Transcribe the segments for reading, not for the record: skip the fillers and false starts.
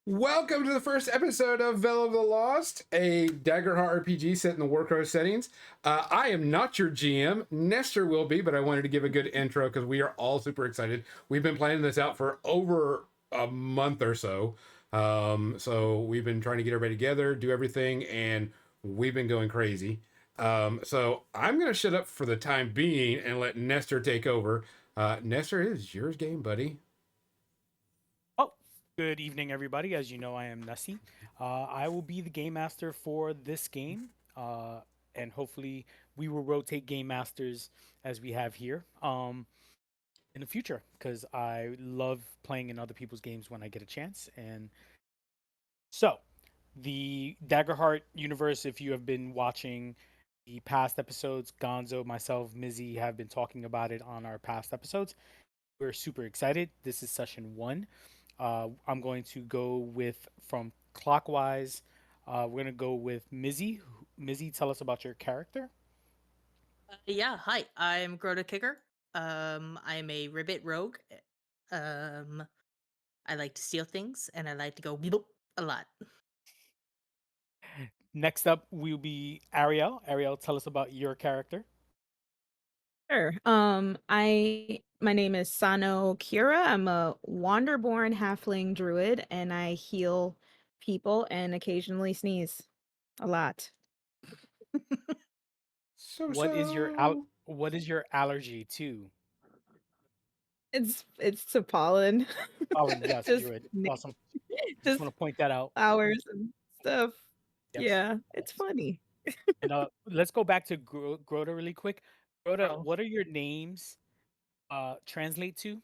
Welcome to the first episode of Veil of the Lost, a Daggerheart RPG set in the Warcraft settings. I am not your GM. Nestor will be, but I wanted to give a good intro because we are all super excited. We've been planning this out for over a month or so. So we've been trying to get everybody together, do everything, and we've been going crazy. So I'm going to shut up for the time being and let Nestor take over. Nestor, it is yours game, buddy. Oh, good evening, everybody. As you know, I am Nessie. I will be the game master for this game, and hopefully, we will rotate game masters as we have here in the future because I love playing in other people's games when I get a chance. And so, the Daggerheart universe, if you have been watching the past episodes, Gonzo, myself, Mizzy have been talking about it on our past episodes. We're super excited. This is session one. I'm going to go with from clockwise. We're going to go with Mizzy. Mizzy, tell us about your character. Yeah, hi. I'm Grota Kicker. I'm a ribbit rogue. Um, I like to steal things and I like to go bloop a lot. Next up will be Ariel. Ariel, tell us about your character. Sure. My name is Sano Kira. I'm a wanderborn halfling druid and I heal people and occasionally sneeze a lot. So, So What is your allergy to? it's to pollen. Pollen, yes, just druid. na- Awesome. Just just want to point that out. flowers and stuff. Yes. Yeah, it's Yes. funny. And let's go back to Grota really quick. Grota, Oh, what are your names translate to?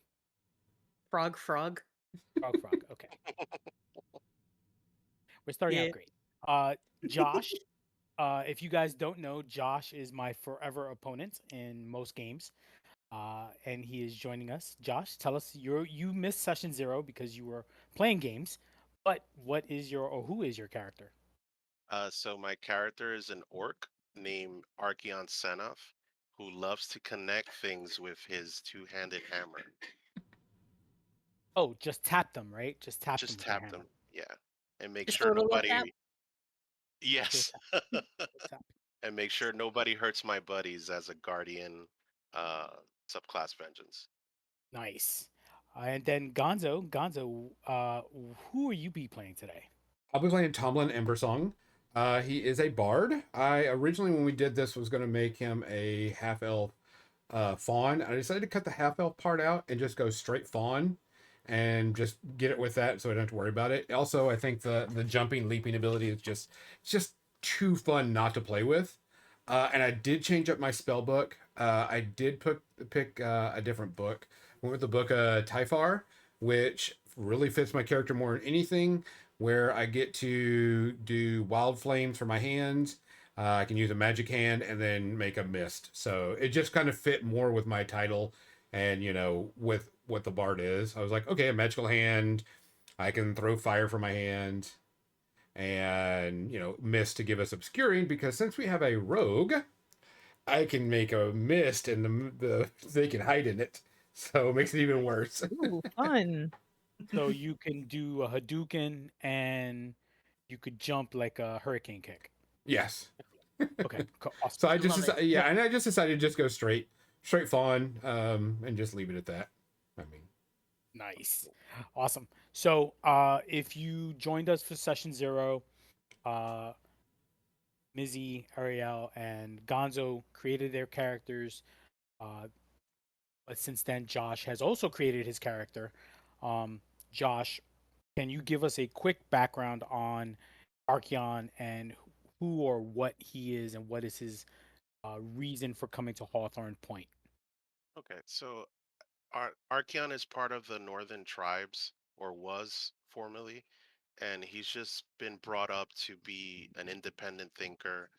frog. Frog frog. Okay. We're starting out Yeah. great. Josh, if you guys don't know, Josh is my forever opponent in most games, and he is joining us. Josh, tell us you missed session zero because you were playing games, but what is your or who is your character? So my character is an orc named Archeon Senov, who loves to connect things with his two-handed hammer. Oh, just tap them, right? Just tap them Just with your tap hammer. them, yeah, and make Just sure a little tap. nobody. Just Yes, tap. Just tap. and make sure nobody hurts my buddies as a guardian, uh, subclass vengeance. Nice. And then Gonzo, who are you be playing today? I'll be playing Tomlin Embersong. He is a bard. I originally, when we did this, was going to make him a half elf fawn. I decided to cut the half elf part out and just go straight fawn and just get it with that, so I don't have to worry about it. Also, I think the jumping, leaping ability is just it's just too fun not to play with. And I did change up my spell book. I did pick a different book. Went with the book Typhar, which really fits my character more than anything. Where I get to do wild flames for my hands. I can use a magic hand and then make a mist. So it just kind of fit more with my title and with what the bard is. I was like, okay, a magical hand. I can throw fire from my hand and mist to give us obscuring because since we have a rogue, I can make a mist and they can hide in it, so it makes it even worse. Ooh, fun. So you can do a Hadouken and you could jump like a hurricane kick. Yes. Okay, awesome. So I just Love it. decided, yeah, and I just decided to just go straight fawn, and just leave it at that. I mean, Nice. Awesome. So if you joined us for session zero, uh Mizzy, Ariel, and Gonzo created their characters. Uh, but since then, Josh has also created his character. Um, Josh, can you give us a quick background on Archeon and who or what he is and what is his reason for coming to Hawthorne Point? Okay, so Archeon is part of the Northern Tribes, or was formerly, and he's just been brought up to be an independent thinker.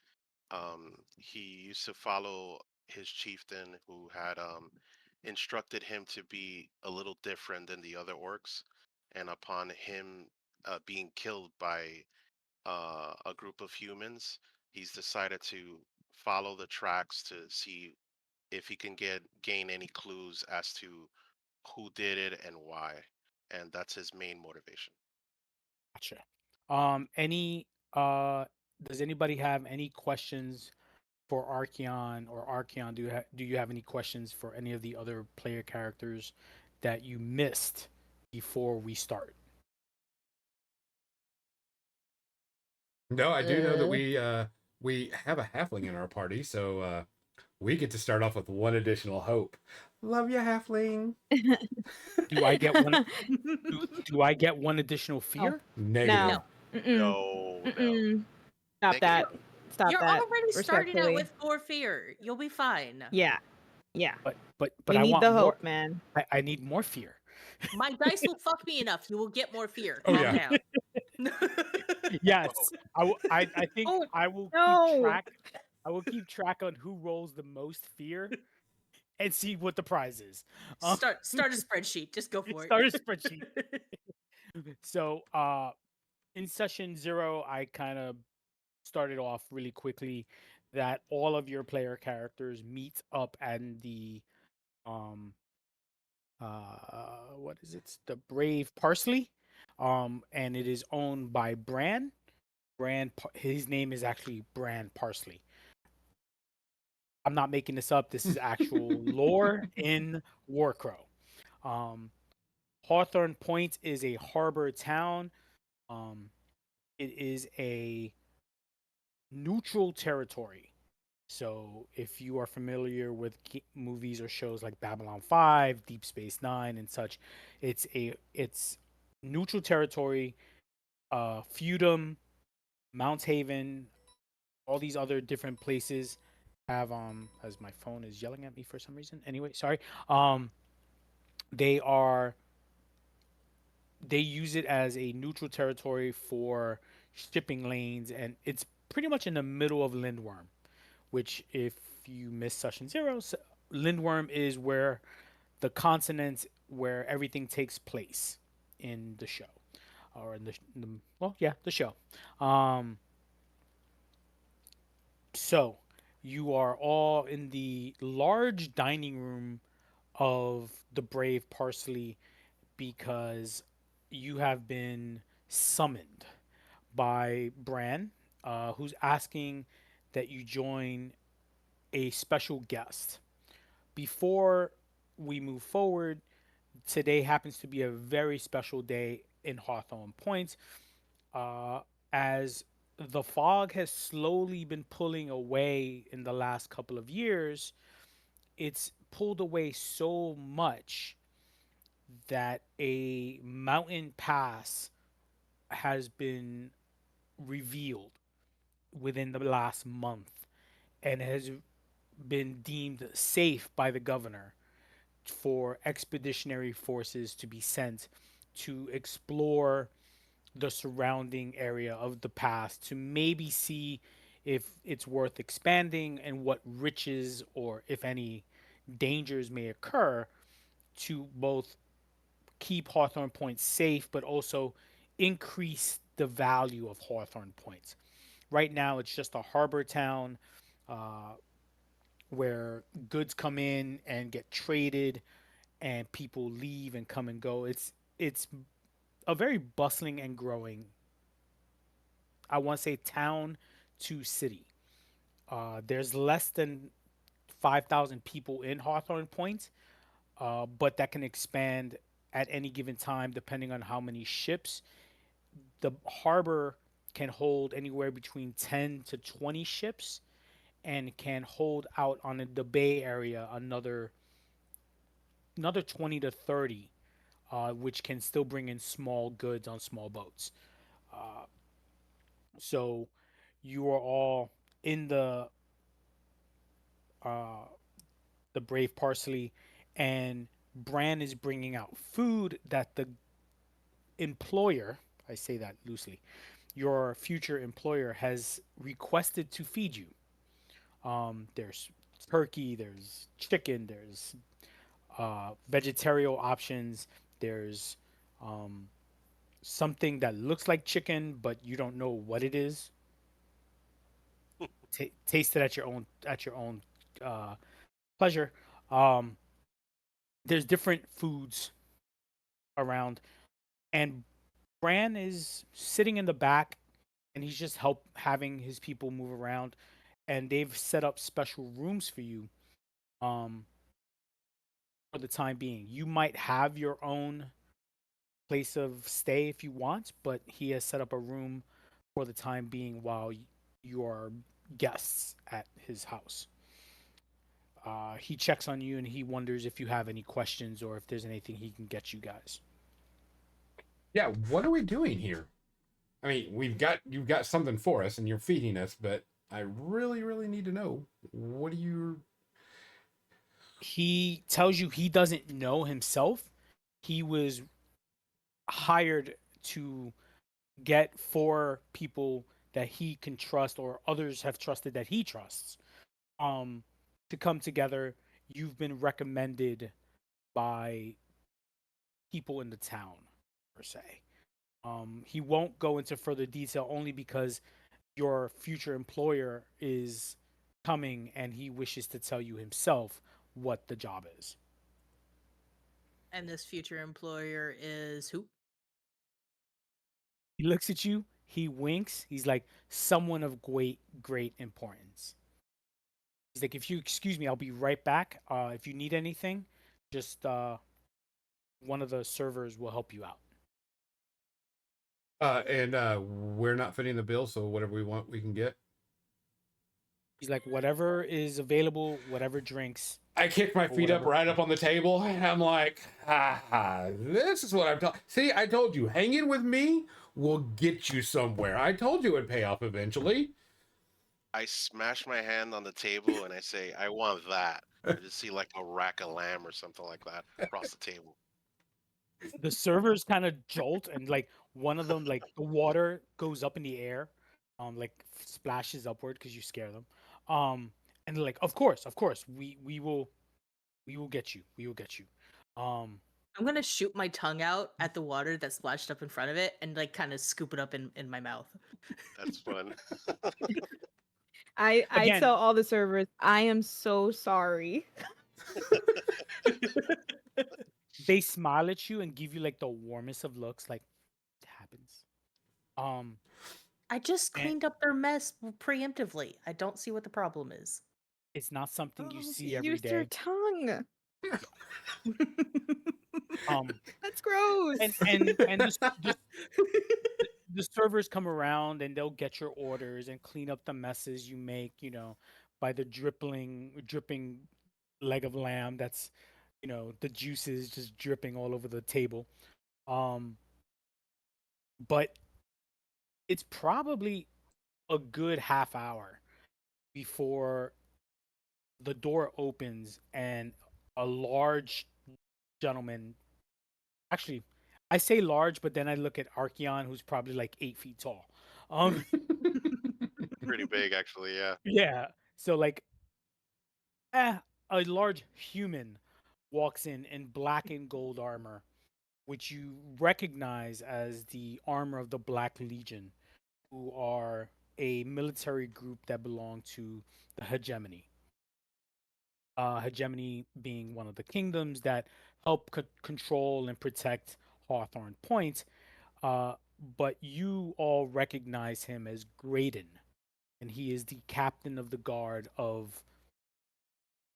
He used to follow his chieftain who had instructed him to be a little different than the other orcs. And upon him being killed by a group of humans, he's decided to follow the tracks to see if he can gain any clues as to who did it and why. And that's his main motivation. Gotcha. Any does anybody have any questions for Archeon or Archeon? Do you have any questions for any of the other player characters that you missed before we start? No, I do know that Uh, we have a halfling in our party, so we get to start off with one additional hope. Love you, halfling. Do I get one? Do I get one additional Oh, fear? Negative. no. no. Mm-mm. No, no. Mm-mm. Stop Negative. that. Stop You're that. already starting out Respectfully. with 4 fear. You'll be fine. Yeah. Yeah. But We I need want the more. hope, man. I need more fear. My dice will fuck me enough. You will get more fear. Oh, Calm yeah. down. Yes, I think Oh, I will keep No. track. I will keep track on who rolls the most fear and see what the prize is. start a spreadsheet. Just go for Start a it. spreadsheet. So, in session 0, I kind of started off really quickly that all of your player characters meet up at the um what is it? The Brave Parsley. And it is owned by Bran. His name is actually Bran Parsley. I'm not making this up. This is actual lore in Warcrow. Um, Hawthorne Point is a harbor town. Um, it is a neutral territory. So if you are familiar with movies or shows like Babylon 5, Deep Space 9 and such, it's neutral territory, Feudum, Mount Haven, all these other different places have as my phone is yelling at me for some reason. Anyway, sorry. Um they are they use it as a neutral territory for shipping lanes, and it's pretty much in the middle of Lindworm, which if you miss session 0, Lindworm is where the continent where everything takes place in the show, or in the show. um So, you are all in the large dining room of the Brave Parsley because you have been summoned by Bran, who's asking that you join a special guest. Before we move forward, today happens to be a very special day in Hawthorne Point, uh, as the fog has slowly been pulling away in the last couple of years. It's pulled away so much that a mountain pass has been revealed within the last month and has been deemed safe by the governor for expeditionary forces to be sent to explore the surrounding area of the pass to maybe see if it's worth expanding and what riches or if any dangers may occur to both keep Hawthorne Point safe but also increase the value of Hawthorne Point. Right now, it's just a harbor town, uh, where goods come in and get traded and people leave and come and go. It's a very bustling and growing, I want to say, town to city. There's less than 5,000 people in Hawthorne Point, but that can expand at any given time depending on how many ships. The harbor can hold anywhere between 10 to 20 ships and can hold out on the Bay Area another 20 to 30, which can still bring in small goods on small boats. Uh, so you are all in uh, the Brave Parsley, and Bran is bringing out food that the employer, I say that loosely, your future employer has requested to feed you. There's turkey, there's chicken, there's vegetarian options, there's um, something that looks like chicken, but you don't know what it is. Taste it at your own uh, pleasure. Um, there's different foods around, and Bran is sitting in the back, and he's just having his people move around, and they've set up special rooms for you. Um, for the time being, you might have your own place of stay if you want, but he has set up a room for the time being while you are guests at his house. He checks on you and he wonders if you have any questions or if there's anything he can get you guys. Yeah, what are we doing here? I mean, you've got something for us and you're feeding us, but I really, really need to know, what do you... He tells you he doesn't know himself. He was hired to get 4 people that he can trust or others have trusted that he trusts um to come together. You've been recommended by people in the town, per se. He won't go into further detail only because your future employer is coming and he wishes to tell you himself what the job is. And this future employer is who? He looks at you, he winks, he's like, someone of great importance. He's like, if you excuse me, I'll be right back. If you need anything, just one of the servers will help you out. And we're not fitting the bill, so whatever we want, we can get. He's like, whatever is available, whatever drinks. I kick my feet up right up on the table, and I'm like, this is what I'm talking. See, I told you, hanging with me will get you somewhere. I told you it'd pay off eventually. I smash my hand on the table and I say, I want that. I just see like a rack of lamb or something like that across the table. The servers kind of jolt, and like one of them, like the water goes up in the air, like splashes upward because you scare them. And they're like, of course, we will get you. We will get you. I'm gonna shoot my tongue out at the water that splashed up in front of it and like kind of scoop it up in my mouth. That's fun. I Again- tell all the servers, I am so sorry. They smile at you and give you like the warmest of looks, like it happens. I just And- cleaned up their mess preemptively. I don't see what the problem is. It's not something you Oh, see every use your day. tongue. That's gross. And the servers come around and they'll get your orders and clean up the messes you make, by the dripping leg of lamb that's, the juices just dripping all over the table. But it's probably a good half hour before the door opens and a large gentleman, actually, I say large, but then I look at Archeon, who's probably like 8 feet tall. Pretty big, actually. Yeah. Yeah. So like, a large human walks in black and gold armor, which you recognize as the armor of the Black Legion, who are a military group that belong to the Hegemony. Hegemony being one of the kingdoms that help control and protect Hawthorne Point. But you all recognize him as Graydon, and he is the captain of the guard of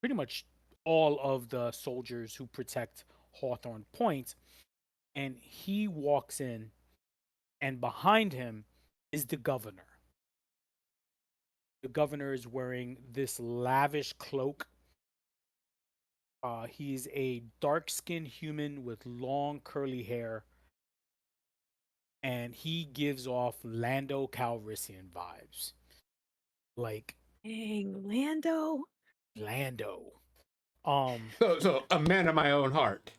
pretty much all of the soldiers who protect Hawthorne Point. And he walks in, and behind him is the governor. The governor is wearing this lavish cloak. He's a dark-skinned human with long curly hair, and he gives off Lando Calrissian vibes. Like Dang, Lando. Lando. So a man of my own heart.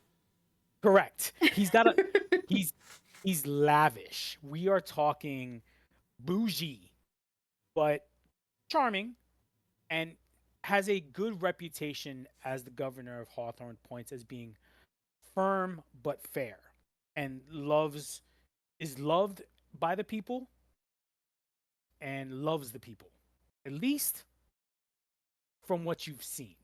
Correct. He's got a he's lavish. We are talking bougie, but charming, and has a good reputation as the governor of Hawthorne Points as being firm but fair, and is loved by the people and loves the people, at least from what you've seen.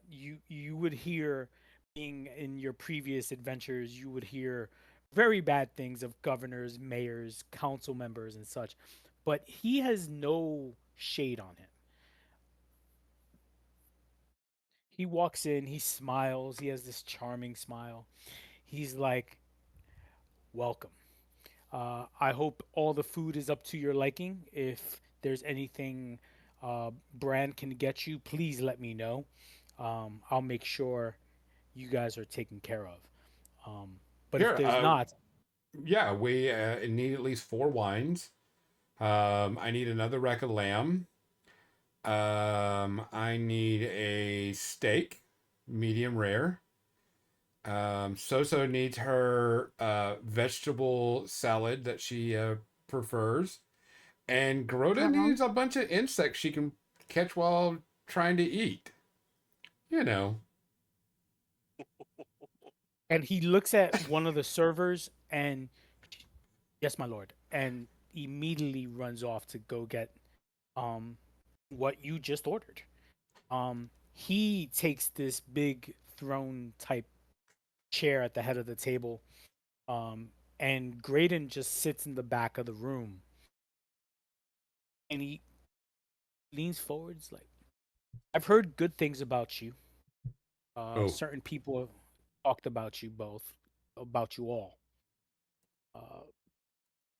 You would hear, being in your previous adventures, you would hear very bad things of governors, mayors, council members, and such, but he has no shade on him. He walks in, he smiles, he has this charming smile. He's like, "Welcome. I hope all the food is up to your liking. If there's anything Brand can get you, please let me know. I'll make sure you guys are taken care of. But if Here, there's not, yeah, we need at least 4 wines. I need another rack of lamb. I need a steak, medium rare. Soso needs her vegetable salad that she prefers. And Grota Not wrong. needs a bunch of insects she can catch while trying to eat. You know. and he looks at one of the servers and, yes, my lord, and immediately runs off to go get what you just ordered. He takes this big throne type chair at the head of the table, and Graydon just sits in the back of the room, and he leans forwards like, "I've heard good things about you. Oh. Certain people have talked about you both, about you all.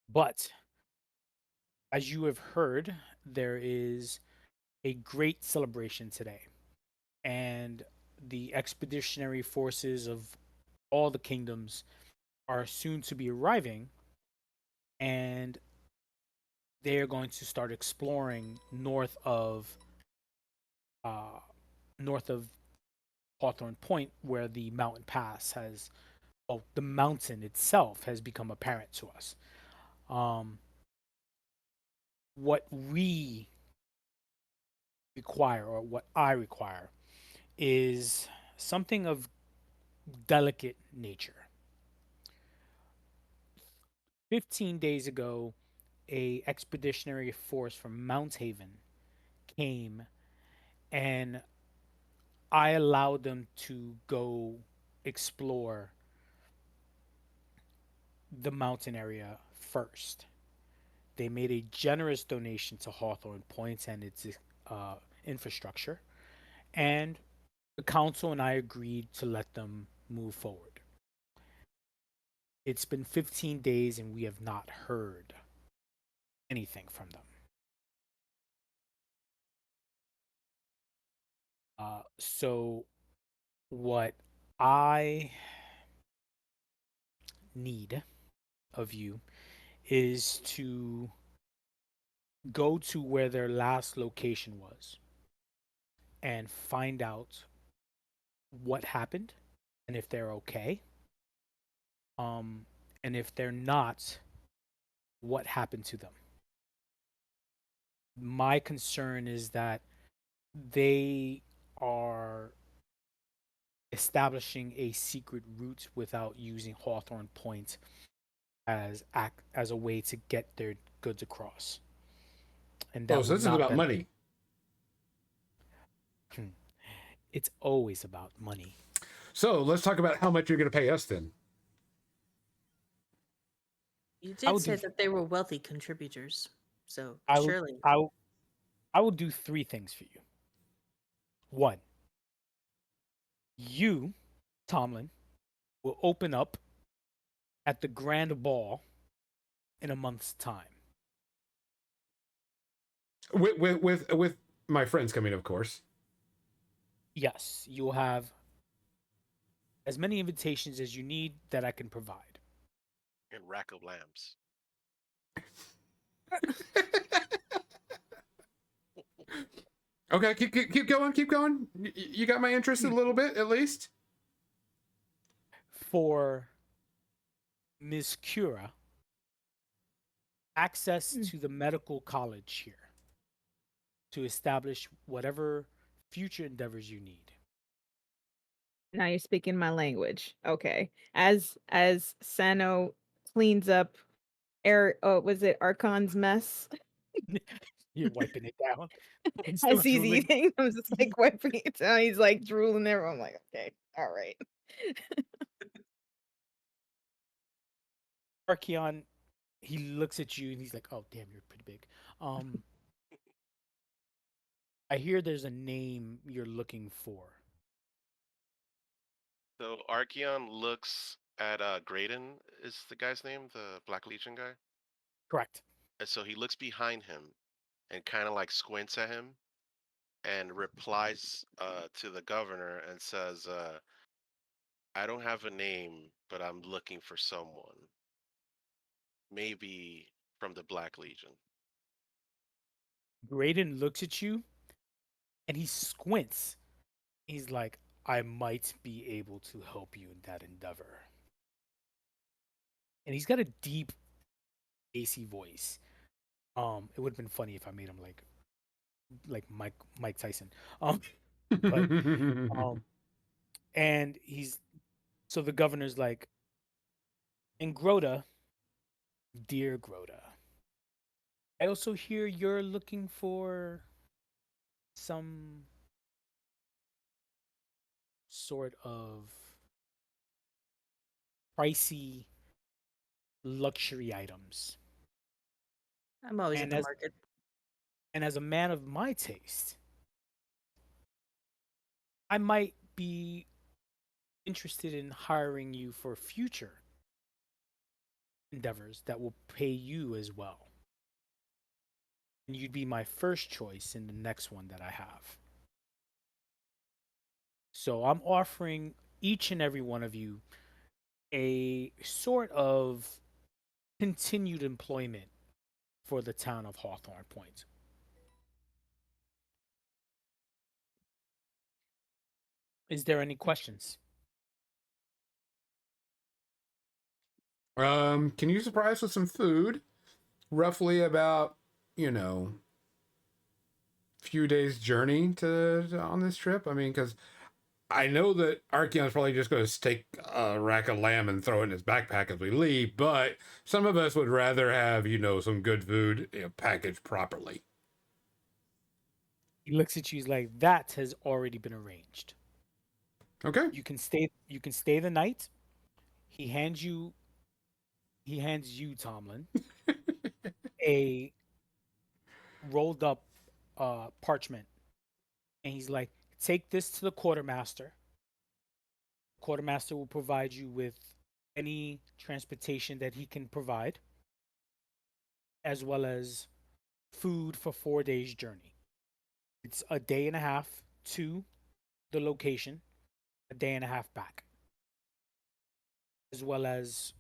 But as you have heard, there is a great celebration today, and the expeditionary forces of all the kingdoms are soon to be arriving, and they are going to start exploring uh, north of Hawthorne Point, where the mountain pass has, well, the mountain itself has become apparent to us. What we require, or what I require, is something of delicate nature. 15 days ago, a expeditionary force from Mount Haven came, and I allowed them to go explore the mountain area first. They made a generous donation to Hawthorne Point and its infrastructure, and the council and I agreed to let them move forward. It's been 15 days and we have not heard anything from them. So, what I need of you is to go to where their last location was and find out what happened and if they're okay. And if they're not, what happened to them. My concern is that they are establishing a secret route without using Hawthorne Point as a way to get their goods across. And that So would this is not about money. It's always about money. So let's talk about how much you're going to pay us then. You I did would say do- that they were wealthy contributors, so I will, surely. I will do 3 things for you. 1, you, Tomlin, will open up at the Grand Ball in a month's time. With my friends coming, of course. Yes, you will have as many invitations as you need that I can provide. And rack of lambs. Okay, keep going. You got my interest a little bit, at least. For Ms. Cura, access to the medical college here to establish whatever future endeavors you need. Now you're speaking my language. Okay. As Sano cleans up was it Archon's mess? You're wiping it down. It's As still he's drooling. eating, I'm just like wiping it down. He's like drooling there. I'm like, okay, all right. Archeon, he looks at you and he's like, "Oh, damn, you're pretty big." I hear there's a name you're looking for. So Archeon looks at Graydon is the guy's name, the Black Legion guy. Correct. And so he looks behind him and kind of like squints at him and replies to the governor and says, I don't have a name, but I'm looking for someone. Maybe from the Black Legion. Graydon looks at you and he squints. He's like, "I might be able to help you in that endeavor." And he's got a deep, bassy voice. It would have been funny if I made him like Mike Tyson. But and he's so the governor's like, "And Grota, dear Grota, I also hear you're looking for some sort of pricey luxury items. I'm always at And the as market. and as a man of my taste, I might be interested in hiring you for future endeavors that will pay you as well. And you'd be my first choice in the next one that I have. So I'm offering each and every one of you a sort of continued employment for the town of Hawthorne Point. Is there any questions? Can you surprise with some food? Roughly about, few days journey to on this trip. I mean, because I know that Archeon's probably just going to take a rack of lamb and throw it in his backpack as we leave, but some of us would rather have, some good food, packaged properly. He looks at you, he's like, "That has already been arranged. Okay. You can stay the night." He hands you Tomlin a rolled up parchment, and he's like, "Take this to the quartermaster. Quartermaster will provide you with any transportation that he can provide, as well as food for 4 days journey. It's a day and a half to the location, a day and a half back, as well as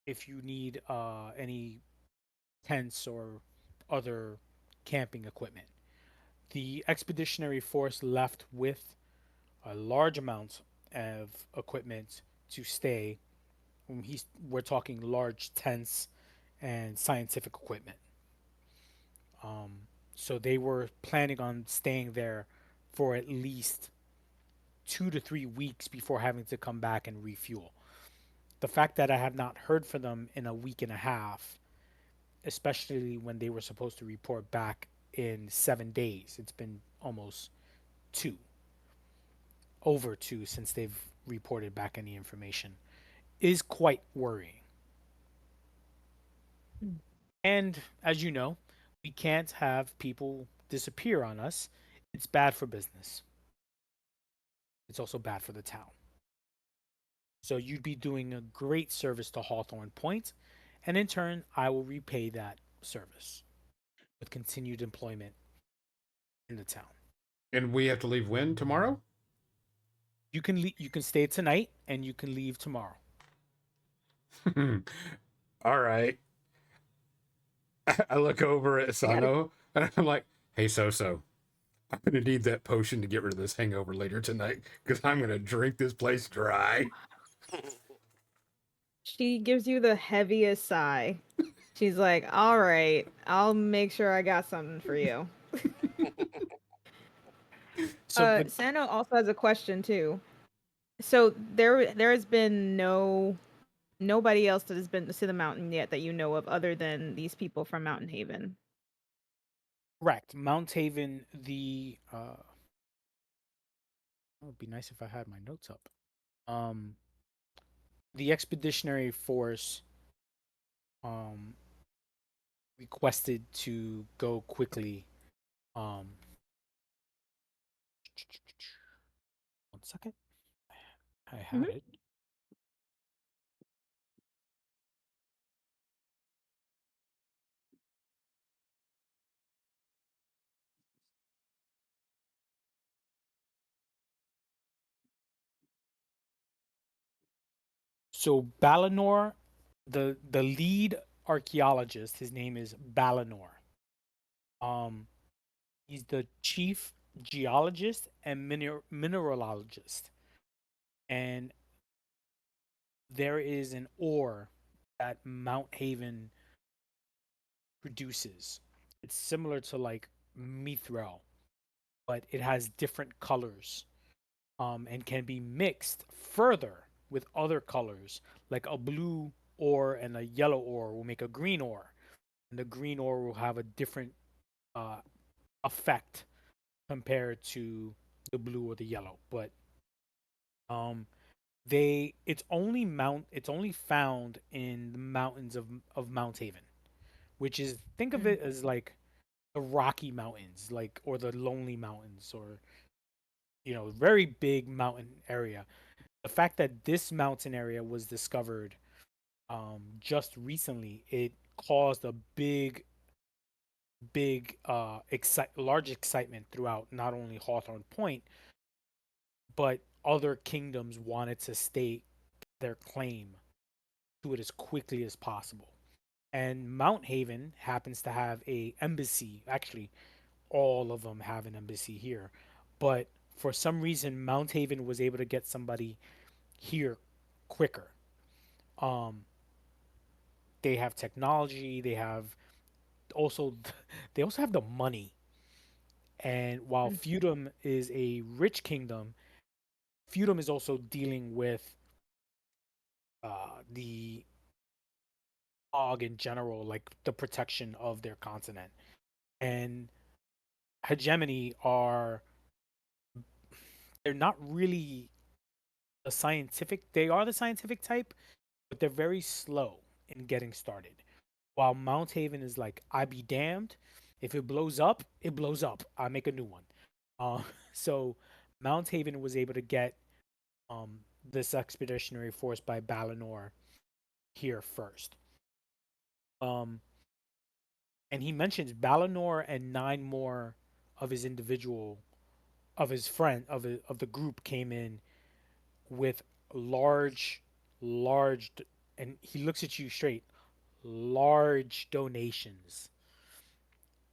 if you need any tents or other camping equipment." The expeditionary force left with a large amount of equipment to stay. We're talking large tents and scientific equipment. So they were planning on staying there for at least 2 to 3 weeks before having to come back and refuel. The fact that I have not heard from them in a week and a half, especially when they were supposed to report back in 7 days, it's been almost two, over two since they've reported back any information, is quite worrying. And as you know, we can't have people disappear on us. It's bad for business. It's also bad for the town. So you'd be doing a great service to Hawthorne Point, and in turn, I will repay that service with continued employment in the town. And we have to leave when? Tomorrow? You can stay tonight, and you can leave tomorrow. All right. I look over at Sano and I'm like, "Hey, So, I'm going to need that potion to get rid of this hangover later tonight because I'm going to drink this place dry." She gives you the heaviest sigh. She's like, "All right, I'll make sure I got something for you." So Sano also has a question too. So there has been nobody else that has been to the mountain yet that you know of other than these people from Mountain Haven. correct. Mount Haven, it would be nice if I had my notes up. The expeditionary force um, requested to go quickly. Um, 1 second. I had Mhm. it. So Balinor, the lead archaeologist, his name is Balinor. Um, he's the chief geologist and mineralogist, and there is an ore that Mount Haven produces. It's similar to like mithril, but it has different colors, and can be mixed further with other colors, like a blue ore and a yellow ore will make a green ore, and the green ore will have a different uh, effect compared to the blue or the yellow. But um, it's only found in the mountains of Mount Haven, which is, think of Mm. it as like the Rocky Mountains, like, or the Lonely Mountains, or very big mountain area. The fact that this mountain area was discovered just recently, it caused a big large excitement throughout not only Hawthorne Point, but other kingdoms wanted to stake their claim to it as quickly as possible. And Mount Haven happens to have a embassy. Actually, all of them have an embassy here. But for some reason, Mount Haven was able to get somebody here quicker. Um, they have technology. Also they also have the money. And while Mm. Feudum is a rich kingdom, Feudum is also dealing with the Og in general, like the protection of their continent. And hegemony are they're not really they are the scientific type, but they're very slow in getting started. While Mount Haven is like, I be damned, if it blows up, it blows up. I make a new one. Uh, so Mount Haven was able to get um, this expeditionary force by Balinor here first. Um, and he mentions Balinor and 9 more of his individual of his friend of the group came in with large, large, and he looks at you straight, large donations,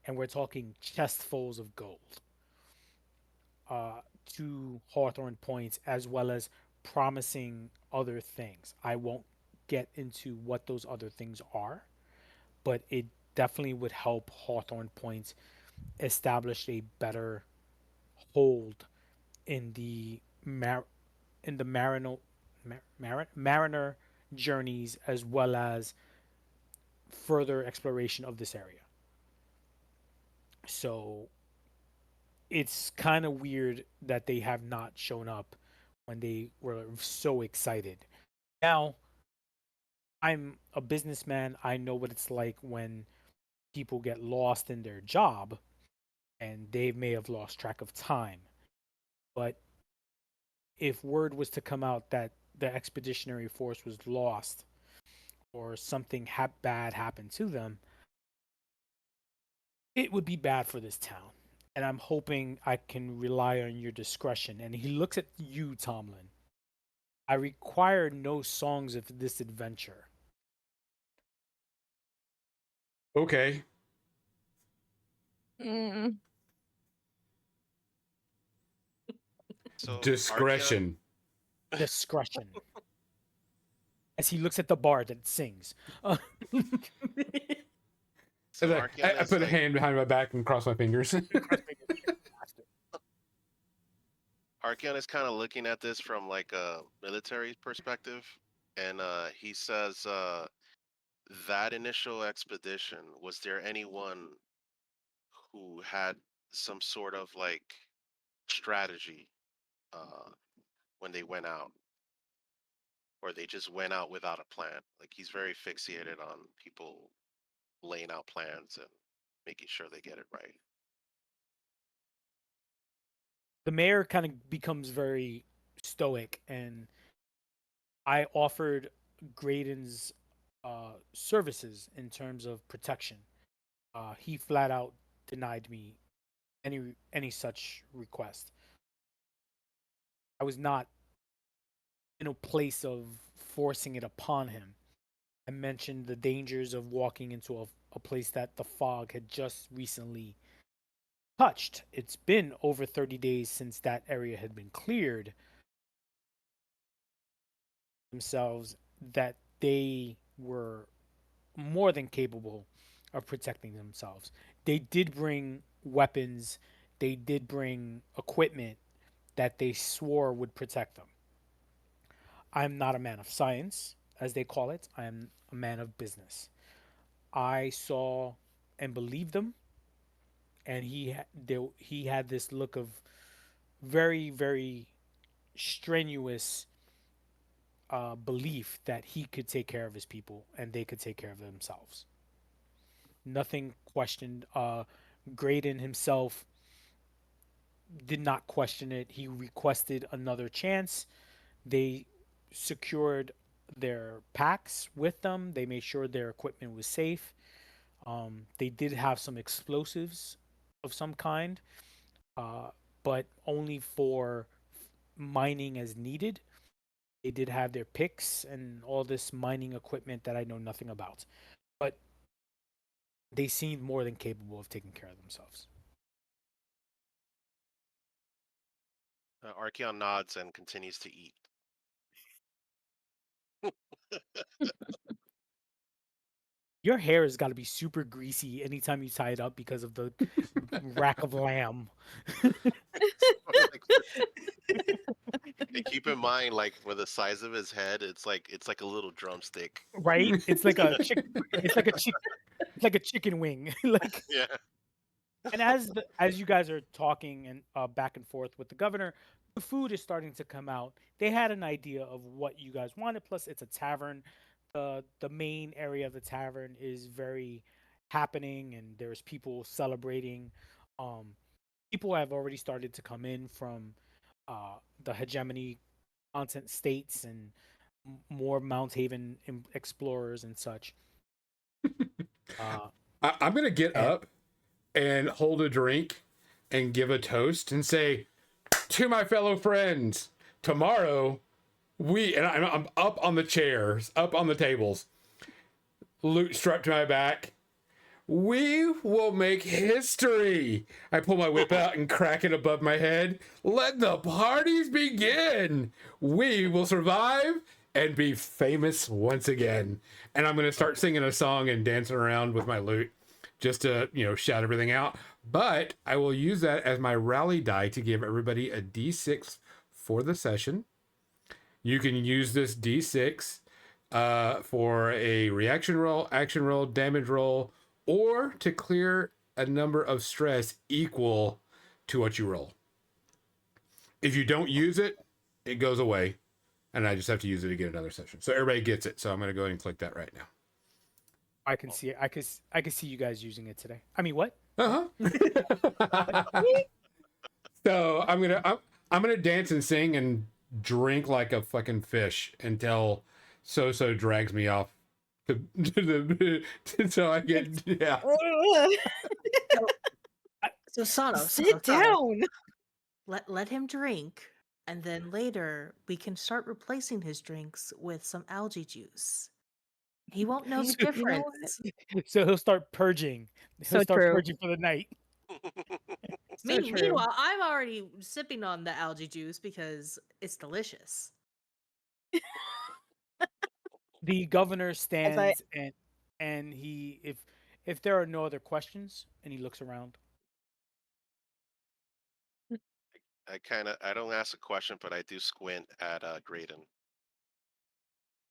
and we're talking chestfuls of gold to Hawthorne Points, as well as promising other things. I won't get into what those other things are, but it definitely would help Hawthorne Points establish a better hold in the in the mariner journeys, as well as further exploration of this area. So it's kind of weird that they have not shown up when they were so excited. Now, I'm a businessman. I know what it's like when people get lost in their job and they may have lost track of time. But if word was to come out that the expeditionary force was lost or something bad happened to them, it would be bad for this town. And I'm hoping I can rely on your discretion. And he looks at you, Tomlin. I require no songs of this adventure. Okay. Mm. So Archeon, Discretion. Discretion. As he looks at the bard that sings. so I, Archeon I is put a like hand behind my back and cross my fingers. Archeon is kind of looking at this from like a military perspective, and he says, that initial expedition, was there anyone who had some sort of like strategy uh, when they went out? or they just went out without a plan. Like he's very fixated on people laying out plans and making sure they get it right. The mayor kind of becomes very stoic, and I offered Graydon's services in terms of protection. He flat out denied me any such request. I was not in a place of forcing it upon him. I mentioned the dangers of walking into a place that the fog had just recently touched. It's been over 30 days since that area had been cleared. Themselves that they were more than capable of protecting themselves. They did bring weapons, they did bring equipment that they swore would protect them. I'm not a man of science, as they call it. I am a man of business. I saw and believed them, and he had this look of very, very strenuous belief that he could take care of his people and they could take care of themselves. Nothing questioned. Graydon himself did not question it. He requested another chance. They secured their packs with them. They made sure their equipment was safe. They did have some explosives of some kind, but only for mining as needed. They did have their picks and all this mining equipment that I know nothing about. But they seemed more than capable of taking care of themselves. Archeon nods and continues to eat. Your hair has got to be super greasy anytime you tie it up because of the rack of lamb. And keep in mind, like for the size of his head, it's like a little drumstick. Right? It's like a it's like a chicken wing. Like, Yeah. and as you guys are talking and back and forth with the governor, the food is starting to come out. They had an idea of what you guys wanted. Plus, it's a tavern. The main area of the tavern is very happening, and there's people celebrating. Um, People have already started to come in from the hegemony content states and more Mount Haven explorers and such. I'm gonna get And- up and hold a drink and give a toast and say, to my fellow friends, tomorrow I'm up on the chairs, up on the tables, loot strapped to my back. We will make history. I pull my whip out and crack it above my head. Let the parties begin. We will survive and be famous once again. And I'm going to start singing a song and dancing around with my lute just to, shout everything out. But I will use that as my rally die to give everybody a D6 for the session. You can use this D6 for a reaction roll, action roll, damage roll, or to clear a number of stress equal to what you roll. If you don't use it, it goes away, and I just have to use it to get another session. So everybody gets it. So I'm going to go ahead and click that right now. I can see it. I can see you guys using it today. I mean, what? So I'm gonna dance and sing and drink like a fucking fish until So drags me off so I get So Sano, Sit down. Let him drink, and then later we can start replacing his drinks with some algae juice. He won't know the You know difference. So he'll start purging. He'll So start true. purging for the night. So true. Meanwhile, I'm already sipping on the algae juice because it's delicious. The governor stands and he if there are no other questions and he looks around. I don't ask a question, but I do squint at Graydon.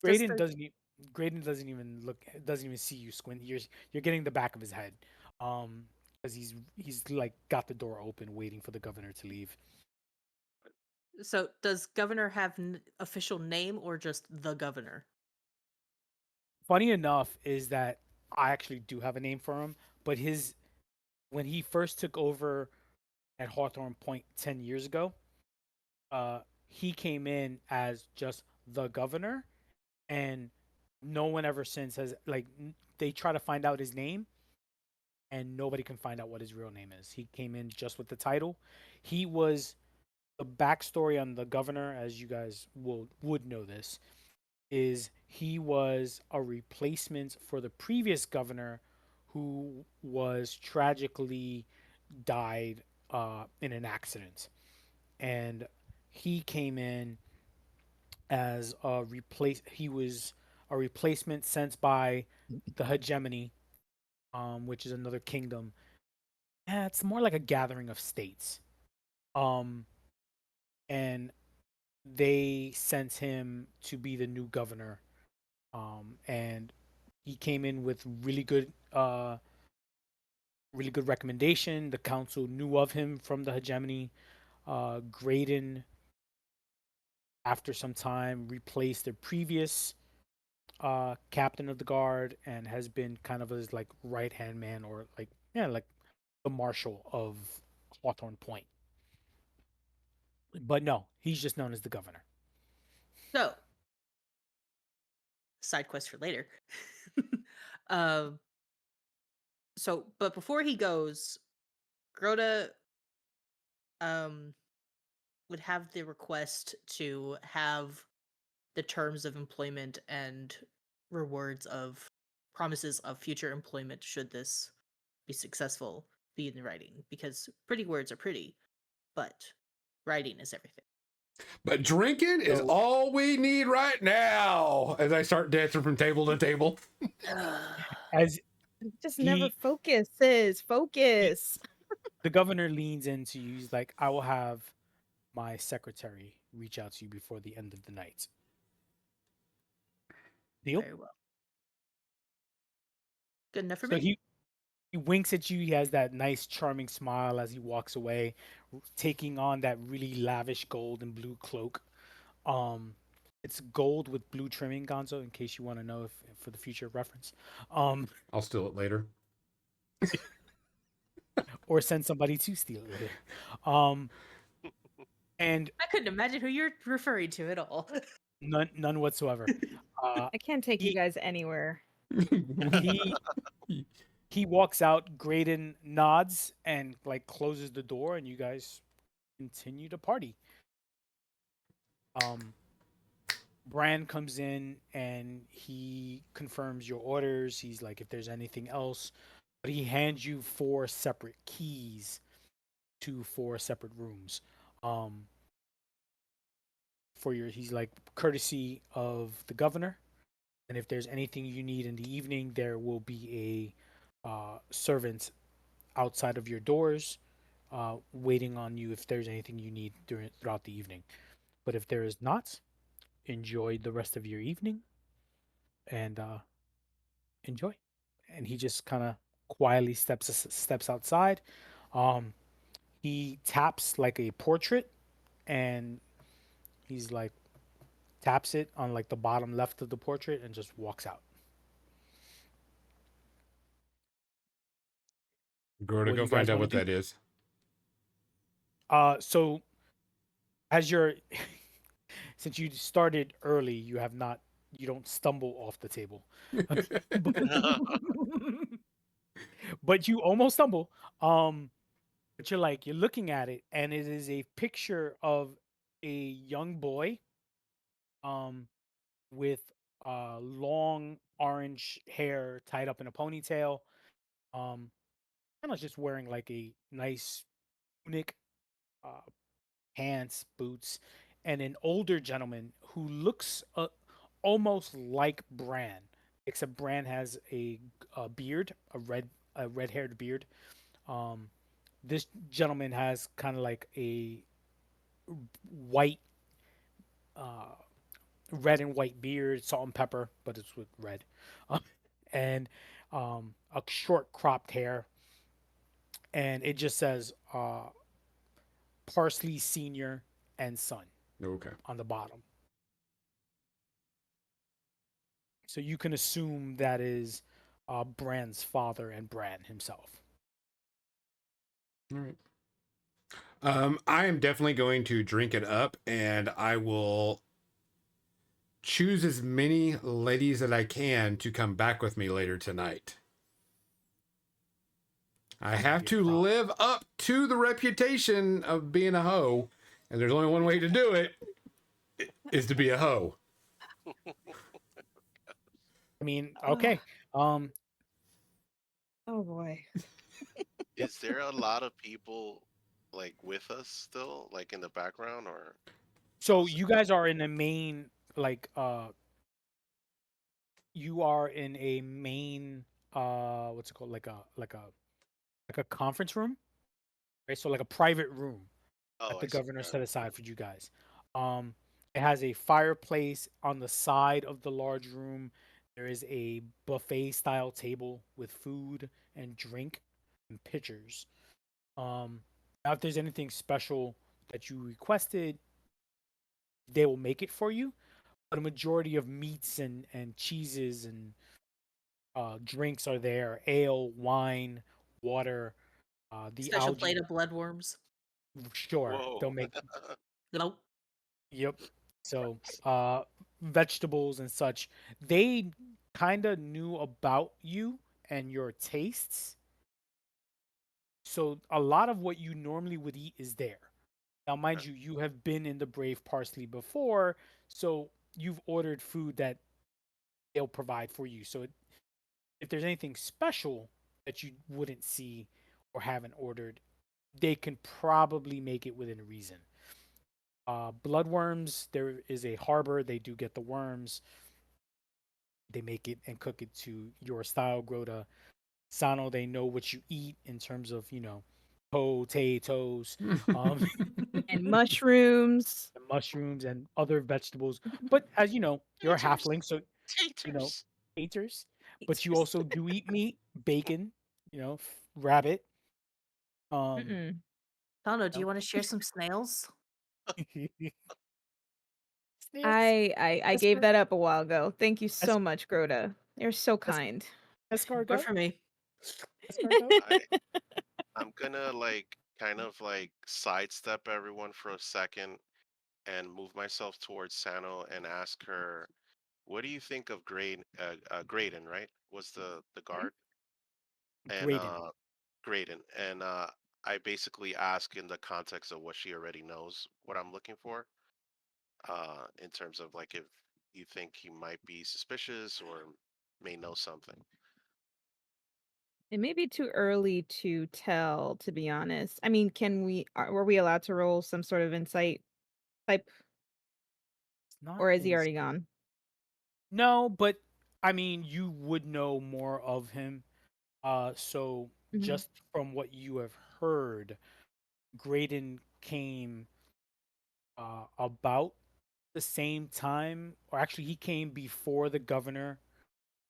Graydon for- doesn't Graydon doesn't even see you squint. You're getting the back of his head. Because he's like got the door open waiting for the governor to leave. So does governor have official name or just the governor? Funny enough is that I actually do have a name for him, but when he first took over at Hawthorne Point 10 years ago, he came in as just the governor, and no one ever since has they try to find out his name, and nobody can find out what his real name is. He came in just with the title. He was the backstory on the governor, as you guys would know this, is he was a replacement for the previous governor who was tragically died in an accident. And he came in as he was a replacement sent by the hegemony, which is another kingdom. Yeah, it's more like a gathering of states. Um, and they sent him to be the new governor. And he came in with really good recommendation. The council knew of him from the hegemony. Graydon, after some time, replaced their previous captain of the guard and has been kind of his like right hand man, or like the marshal of Hawthorne Point. But no, he's just known as the governor. So, side quest for later. um. So, but before he goes, Grota would have the request to have the terms of employment and rewards of promises of future employment should this be successful be in writing, because pretty words are pretty, but writing is everything. But drinking is So- all we need right now. As I start dancing from table to table. As Just never He- focuses. Focus. the governor leans into you, he's like, I will have my secretary reach out to you before the end of the night. Deal? Very well. Good enough for So me. he winks at you. He has that nice, charming smile as he walks away, taking on that really lavish gold and blue cloak. It's gold with blue trimming, Gonzo, in case you want to know if for the future reference. I'll steal it later. Or send somebody to steal it later. And I couldn't imagine who you're referring to at all. none whatsoever. I can't take you he- guys anywhere. He walks out. Graydon nods and like closes the door, and you guys continue to party. Bran comes in and he confirms your orders. He's like, if there's anything else, but he hands you 4 separate keys to 4 separate rooms. He's like, courtesy of the governor. And if there's anything you need in the evening, there will be a servant outside of your doors, waiting on you if there's anything you need throughout the evening. But if there is not, enjoy the rest of your evening and enjoy. And he just kind of quietly steps outside. He taps like a portrait, and he's like taps it on like the bottom left of the portrait and just walks out. Go What to do go you find guys out wanna what do? that is. So as you're since you started early, you don't stumble off the table. But you almost stumble. But you're looking at it, and it is a picture of a young boy with long orange hair tied up in a ponytail, kind of just wearing like a nice tunic, uh, pants, boots, and an older gentleman who looks almost like Bran, except Bran has a beard, a red haired beard. This gentleman has kind of like a white, uh, red and white beard, salt and pepper, but it's with red, and a short cropped hair, and it just says Parsley Senior and son Okay. on the bottom. So you can assume that is Bran's father and Bran himself. All right. I am definitely going to drink it up, and I will choose as many ladies that I can to come back with me later tonight. I have to live up to the reputation of being a hoe, and there's only one way to do it, is to be a hoe. I mean, okay. Oh boy. Is there a lot of people like with us still, like in the background, or So how's it? you guys are in a main like you are in a main what's it called, like a conference room, right? So like a private room that Oh, the I see. governor set aside for you guys. um it has a fireplace on the side of the large room. There is a buffet style table with food and drink and pitchers. Now if there's anything special that you requested, they will make it for you, but a majority of meats and cheeses and drinks are there: ale, wine, water, the Special algae. plate of bloodworms. Sure, they'll Whoa. make. Nope. Yep. So vegetables and such. They kind of knew about you and your tastes, so a lot of what you normally would eat is there. Now, mind you, you have been in the Brave Parsley before, so you've ordered food that they'll provide for you. So if there's anything special that you wouldn't see or haven't ordered, they can probably make it within reason. Bloodworms, there is a harbor. They do get the worms. They make it and cook it to your style, Grota. Sano, they know what you eat in terms of, potatoes, um, And mushrooms. and mushrooms and other vegetables. But as you know, you're a Taters. halfling, so you know, Taters. taters. But you Taters. also do eat meat, bacon, rabbit. Um, Mm-mm. Tano, do you you want to share some snails? know. Snails, I gave escar- that up a while ago. Thank you es- so much, Grota. You're so es- kind. More escargot, for me. escargot. I'm gonna like kind of like sidestep everyone for a second and move myself towards Sano and ask her, "What do you think of Graydon? Right? Was the guard and Graydon. Graydon?" And I basically ask in the context of what she already knows, what I'm looking for, in terms of like if you think he might be suspicious or may know something. It may be too early to tell, to be honest. I mean, were we allowed to roll some sort of insight type, It's not or is he in. already gone? No, but I mean, you would know more of him. So Mhm. just from what you have heard, Graydon came about the same time, or actually, he came before the governor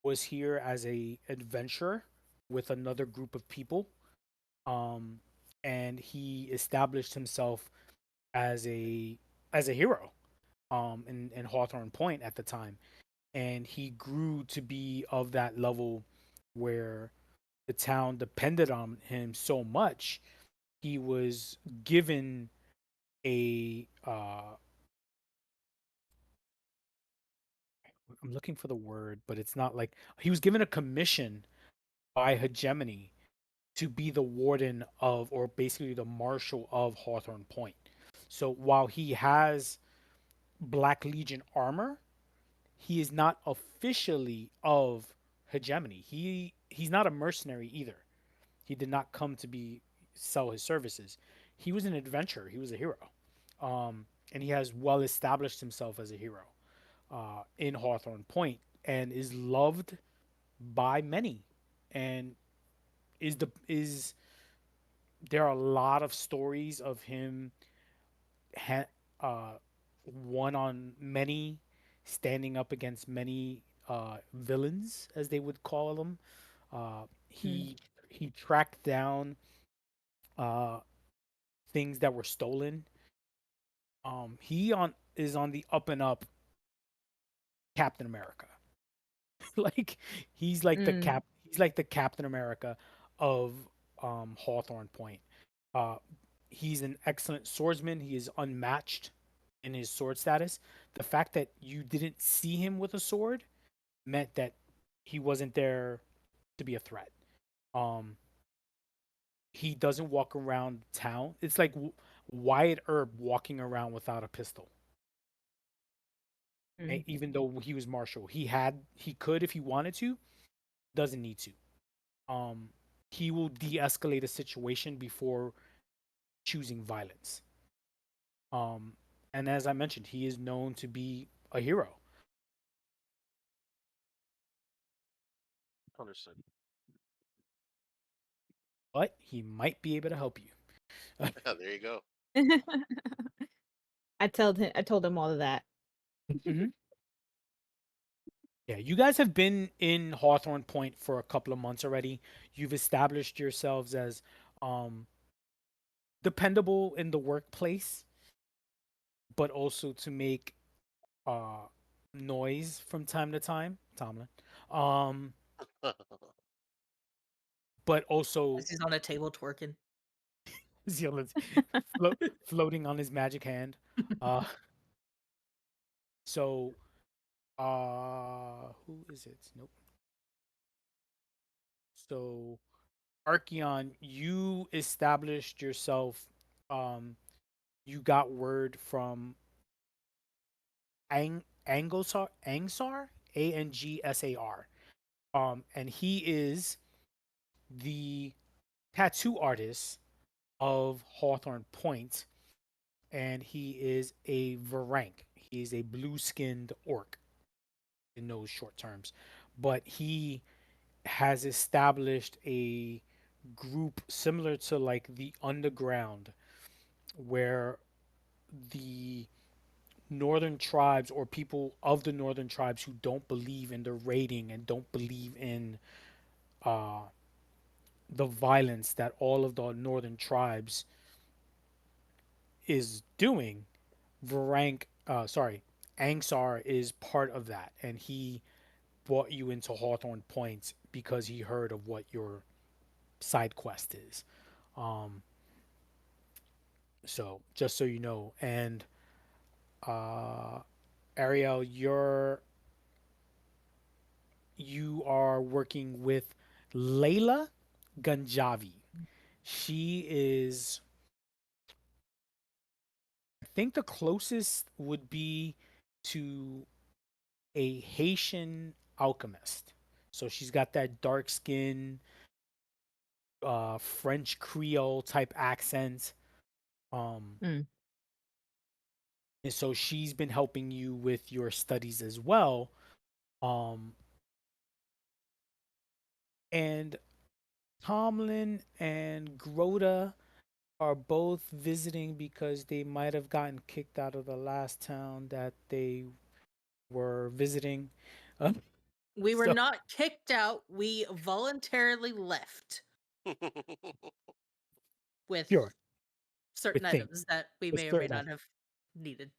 was here as a adventurer with another group of people. Um, and he established himself as a hero in Hawthorne Point at the time. And he grew to be of that level where the town depended on him so much. He was given a I'm looking for the word, but it's not like he was given a commission by Hegemony to be the warden of, or basically the marshal of, Hawthorne Point. So while he has Black Legion armor, he is not officially of Hegemony. He's not a mercenary either. He did not come to be sell his services. He was an adventurer. He was a hero, and he has well established himself as a hero in Hawthorne Point, and is loved by many, and is there are a lot of stories of him ha- uh, one on many, standing up against many villains, as they would call them. Uh, Hmm. he tracked down uh, things that were stolen is on the up and up Captain America. Like he's like the Mm. he's like the Captain America of Hawthorne Point. Uh he's an excellent swordsman. He is unmatched in his sword status. The fact that you didn't see him with a sword meant that he wasn't there to be a threat. Um he doesn't walk around town. It's like Wyatt Earp walking around without a pistol. Mm. Even though he was marshal, he could if he wanted to, doesn't need to. Um, he will de-escalate a situation before choosing violence. Um, and as I mentioned, he is known to be a hero. Understood. But he might be able to help you. There you go. I told him all of that. Mhm. Yeah, you guys have been in Hawthorne Point for a couple of months already. You've established yourselves as um, dependable in the workplace, but also to make uh, noise from time to time, Tomlin. Um, but also As he's on a table twerking. Zealand's floating on his magic hand. Uh, so who is it? Nope. So Archeon, you established yourself. You got word from Angsar, Angsar. And he is the tattoo artist of Hawthorne Point, and he is a Varank. He is a blue-skinned orc in those short terms, but he has established a group similar to like the underground, where the northern tribes or people of the northern tribes who don't believe in the raiding and don't believe in uh, the violence that all of the northern tribes is doing, Angsar is part of that, and he brought you into Hawthorne Point because he heard of what your side quest is. Um, so just so you know, and uh, Ariel, you are working with Layla Ganjavi. She is, I think, the closest would be to a Haitian alchemist. So she's got that dark skin, French Creole type accent. Um, Mm. and so she's been helping you with your studies as well. Um, and Tomlin and Grota are both visiting because they might have gotten kicked out of the last town that they were visiting. Uh, We were so not kicked out. We voluntarily left with sure, certain with things, items that we with may or may certain. not have needed.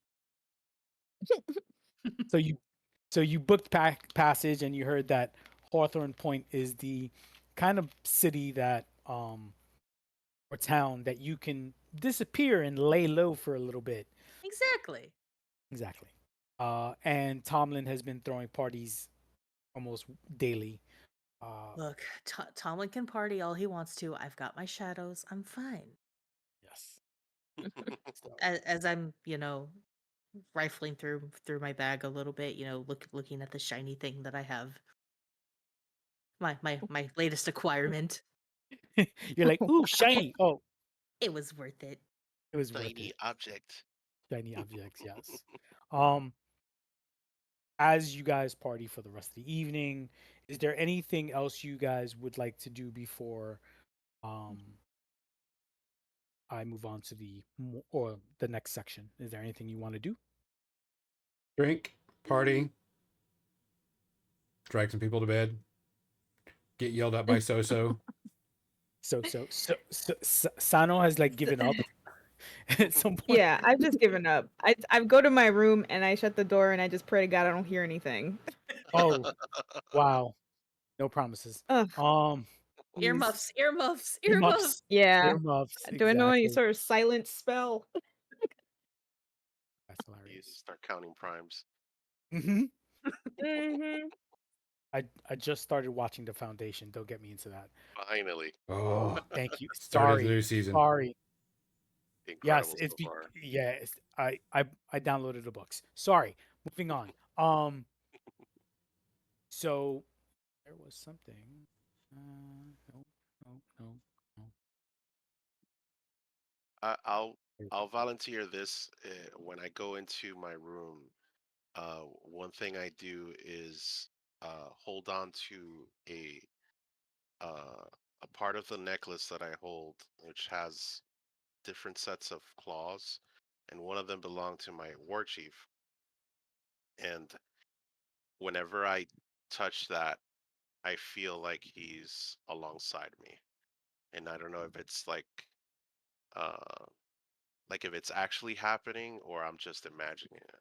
So you booked passage and you heard that Hawthorne Point is the kind of city that or town that you can disappear and lay low for a little bit. Exactly. Exactly. And Tomlin has been throwing parties almost daily. Look, Tomlin can party all he wants to. I've got my shadows. I'm fine. Yes. So, As I'm, rifling through my bag a little bit, looking at the shiny thing that I have. My latest acquirement. you're like, ooh, shiny. Oh, It was worth it. it was worth Shiny it. object. Shiny objects, yes. Um, as you guys party for the rest of the evening, is there anything else you guys would like to do before um I move on to or the next section? Is there anything you want to do? Drink, party, drag some people to bed, get yelled at by So. So Sano has like given up. at some point. Yeah, I've just given up. I go to my room and I shut the door and I just pray to God I don't hear anything. Oh, wow. No promises. Ugh, please. Earmuffs, earmuffs, earmuffs. Earmuffs. Yeah. Earmuffs. Do I know any Exactly. sort of silent spell? That's You hilarious. start counting primes. hmm Mm-hmm. I just started watching The Foundation. Don't get me into that. Finally, Oh, Thank you. started the Sorry. new season. Sorry. Yes, incredible it's so far. yes. I downloaded the books. Sorry. Moving on. So there was something. No, no, no, no. I'll There- I'll volunteer this when I go into my room. One thing I do is hold on to uh, a part of the necklace that I hold, which has different sets of claws, and one of them belonged to my war chief. And whenever I touch that, I feel like he's alongside me. And I don't know if it's uh, like if it's actually happening or I'm just imagining it.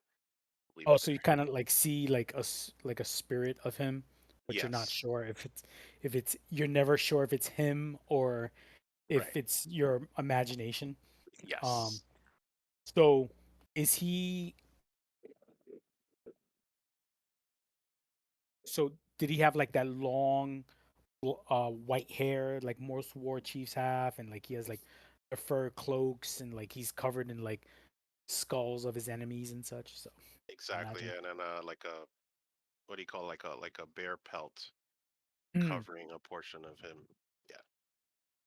Leave Oh, it so you there. kind of like see like like a spirit of him, but you're not Yes, sure if it's you're never sure if it's him or if right. it's your imagination. Um, Yes. so is he? So did he have like that long, white hair like most war chiefs have, and like he has like the fur cloaks, and like he's covered in like skulls of his enemies and such. So I Exactly. imagine. And then like a what do you call like a bear pelt Mm, covering a portion of him. Yeah.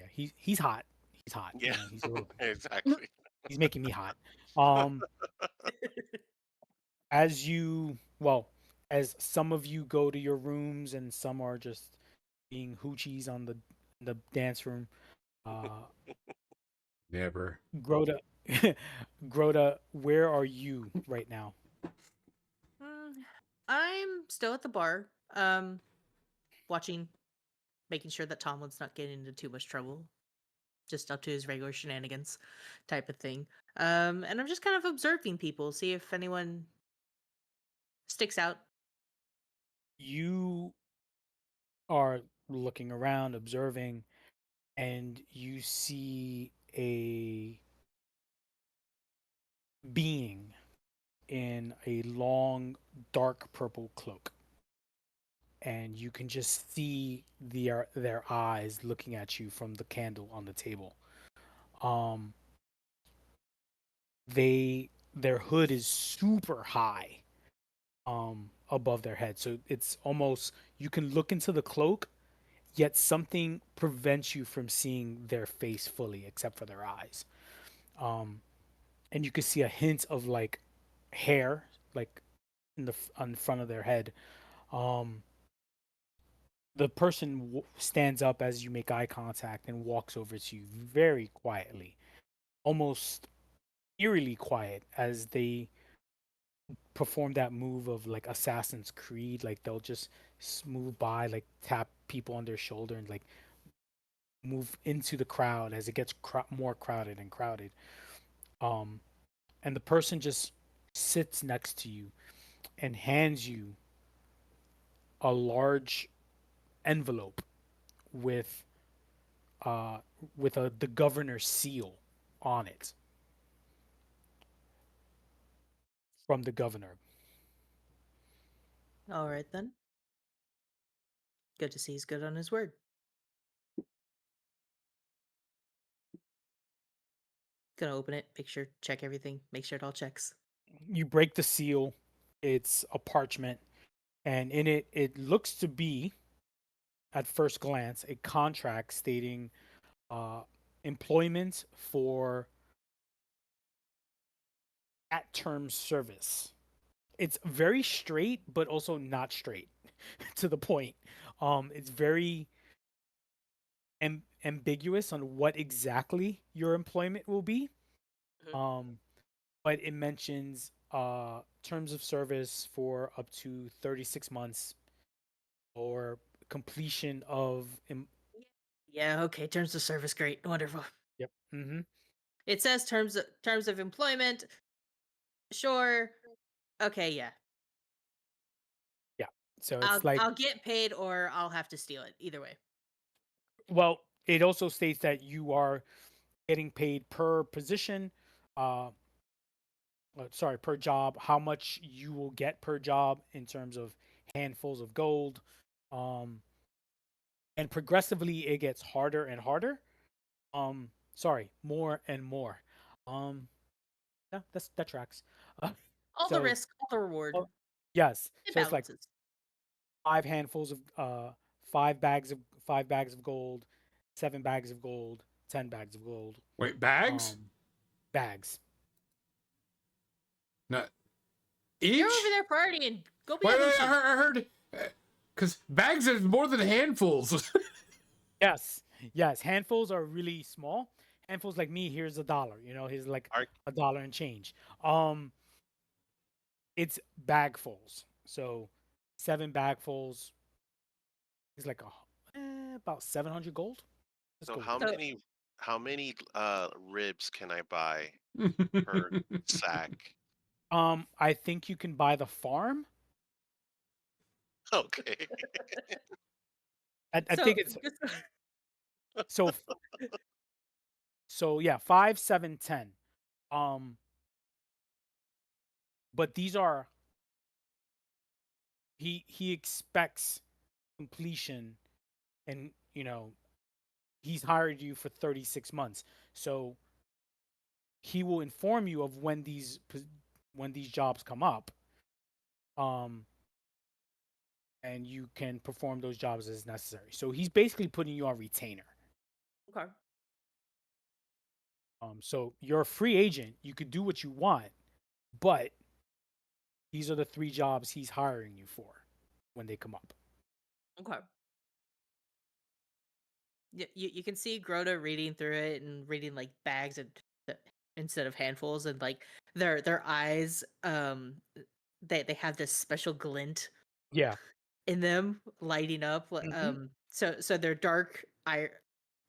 yeah, he's hot. He's hot. Yeah. He's a little. Exactly. He's making me hot. Um, as you well, as some of you go to your rooms and some are just being hoochies on the dance room. Uh, Never. Grota, Grota, where are you right now? Mm, I'm still at the bar, watching, making sure that Tomlin's not getting into too much trouble. Just up to his regular shenanigans type of thing. And I'm just kind of observing people, see if anyone sticks out. You are looking around, observing, and you see a being in a long, dark purple cloak. And you can just see their eyes looking at you from the candle on the table. Um, their hood is super high, above their head, so it's almost you can look into the cloak, yet something prevents you from seeing their face fully, except for their eyes. Um, and you can see a hint of like hair, like on front of their head. Um, the person stands up as you make eye contact and walks over to you very quietly, almost eerily quiet, as they perform that move of like Assassin's Creed. Like they'll just move by, like tap people on their shoulder and like move into the crowd as it gets more crowded and crowded. Um, and the person just sits next to you and hands you a large envelope with uh the governor's seal on it from the governor. All right then. Good to see he's good on his word. Gonna open it, make sure, check everything, make sure it all checks. You break the seal. It's a parchment, and in it it looks to be, at first glance, a contract stating uh employment for at term service. It's very straight but also not straight to the point. It's very ambiguous on what exactly your employment will be. Mhm. Um, but it mentions terms of service for up to 36 months or completion of Yeah, okay, terms of service, great, wonderful. yep. It says terms of employment. Sure. Okay, yeah. So it's like, I'll get paid or I'll have to steal it. Either way. well, it also states that you are getting paid per position, uh, sorry, per job, how much you will get per job in terms of handfuls of gold. Um, and progressively it gets harder and harder. Sorry, more and more. Um, yeah, that tracks. Uh, All the so, risk, all the reward. oh, yes, It so it's like balances. 5 handfuls of 5 bags of gold, 7 bags of gold, 10 bags of gold. Wait, bags? Bags. No, each? You're over there partying. Go be Wait, a wait, Lucian. I heard. Because bags is more than handfuls. Yes, yes. Handfuls are really small. Handfuls like me, here's $1. You know, here's like Ar- $1 and change. It's bagfuls. So 7 bagfuls is like about 700 gold. Let's So go with how that. many ribs can I buy per sack? I think you can buy the farm. Okay. I So, think it's so. So yeah, 5, 7, 10. But these are he expects completion, and he's hired you for 36 months, so he will inform you of when these jobs come up, um and you can perform those jobs as necessary. So he's basically putting you on retainer. okay. So you're a free agent, you could do what you want, but these are the 3 jobs he's hiring you for when they come up. Okay. You can see Grota reading through it and reading like bags instead of handfuls, and like their eyes they have this special glint Yeah. in them lighting up. So they're dark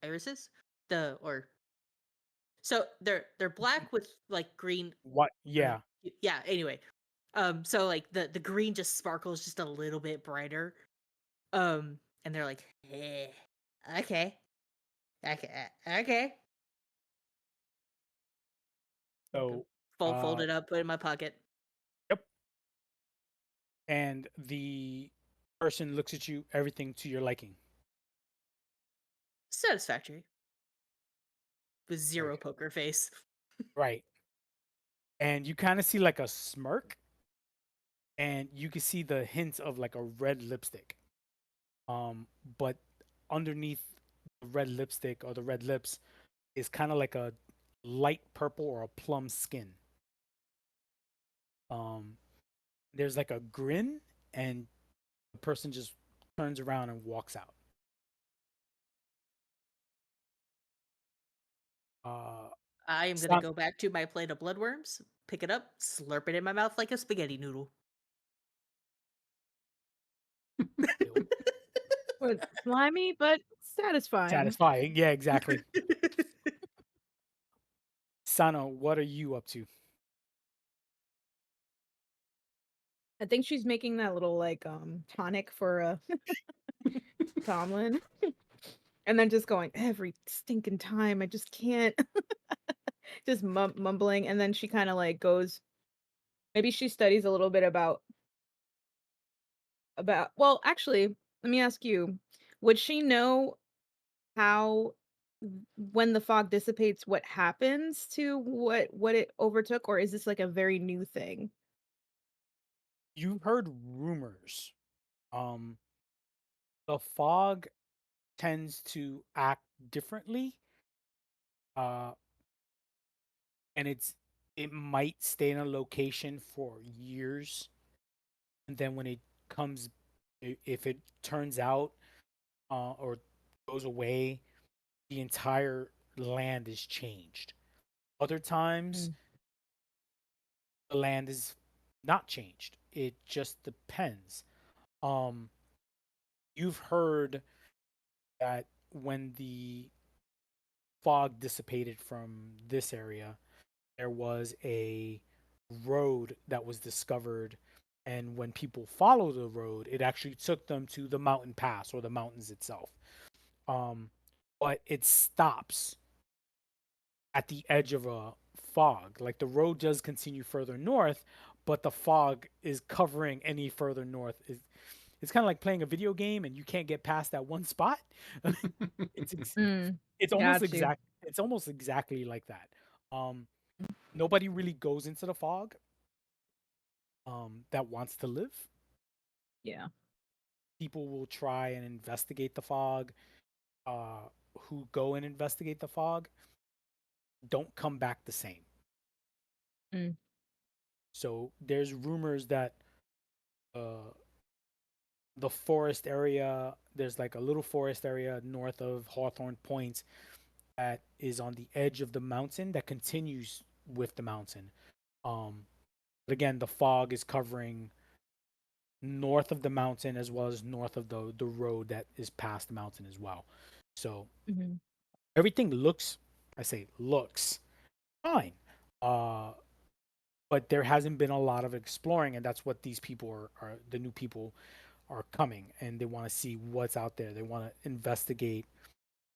irises, the or so they're black with like green. What? Yeah. Yeah. Anyway, so like the green just sparkles just a little bit brighter. And they're like, okay, okay. So, Fold it up, put it in my pocket. yep. And the person looks at you, everything to your liking. Satisfactory. With zero Okay. poker face. Right. And you kind of see like a smirk, and you can see the hints of like a red lipstick. But underneath the red lipstick or the red lips is kind of like a light purple or a plum skin. There's like a grin, and the person just turns around and walks out. I am gonna go back to my plate of bloodworms, pick it up, slurp it in my mouth like a spaghetti noodle. But slimy, but satisfying. Satisfying. Yeah, exactly. Sano, what are you up to? I think she's making that little like tonic for Tomlin. And then just going every stinking time. I just can't. Just mumbling, and then she kind of like goes. Maybe she studies a little bit about. Well, actually, let me ask you: would she know how, when the fog dissipates, what happens to what it overtook, or is this like a very new thing? You've heard rumors. Um, the fog tends to act differently. Uh, and it might stay in a location for years, and then when it comes, if it turns out or goes away, the entire land is changed. Other times, the land is not changed. It just depends. Um, you've heard that when the fog dissipated from this area, there was a road that was discovered, and when people follow the road, it actually took them to the mountain pass or the mountains itself. Um, but it stops at the edge of a fog. Like the road does continue further north, but the fog is covering any further north. It's kind of like playing a video game and you can't get past that one spot. it's ex- Mm, it's almost got you. it's almost exactly like that. Um, nobody really goes into the fog that wants to live. Yeah. People will try and investigate the fog. Who go and investigate the fog don't come back the same. Mm. So there's rumors that uh, the forest area, there's like a little forest area north of Hawthorne Point that is on the edge of the mountain that continues with the mountain. But again, the fog is covering north of the mountain as well as north of the road that is past the mountain as well. So Hmm. everything looks, I say looks fine. But there hasn't been a lot of exploring, and that's what these people are the new people are coming, and they want to see what's out there. They want to investigate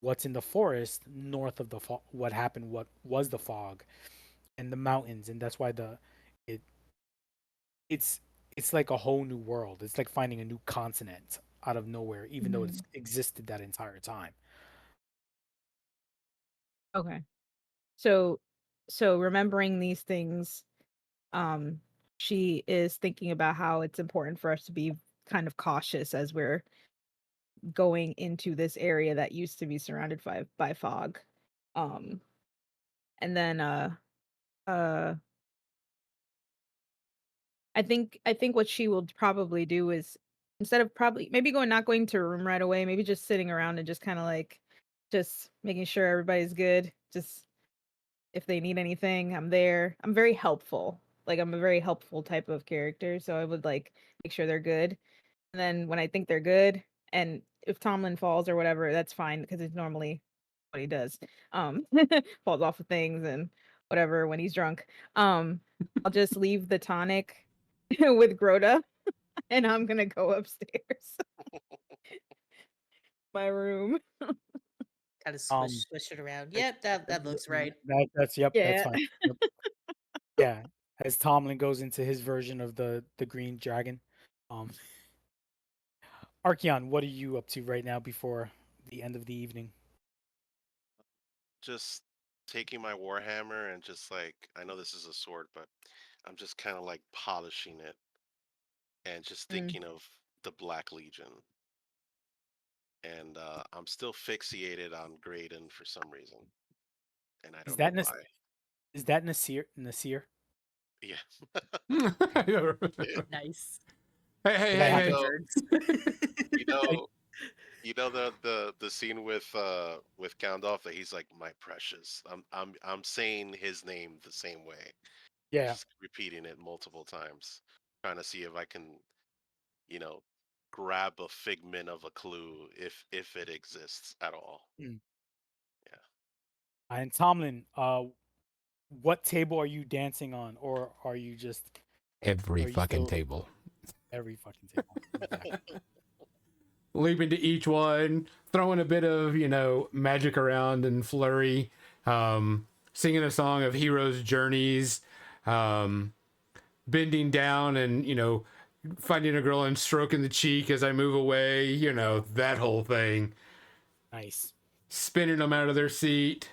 what's in the forest north of what happened, what was the fog, and the mountains, and that's why it it's it's like a whole new world. It's like finding a new continent out of nowhere, even though it's existed that entire time. Okay. So so remembering these things, um, she is thinking about how it's important for us to be kind of cautious as we're going into this area that used to be surrounded by fog. Um, and then uh I think what she will probably do is instead of probably maybe going not going to her room right away, maybe just sitting around and just kind of like just making sure everybody's good. Just if they need anything, I'm there. I'm very helpful. Like I'm a very helpful type of character, so I would like make sure they're good. And then when I think they're good, and if Tomlin falls or whatever, that's fine because it's normally what he does. Falls off of things and whatever when he's drunk. I'll just leave the tonic with Grota, and I'm gonna go upstairs, my room. Kind of Um, swish it around. th- Yep, that looks right. that's yep, that's Yeah. fine. Yep. Yeah, as Tomlin goes into his version of the Green Dragon. Um, Archeon, what are you up to right now before the end of the evening? Just taking my warhammer and just like, I know this is a sword, but I'm just kind of like polishing it and just Mm. thinking of the Black Legion. And I'm still fixated on Graydon for some reason, and I Is don't know that why. is that Nasir? Nasir? Yeah. Hey, Nice. hey, Did I hey, You happen? hey. know, you I, know, the scene with Gandalf that he's like, my precious. I'm saying his name the same way, yeah. just repeating it multiple times, trying to see if I can, you know, grab a figment of a clue if it exists at all. Mm. Yeah. And Tomlin, what table are you dancing on, or are you just Every are you fucking still table. every fucking table? Exactly. Leaping to each one, throwing a bit of, magic around and flurry, singing a song of heroes' journeys, um, bending down and, finding a girl and stroking the cheek as I move away, that whole thing. Nice. Spinning them out of their seat,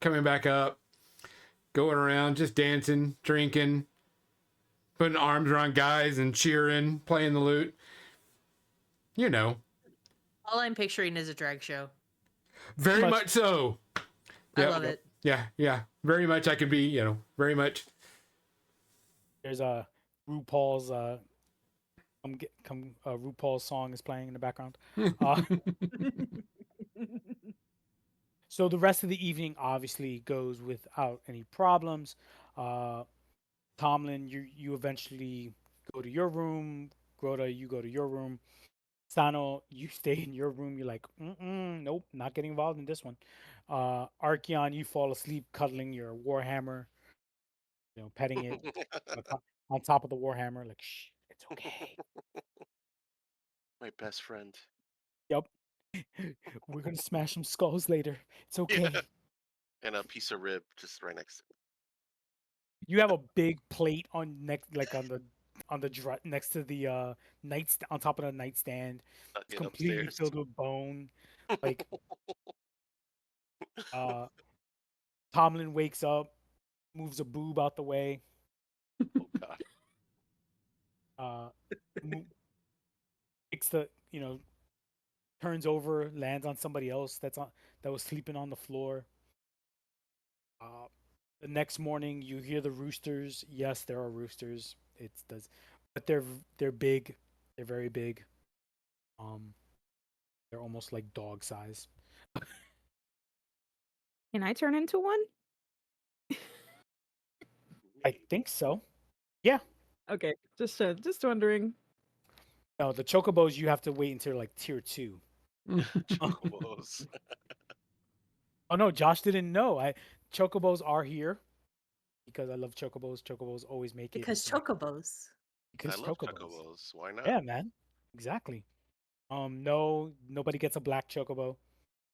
coming back up, going around, just dancing, drinking, putting arms around guys and cheering, playing the lute. You know, All I'm picturing is a drag show. very Much. much so. I Yep. love Yep. it. Yeah. Very much I could be, very much. There's a RuPaul's RuPaul's song is playing in the background. Uh, so the rest of the evening obviously goes without any problems. Uh, Tomlin, you eventually go to your room. Grota, you go to your room. Sano, you stay in your room. You're like, nope, not getting involved in this one. Archeon, you fall asleep cuddling your Warhammer, petting it on top of the Warhammer, like, shh, it's okay. My best friend. Yep. We're gonna smash some skulls later. It's okay. Yeah. And a piece of rib just right next to it. You have a big plate on next, like on the next to the on top of the nightstand. It's Tuck it completely upstairs. filled with bone. Like, Tomlin wakes up, moves a boob out the way. Oh god. Takes turns over, lands on somebody else that was sleeping on the floor. The next morning, you hear the roosters. Yes, there are roosters. But they're big. They're very big. They're almost like dog size. Can I turn into one? I think so. Okay, just wondering. No, the chocobos you have to wait until like tier 2. Chocobos. Oh no, Josh didn't know. Chocobos are here because I love chocobos. Chocobos always make Because it. Like, chocobos. because I love chocobos. chocobos. Why not? Yeah, man. Exactly. No, nobody gets a black chocobo.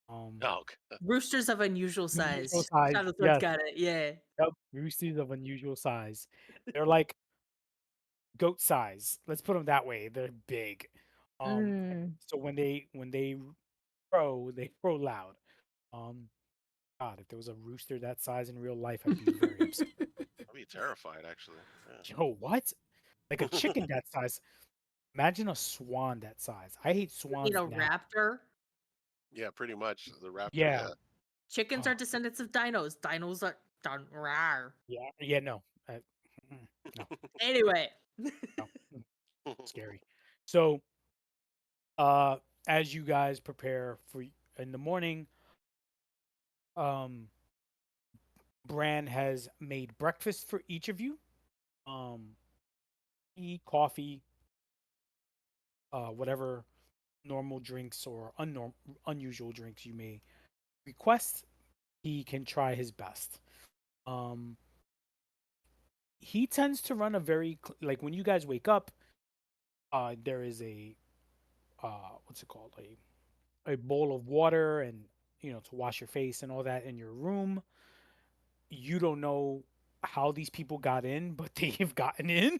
Oh, God. Roosters of unusual size. Unusual size, Shadowthorn's yes. got it. Yeah. Yep, roosters of unusual size. They're like goat size. Let's put them that way. They're big. So when they crow, they crow loud. God, if there was a rooster that size in real life, I'd be very upset. I'd be terrified, actually. Yeah. Yo, what? Like a chicken that size? Imagine a swan that size. I hate swans. You know, now. raptor. Yeah, pretty much. The raptor. Yeah. Chickens are descendants of dinos. Dinos are rawr. Yeah, no. No. Anyway. No. Scary. So, as you guys prepare for in the morning, Bran has made breakfast for each of you. Tea, coffee, whatever normal drinks or unusual drinks you may request. He can try his best. He tends to run a very like when you guys wake up. There is a what's it called, a bowl of water and to wash your face and all that in your room. You don't know how these people got in, but they have gotten in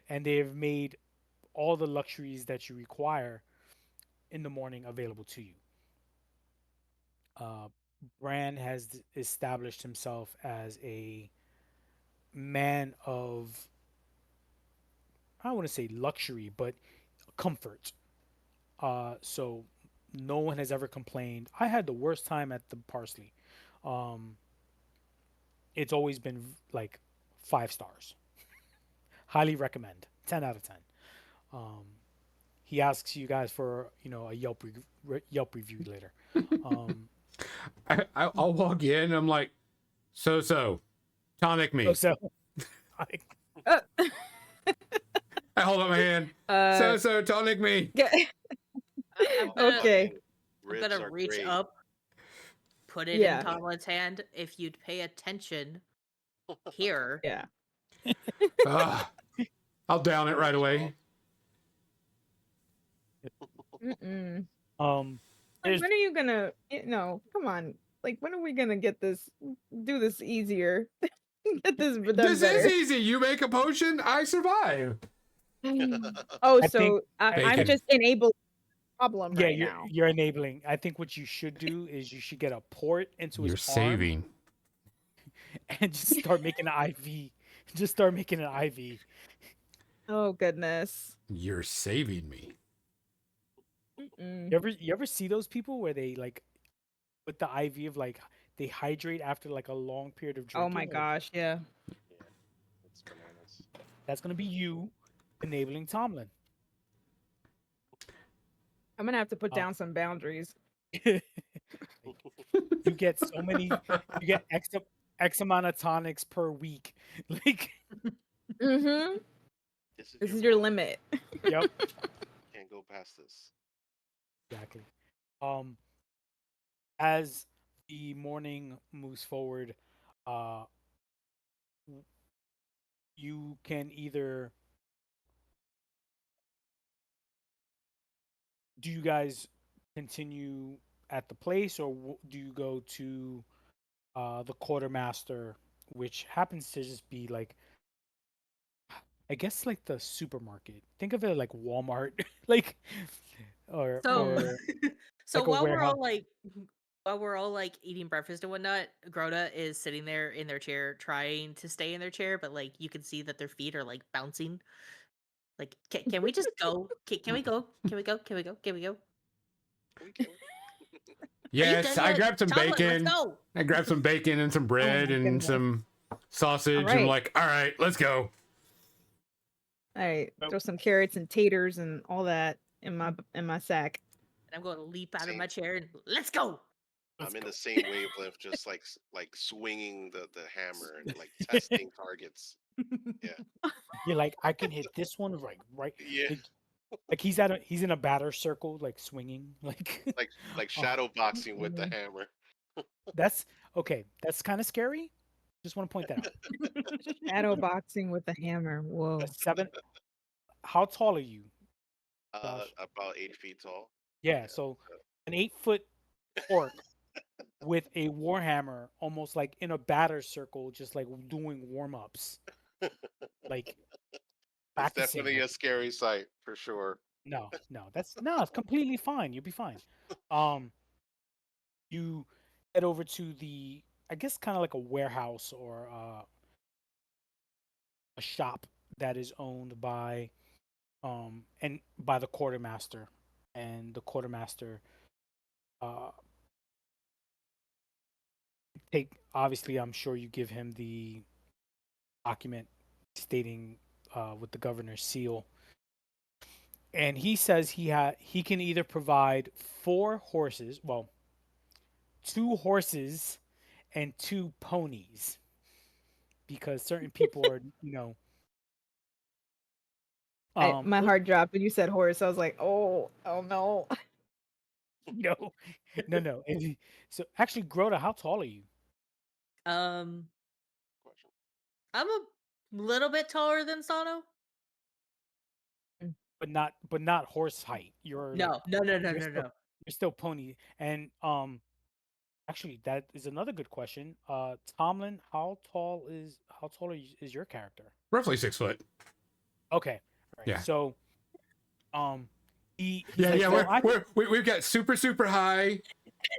and they have made all the luxuries that you require in the morning available to you. Bran has established himself as a man of, I don't want to say luxury, but comfort. So no one has ever complained. I had the worst time at the Parsley. It's always been like 5 stars. Highly recommend. 10 out of 10. He asks you guys for a Yelp review later. I'll walk in and I'm like, so tonic me. So I hold up my hand. So tonic me. Okay. I'm Ribs gonna are reach great. up, put it Yeah. in Tomlin's hand. If you'd pay attention here. Yeah. I'll down it right away. Mm-mm. There's- When are you gonna? No, come on. Like, when are we gonna get this? Do this easier. Get this done This better. is easy. You make a potion, I survive. Oh, I so think I'm Bacon. just enabling the problem yeah, right now. you're enabling. I think what you should do is you should get a port into You're his arm saving. and just start making an IV. Just start making an IV. Oh goodness. You're saving me. Mm-mm. You ever see those people where they like with the IV of like they hydrate after like a long period of drinking? Oh my like, gosh, yeah. It's bananas. that's gonna be you enabling Tomlin. I'm gonna have to put down some boundaries. You get so many. You get X amount of tonics per week. Like, Mm-hmm. This This is your limit. yep. Can't go past this. Exactly. Um, as the morning moves forward, uh, w- you can either do you guys continue at the place, or do you go to the quartermaster, which happens to just be like, I guess, like the supermarket. Think of it like Walmart, like, or So, or so like a while we're warehouse. all like, while we're all like eating breakfast and whatnot, Grota is sitting there in their chair, trying to stay in their chair, but like you can see that their feet are like bouncing. Like, can we just go? Can we go? Can we go? Can we go? Can we go? Can we? Are you Yes, done I yet? grabbed some Chocolate, let's bacon. go. I grabbed some bacon and some Oh bread my and goodness. some sausage. All And right. I'm like, all right, let's go. All right, Oh. throw some carrots and taters and all that in my sack. And I'm going to leap out of Same. my chair and let's go. Let's I'm in go. the same wavelength, just like swinging the hammer and like testing targets. You're like, I can hit this one right. Yeah, Like he's in a batter circle, like swinging, like. like Oh, shadow boxing with the Mhm. hammer. that's okay. That's kind of scary. Just want to point that out. Shadow boxing with a hammer. Whoa. 7. How tall are you, Josh? About 8 feet tall. Yeah, so an 8-foot orc with a warhammer, almost like in a batter circle, just like doing warm ups, like It's practicing. definitely a scary sight for sure. No, it's completely fine. You'll be fine. You head over to the, I guess, kind of like a warehouse or a shop that is owned by and by the quartermaster, and the quartermaster uh take obviously, I'm sure you give him the document stating with the governor's seal, and he says he can either provide 4 horses, well, 2 horses and 2 ponies, because certain people are, My heart dropped when you said horse. I was like, oh no. no, no. So actually, Grota, how tall are you? Um, Question. I'm a little bit taller than Sano. But not horse height. You're like, No, no, no, no, you're no, still no. you're still pony. And actually, that is another good question. Tomlin, how tall is your character? Roughly 6 foot. Okay, all right. Yeah. So, he's Yeah, like, yeah. well, We've got super high,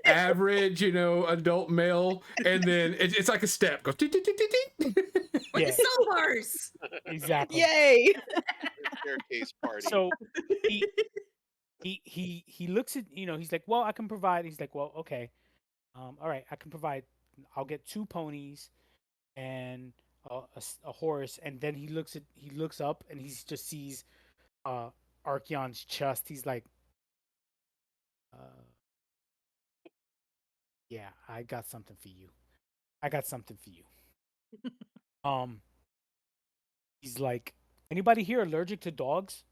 average, adult male, and then it's like a step. Goes. Ding, ding, ding, ding, ding. We're Yeah. the Soul Bars. exactly. Yay. Staircase party. So he looks at, he's like, well, I can provide. He's like, well, okay, all right, I can provide. I'll get 2 ponies and a horse. And then he looks up and he just sees Archeon's chest. He's like, yeah, I got something for you. Um, he's like, anybody here allergic to dogs?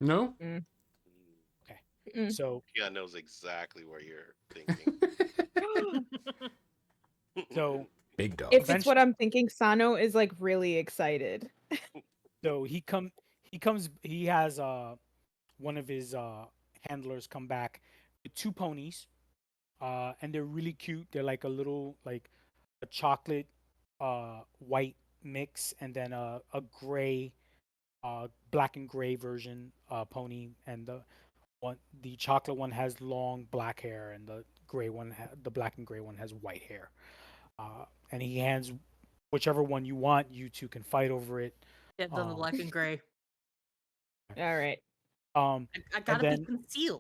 No. Mm. Mm. So Yeah, knows exactly what you're thinking. so Big dog. If it's what I'm thinking, Sano is like really excited. so he has one of his handlers come back with 2 ponies, and they're really cute. They're like a little, like a chocolate white mix, and then a gray black and gray version pony. And the chocolate one has long black hair, and the the black and gray one has white hair. And he hands whichever one you want. You 2 can fight over it. Yeah, done the black and gray. All right. I gotta then- be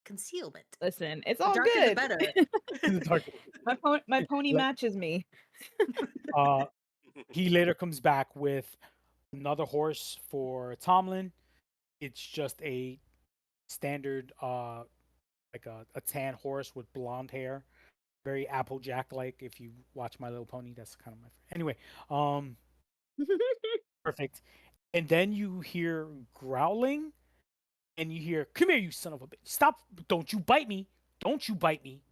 concealment. Listen, it's The all darker the good. better. My pony Let- matches me. He later comes back with another horse for Tomlin. It's just a standard like a tan horse with blonde hair, very Applejack like. If you watch My Little Pony, that's kind of my anyway. Perfect. And then you hear growling, and you hear, "Come here, you son of a bitch! Stop! Don't you bite me! Don't you bite me!"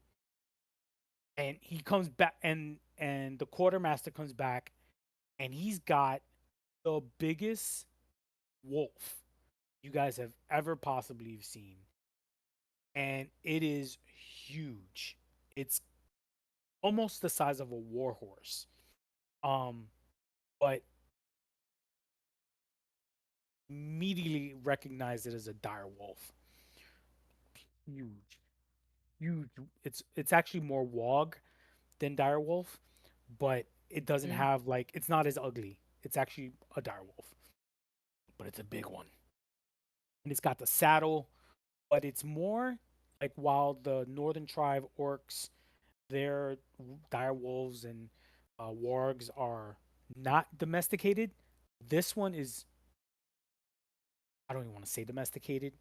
And he comes back, and the quartermaster comes back, and he's got the biggest wolf you guys have ever possibly seen, and it is huge. It's almost the size of a war horse. But immediately recognized it as a dire wolf. Huge, huge. It's actually more wog than dire wolf, but it doesn't Mm. have like it's not as ugly. It's actually a dire wolf, but it's a big one, and it's got the saddle. But it's more like while the Northern Tribe orcs, their dire wolves and wargs are not domesticated. This one is, I don't even want to say domesticated.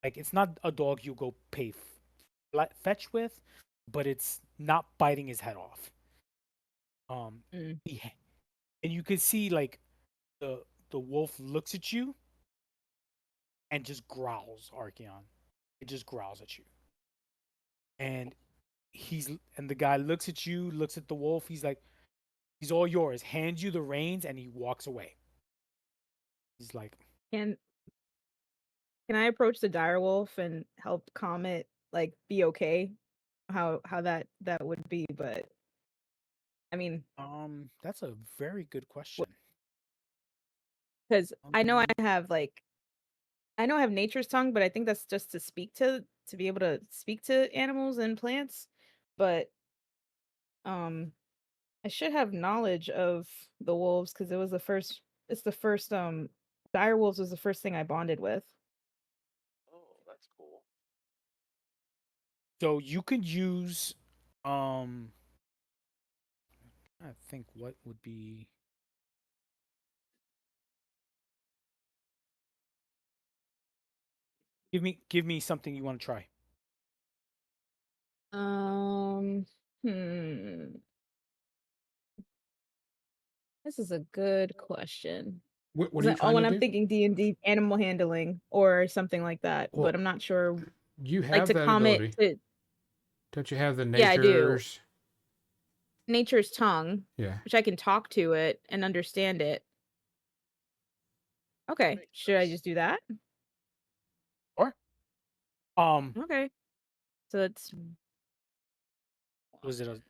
Like it's not a dog you go pay fetch with, but it's not biting his head off. Mm. And you could see like the wolf looks at you and just growls, Archeon. It just growls at you. And the guy looks at you, looks at the wolf. He's like, he's all yours. Hands you the reins, and he walks away. He's like, Can can I approach the direwolf and help calm it, like be okay? How that would be, but I mean, that's a very good question. because I know I Um, have like I know I have nature's tongue, but I think that's just to speak to be able to speak to animals and plants. But um I should have knowledge of the wolves because it's the first dire wolves was the first thing I bonded with. Oh, that's cool. So you could use, um, I think what would be. Give me something you want to try. Um hmm. This is a good question. What 'Cause are you trying when to I'm do? thinking D&D animal handling or something like that, but Well, I'm not sure you like have to that comment ability. to Don't you have the yeah, I do. nature's? Nature's tongue, Yeah. which I can talk to it and understand it. That Okay, makes should I sense. just do that? Or Okay. So it's was it a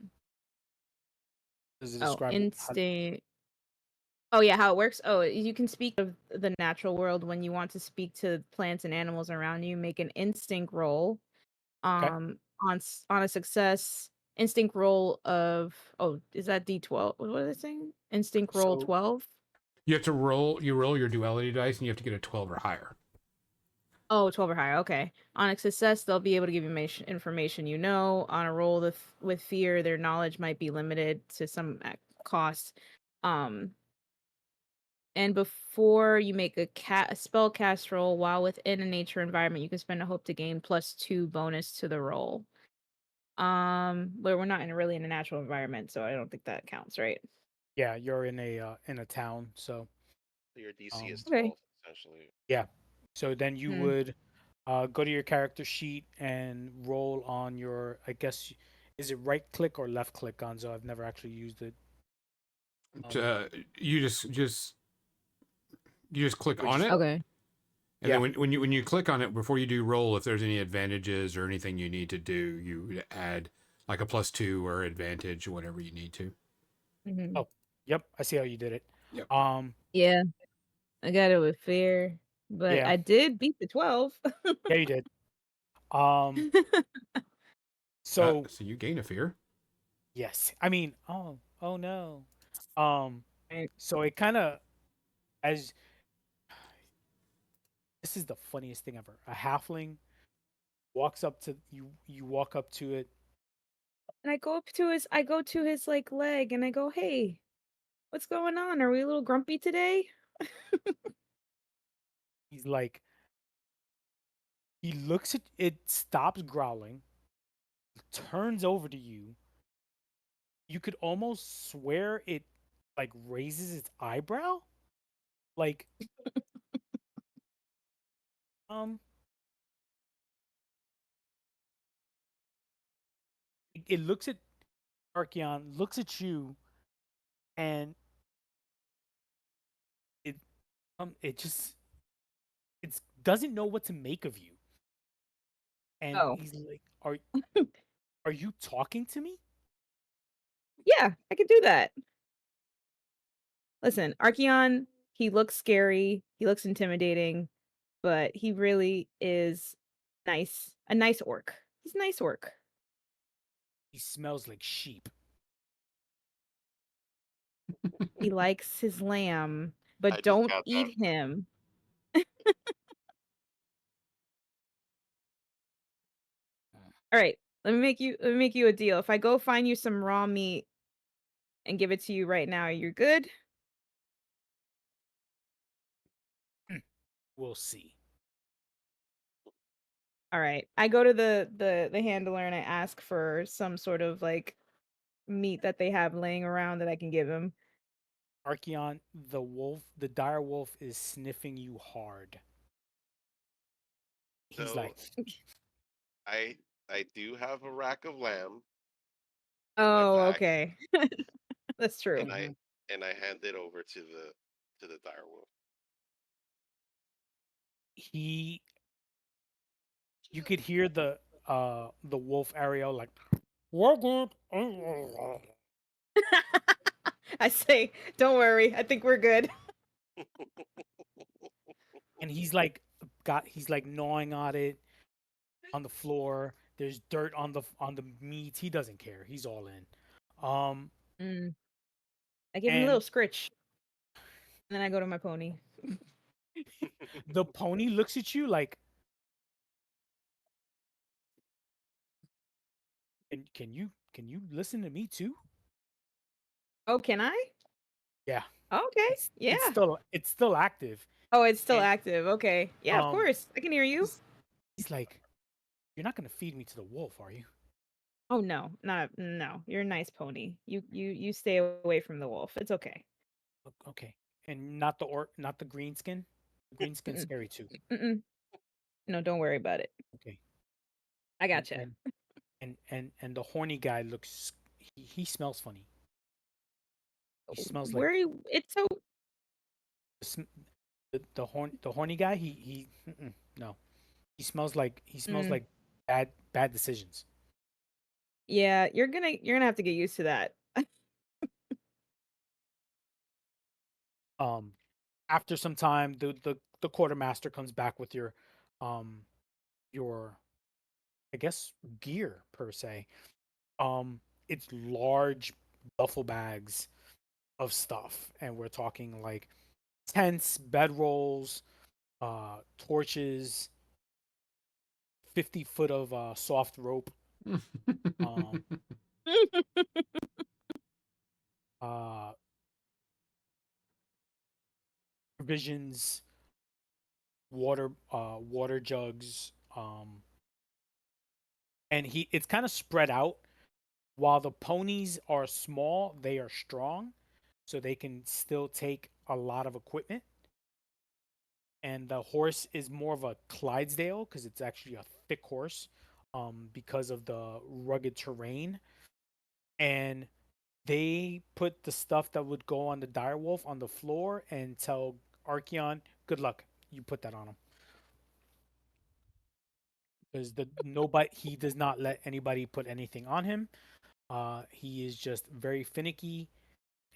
does it oh, describe how? instinct. Oh yeah, how it works? Oh, you can speak of the natural world when you want to speak to plants and animals around you, make an instinct roll. Okay, On a success, instinct roll of oh, is that D12? What was I saying? Instinct roll so 12? You have to roll. You roll your duality dice, and you have to get a 12 or higher. Oh, 12 or higher. Okay. On a success, they'll be able to give you information you know. On a roll with fear, their knowledge might be limited to some cost. Um, and before you make a spell cast roll while within a nature environment, you can spend a hope to gain +2 bonus to the roll. But we're not really in a natural environment, so I don't think that counts, right? yeah, you're in a town, so So your DC um, is Okay. 12, essentially. yeah. So then you Hmm. would go to your character sheet and roll on your. I guess is it right click or left click, Gonzo? I've never actually used it. Um, Uh, you just click or on just it, Okay. and yeah. then when you click on it before you do roll, if there's any advantages or anything you need to do, you add like a +2 or advantage, whatever you need to. Hmm. Oh, yep. I see how you did it. Yep. Yeah, I got it with fear, but Yeah, I did beat the 12. yeah, you did. Um, so So you gain a fear. yes, I mean, oh no. Um, Right. so it kind of as this is the funniest thing ever. A halfling walks up to you. You walk up to it. And I go to his like leg and I go, "Hey, what's going on? Are we a little grumpy today?" He's like, he looks at it, stops growling, turns over to you. You could almost swear it like raises its eyebrow. Like, it looks at Archeon, looks at you, and it it just it doesn't know what to make of you. And Oh. he's like, are you talking to me? Yeah, I could do that. Listen, Archeon, he looks scary, he looks intimidating, but he really is nice. A nice orc. He's a nice orc. He smells like sheep. He likes his lamb, I but just don't got that. eat him. All right, let me make you a deal. If I go find you some raw meat and give it to you right now, you're good? We'll see. All right. I go to the handler and I ask for some sort of like meat that they have laying around that I can give him. Archeon, the dire wolf is sniffing you hard. He's So like, I I do have a rack of lamb in my Oh, pack, okay. That's true. and I Mhm. and I hand it over to the direwolf. he you could hear the wolf Ariel like, we're good. I say, don't worry. I think we're good. And he's like gnawing on it on the floor. There's dirt on the meat. He doesn't care. He's all in. Um Mm. I give him a little and scritch. And then I go to my pony. the pony looks at you like, can you listen to me too? Oh, can I? Yeah. Okay. Yeah. It's still active. Oh, it's still And active. Okay. Yeah, of um course. I can hear you. he's, he's like, you're not gonna feed me to the wolf, are you? Oh no, no. You're a nice pony. You stay away from the wolf. It's okay. Okay. And not the green skin? The green skin's Mm-mm, scary too. mm-mm. No, don't worry about it. Okay. I And gotcha. and and the horny guy looks, he smells funny. He smells like It's so the sm- the horny guy, no. He smells mm, like bad decisions. yeah, you're gonna have to get used to that. Um After some time, the quartermaster comes back with um your, I guess, gear per se. It's large duffel bags of stuff, and we're talking like tents, bedrolls, torches, 50 foot of soft rope, um, uh, provisions, water jugs, and it's kind of spread out. While the ponies are small, they are strong, so they can still take a lot of equipment. And the horse is more of a Clydesdale because it's actually a thick horse, because of the rugged terrain. And they put the stuff that would go on the direwolf on the floor and tell Archeon, "Good luck. You put that on him." Because the nobody he does not let anybody put anything on him. He is just very finicky,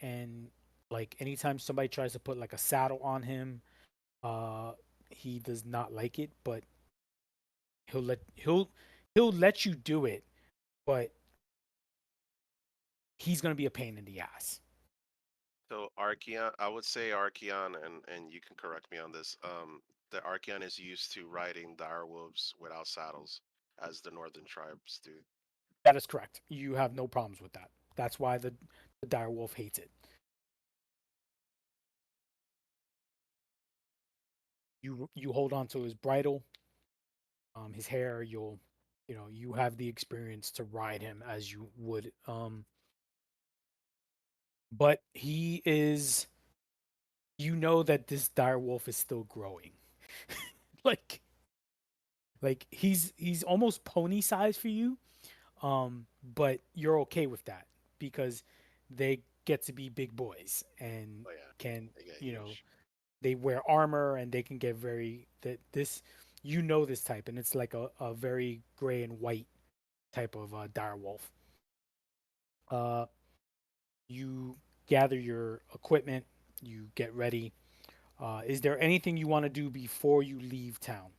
and like anytime somebody tries to put like a saddle on him, uh, he does not like it. But he'll let he'll he'll let you do it, but he's gonna be a pain in the ass. So Archeon, I would say Archeon, and you can correct me on this. The Archeon is used to riding direwolves without saddles, as the northern tribes do. That is correct. You have no problems with that. That's why the dire wolf hates it. You hold on to his bridle, his hair. You have the experience to ride him as you would. But he is. You know that this dire wolf is still growing. like he's almost pony size for you. But you're okay with that because they get to be big boys and Oh yeah, can, they get you know, huge. they wear armor and they can get very that this you know this type and it's like a very gray and white type of dire wolf. Uh, you gather your equipment, you get ready. Is there anything you want to do before you leave town?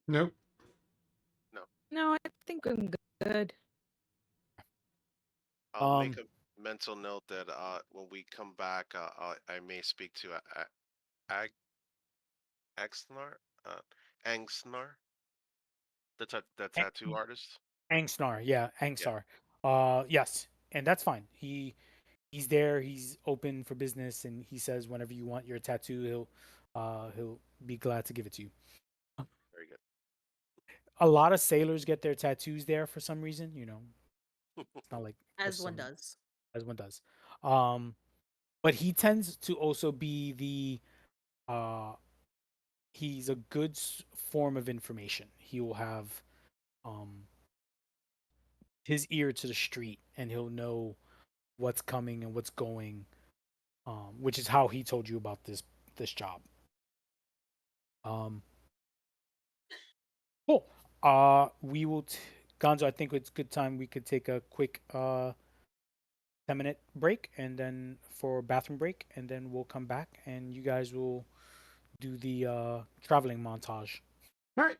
Nope. No, No, I think I'm good. I'll make Um, a mental note that when we come back, I may speak to Ag Axnar, Angsnar, the tattoo artist. Angsnar, yeah, Yeah, Angsar. Yes, and that's fine. He's there. He's open for business, and he says whenever you want your tattoo, he'll be glad to give it to you. very good. A lot of sailors get their tattoos there for some reason. It's not like As just one some does. as one does. Um, but he tends to also be uh he's a good form of information. He will have um his ear to the street, and he'll know what's coming and what's going, which is how he told you about this job. Um, cool. We will, Gonzo. I think it's a good time we could take a quick 10-minute break, and then for bathroom break, and then we'll come back, and you guys will do the traveling montage. All right.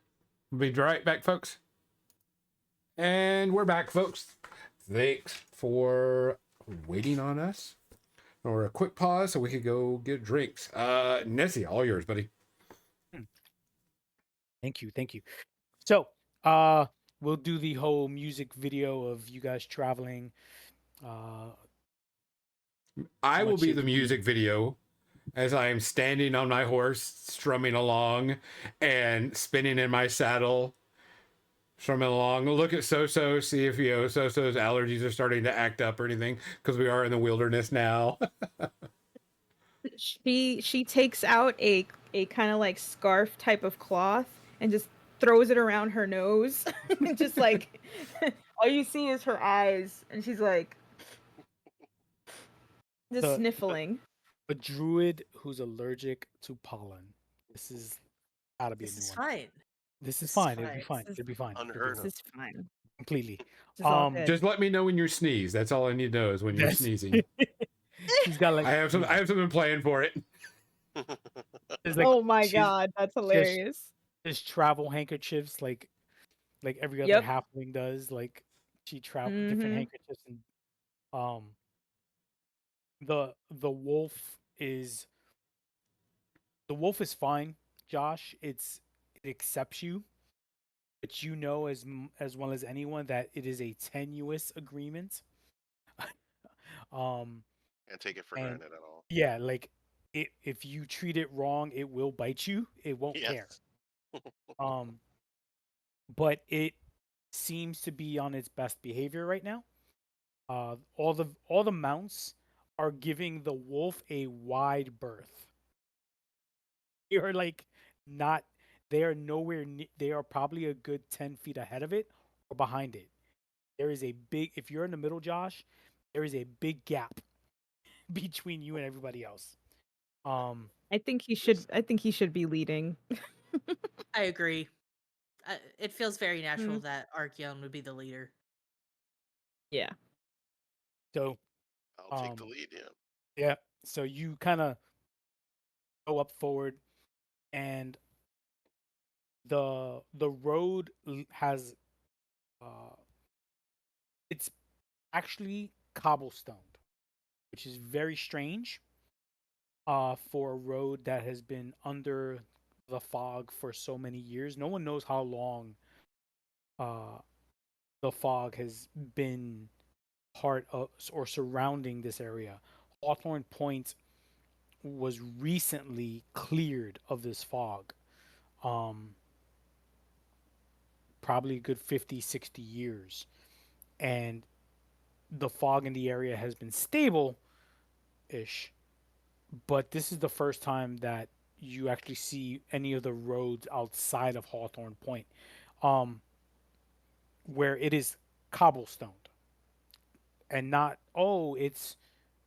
We'll be right back, folks. And we're back, folks. Thanks for waiting on us. Or a quick pause so we could go get drinks. Nessie, all yours, buddy. Hmm. Thank you. So, uh, we'll do the whole music video of you guys traveling. Uh, I will much be of the music video as I am standing on my horse, strumming along and spinning in my saddle, strumming along. Look at Soso, see if Soso's allergies are starting to act up or anything, because we are in the wilderness now. She takes out a kind of like scarf type of cloth and just throws it around her nose. Just like all you see is her eyes and she's like just the sniffling. a druid who's allergic to pollen. This is gotta be a This new is one. fine. This is This is fine. It'll be fine. fine. This is It'll be fine. It'll be Unheard this of. is fine. completely. This is all Um, good. Just let me know when you sneeze. That's all I need to know is when you're that's sneezing. she's got like I have something planned for it. there's like Oh my she's god, that's hilarious. there's travel handkerchiefs like every other Yep. halfling does. Like she travel different Mhm. handkerchiefs and um the wolf is the wolf is fine, Josh. It accepts you, but you know as well as anyone that it is a tenuous agreement. um Can't take it for and granted at all. yeah, like if you treat it wrong, it will bite you. It won't care. Yes. Um, but it seems to be on its best behavior right now. All the mounts are giving the wolf a wide berth. They are like not. They are nowhere. They are probably a good 10 feet ahead of it or behind it. There is a big. If you're in the middle, Josh, there is a big gap between you and everybody else. Um, I think he should be leading. I agree. It feels very natural Mhm. that Archeon would be the leader. Yeah. so I'll take the um, lead. Yeah. yeah. So you kind of go up forward, and the road has uh, it's actually cobblestoned, which is very strange for a road that has been under the fog for so many years. No one knows how long uh, the fog has been part of or surrounding this area. Hawthorne Point was recently cleared of this fog. Um, Probably a good 50, 60 years. And the fog in the area has been stable ish, but this is the first time that you actually see any of the roads outside of Hawthorne Point, um, where it is cobblestoned and not, oh, it's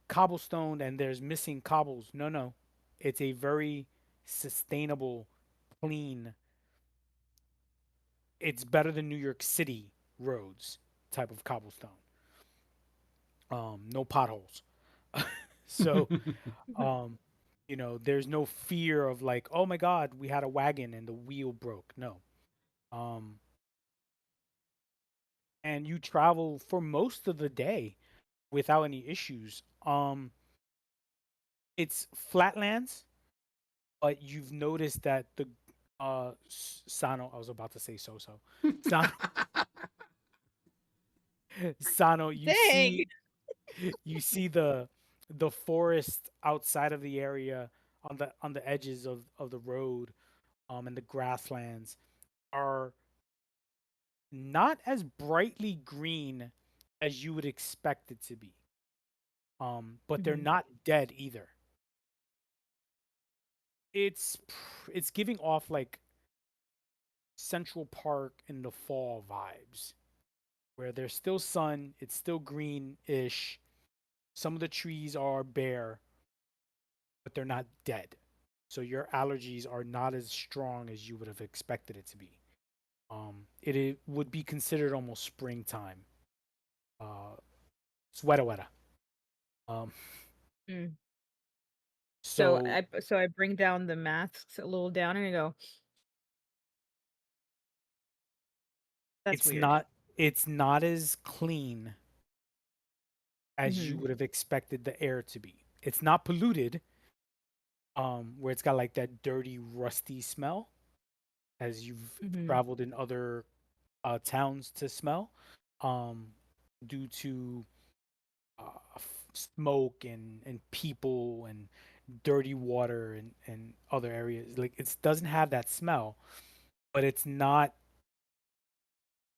cobblestone and there's missing cobbles. No, no. It's a very sustainable, clean, it's better than New York City roads type of cobblestone. No potholes. So, um, there's no fear of like, oh my God, we had a wagon and the wheel broke. No. Um, and you travel for most of the day without any issues. It's flatlands, but you've noticed that the Sano, I was about to say so. Sano, Sano, Dang. you see the forest outside of the area on the edges of the road, and the grasslands are not as brightly green as you would expect it to be. But they're Mhm. not dead either. It's it's giving off like Central Park in the fall vibes, where there's still sun, it's still green-ish. Some of the trees are bare, but they're not dead. So your allergies are not as strong as you would have expected it to be. It would be considered almost springtime. Uh, it's weta. Um, Mm. So so I bring down the masks a little down and I go, that's it's weird. not as clean as you Mhm. would have expected the air to be. It's not polluted, where it's got like that dirty, rusty smell as you've Mhm. traveled in other towns to smell, um, due to smoke and people and dirty water and other areas. Like it doesn't have that smell, but it's not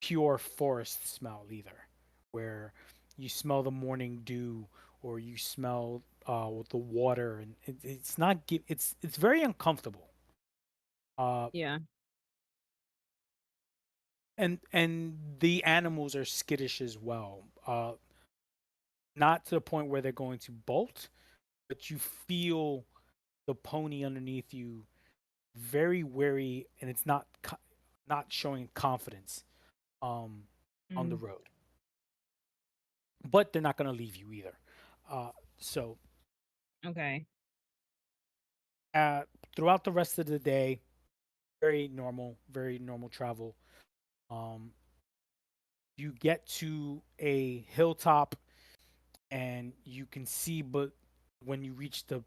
pure forest smell either, where you smell the morning dew or you smell with the water, and it's not it's very uncomfortable. Uh, Yeah. and the animals are skittish as well. Not to the point where they're going to bolt, but you feel the pony underneath you very wary, and it's not showing confidence um, on the Mm. road. But they're not going to leave you either. Uh, so Okay. uh, throughout the rest of the day, very normal travel. Um, you get to a hilltop, and you can see, but when you reach the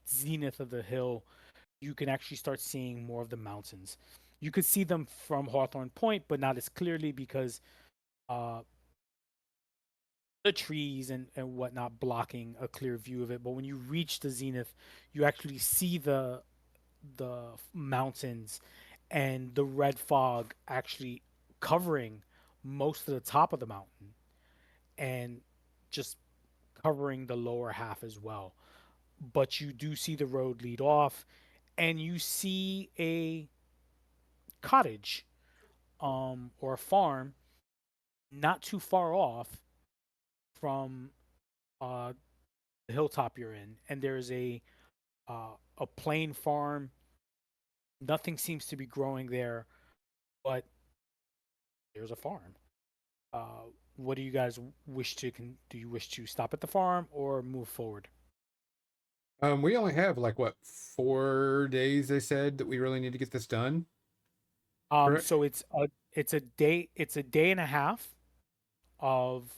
zenith of the hill, you can actually start seeing more of the mountains. You could see them from Hawthorne Point, but not as clearly because uh, the trees and whatnot blocking a clear view of it. But when you reach the zenith, you actually see the mountains and the red fog actually covering most of the top of the mountain and just covering the lower half as well. But you do see the road lead off, and you see a cottage, or a farm not too far off from uh, the hilltop you're in, and there's a plain farm. Nothing seems to be growing there, but there's a farm. Uh, what do you guys wish to do? You wish to stop at the farm or move forward? We only have like what 4 days they said that we really need to get this done. Correct. So it's a day and a half of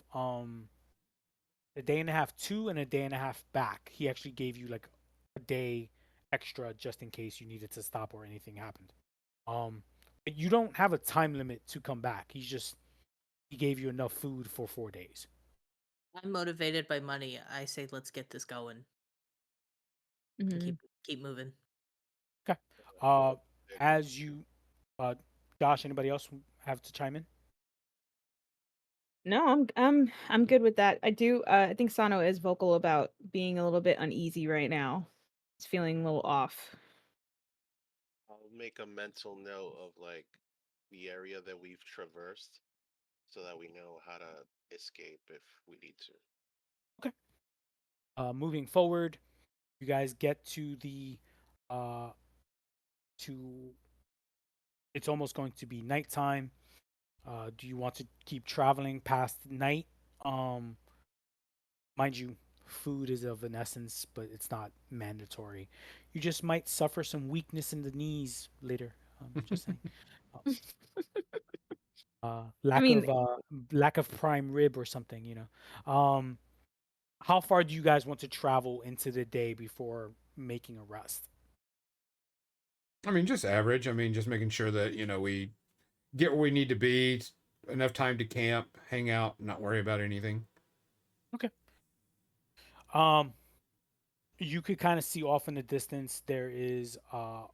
a day and a half to and a day and a half back. He actually gave you like a day extra just in case you needed to stop or anything happened. Um, but you don't have a time limit to come back. He gave you enough food for 4 days. I'm motivated by money. I say let's get this going and Mhm. keep moving. Okay. Uh, as you, uh, Josh, anybody else have to chime in? No, I'm good with that. I think Sano is vocal about being a little bit uneasy right now. It's feeling a little off. make a mental note of like the area that we've traversed, so that we know how to escape if we need to. Moving forward, you guys get to the uh, to. It's almost going to be nighttime. Do you want to keep traveling past night? Um, Mind you, food is of an essence, but it's not mandatory. You just might suffer some weakness in the knees later. Just saying. I mean, Lack of prime rib or something, you know. How far do you guys want to travel into the day before making a rest? I mean, just average. I mean, just making sure that, we get where we need to be, enough time to camp, hang out, not worry about anything. Okay. Um, you could kind of see off in the distance there is a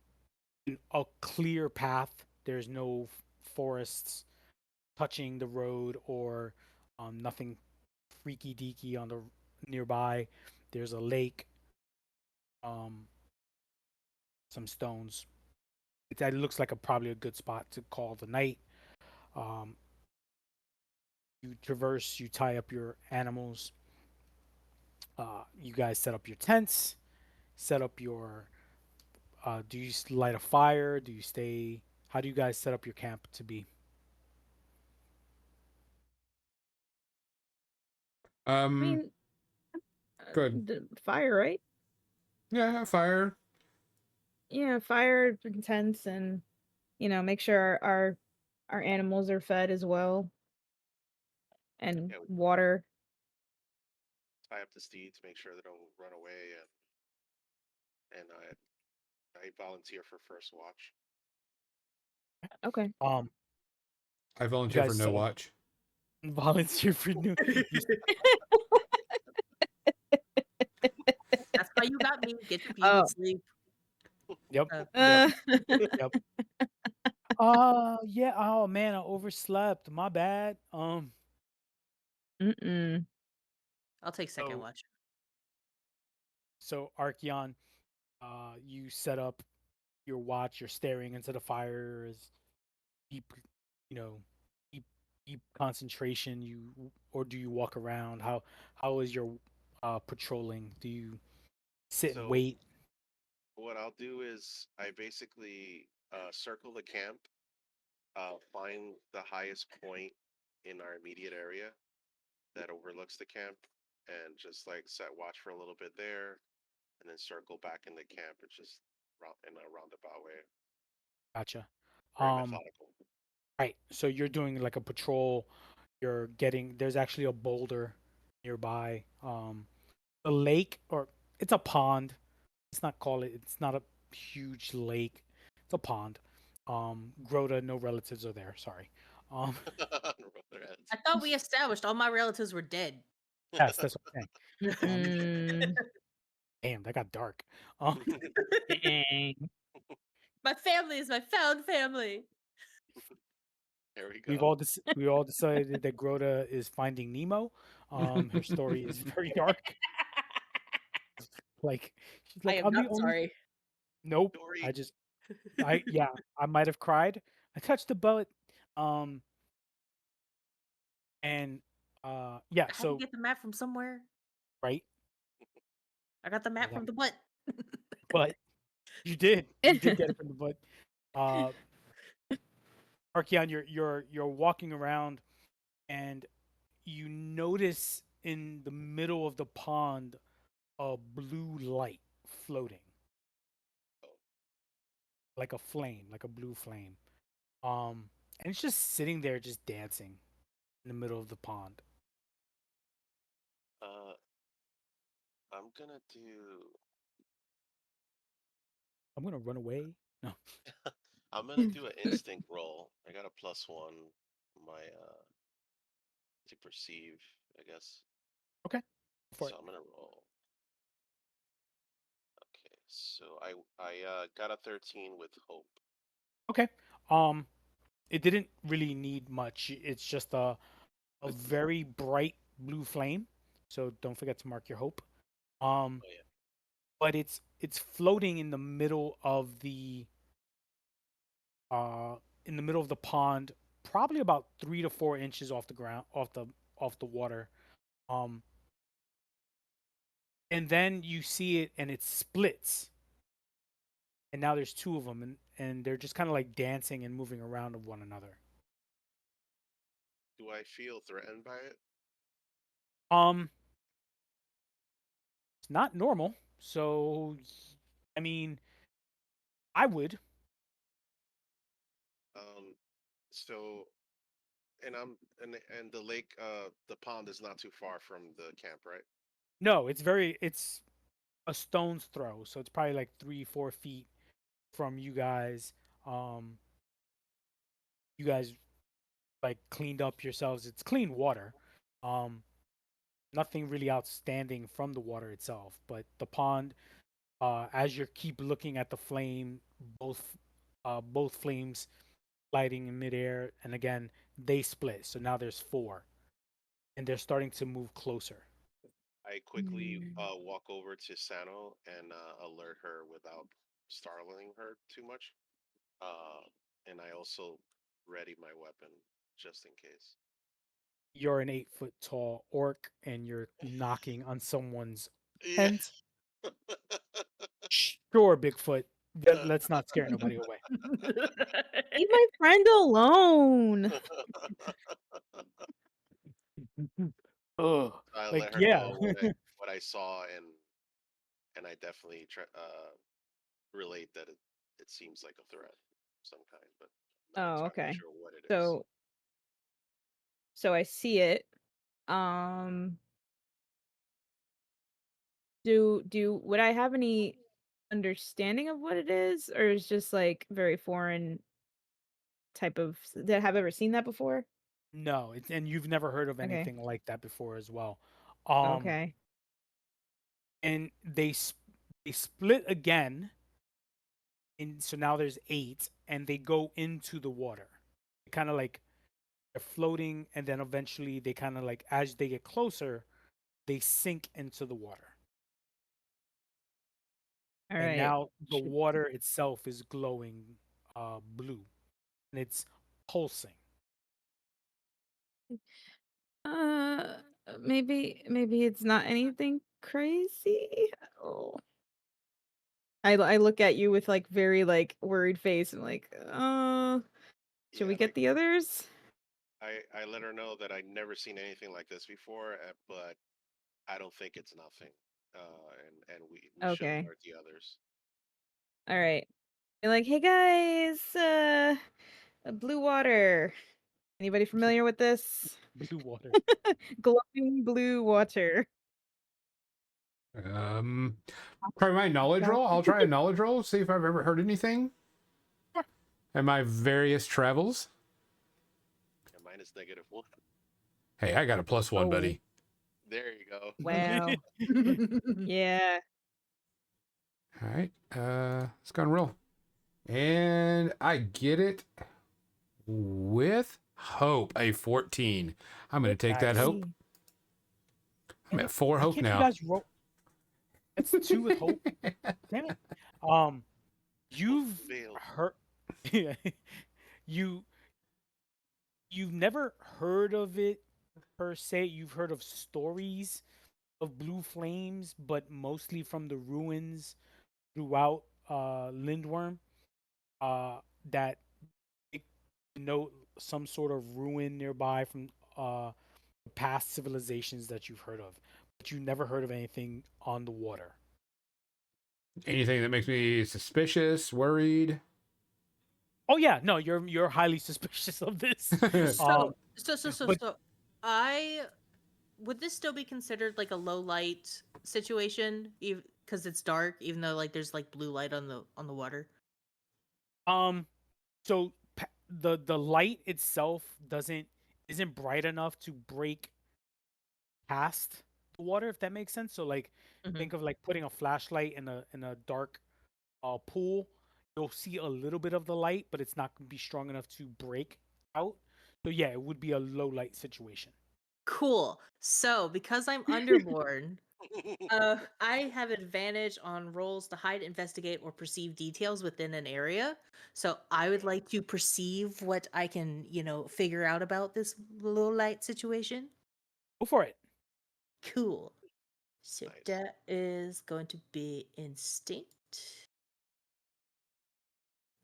clear path. There's no forests touching the road or nothing freaky deaky on the nearby. There's a lake, um, some stones. It looks like probably a good spot to call the night. Um, you traverse, you tie up your animals. You guys set up your tents, set up your. Do you light a fire? Do you stay? How do you guys set up your camp to be? I Um, mean, good. fire, right? Yeah, fire. Yeah, fire intense, and make sure our animals are fed as well, and Yeah, we water. tie up the steeds, make sure they don't run away, and I volunteer for first watch. Okay. Um, I you volunteer for guys no set up watch. volunteer for new. You, That's why you got me. Get your beauty Oh. sleep. yep, Uh, yep, yep. Yeah. Oh man, I overslept. My bad. Mm-mm. I'll take second So watch. so Archeon, you set up your watch. You're staring into the fire. Is deep, you know, deep deep concentration. Or do you walk around? How is your patrolling? Do you sit and So wait? what I'll do is I basically circle the camp, find the highest point in our immediate area that overlooks the camp, and just like set watch for a little bit there, and then circle back in the camp and just in a roundabout way. Gotcha. Very Um, methodical. right. So you're doing like a patrol. You're getting. There's actually a boulder nearby. A lake, or it's a pond. Let's not call it. It's not a huge lake. It's a pond. Grota, no relatives are there. Sorry. Um, I thought we established all my relatives were dead. yes, that's what I'm saying. Mm-mm. Damn, that got dark. Um, Dang. My family is my found family. There we we go. all decided that Grota is finding Nemo. Her story is very dark. Like she's I like, am I'm the not only. sorry. Nope. Dory. Yeah, I might have cried. I touched the bullet. Um, and yeah. I had to So get the map from somewhere. right, I got the I map got from it. the butt. But you did get it from the butt. Uh, Archeon, you're walking around, and you notice in the middle of the pond a blue light floating, like a flame, like a blue flame. And it's just sitting there, just dancing in the middle of the pond. Uh, I'm gonna do. I'm gonna run away. No. I'm gonna do an instinct roll. I got a +1. My to perceive, I guess. Okay. Go for So it. I'm gonna roll. Okay, so I got a 13 with hope. Okay. Um, it didn't really need much. It's just a very bright blue flame. So don't forget to mark your hope. Um, Oh yeah. but it's floating in the middle of the in the middle of the pond, probably about 3 to 4 inches off the ground, off the water. Um, and then you see it, and it splits, and now there's two of them, and they're just kind of like dancing and moving around of one another. Do I feel threatened by it? Um, it's not normal, so I mean, I would. Um, so and the lake, the pond is not too far from the camp, right? No, it's a stone's throw, so it's probably like 3, 4 feet from you guys. Um, you guys like cleaned up yourselves. It's clean water. Um, Nothing really outstanding from the water itself, but the pond, as you keep looking at the flame, both both flames lighting in midair, and again they split. So now there's four, and they're starting to move closer. I quickly Mm. walk over to Sano and alert her without startling her too much. Uh, and I also ready my weapon just in case. You're an 8 foot tall orc, and you're knocking on someone's Yeah. tent. Sure, Bigfoot. Let's not scare nobody away. Leave my friend alone. Ugh. I Like, let her yeah. know what I saw, and I definitely relate that it seems like a threat of some kind, but I'm not Oh, entirely okay. sure what it is. So I see it. Um, would I have any understanding of what it is, or is just like very foreign type of? Did I have ever seen that before? No, and you've never heard of Okay. anything like that before as well. Um, Okay. and they split again, and so now there's eight, and they go into the water. Kind of like they're floating, and then eventually they kind of like as they get closer, they sink into the water. All And right. now the water itself is glowing blue, and it's pulsing. Uh, maybe it's not anything crazy. Oh. I look at you with like very like worried face. I'm like, should we Yeah, get like the others? I let her know that I'd never seen anything like this before, but I don't think it's nothing. And we should Okay. alert the others. All right. You're like, hey guys, blue water. Anybody familiar with this? Blue water. Glowing blue water. Try my knowledge No. roll. I'll try a knowledge roll, see if I've ever heard anything in my various travels. And mine is -1. Hey, I got a +1, Oh. buddy. There you go. Wow. Yeah. All right, let's go and roll. And I get it with hope, a 14. I'm going to take that Nice. hope. I'm at 4 Why hope can't you now. guys roll? It's 2 with hope. Damn it. You've Failed. heard you you've never heard of it per se. You've heard of stories of blue flames, but mostly from the ruins throughout Lindworm. That note some sort of ruin nearby from past civilizations that you've heard of, but you never heard of anything on the water. Anything that makes me suspicious, worried? Oh yeah, no, you're highly suspicious of this. So, but- I would this still be considered like a low light situation, because it's dark, even though like there's like blue light on the water. So the light itself isn't bright enough to break past the water, if that makes sense. So like Mhm. think of like putting a flashlight in a dark pool. You'll see a little bit of the light, but it's not going to be strong enough to break out. So yeah, it would be a low light situation. Cool. So because I'm underborn, I have advantage on rolls to hide, investigate, or perceive details within an area. So I would like to perceive what I can, figure out about this low light situation. Go for it. Cool. So Nice. that is going to be instinct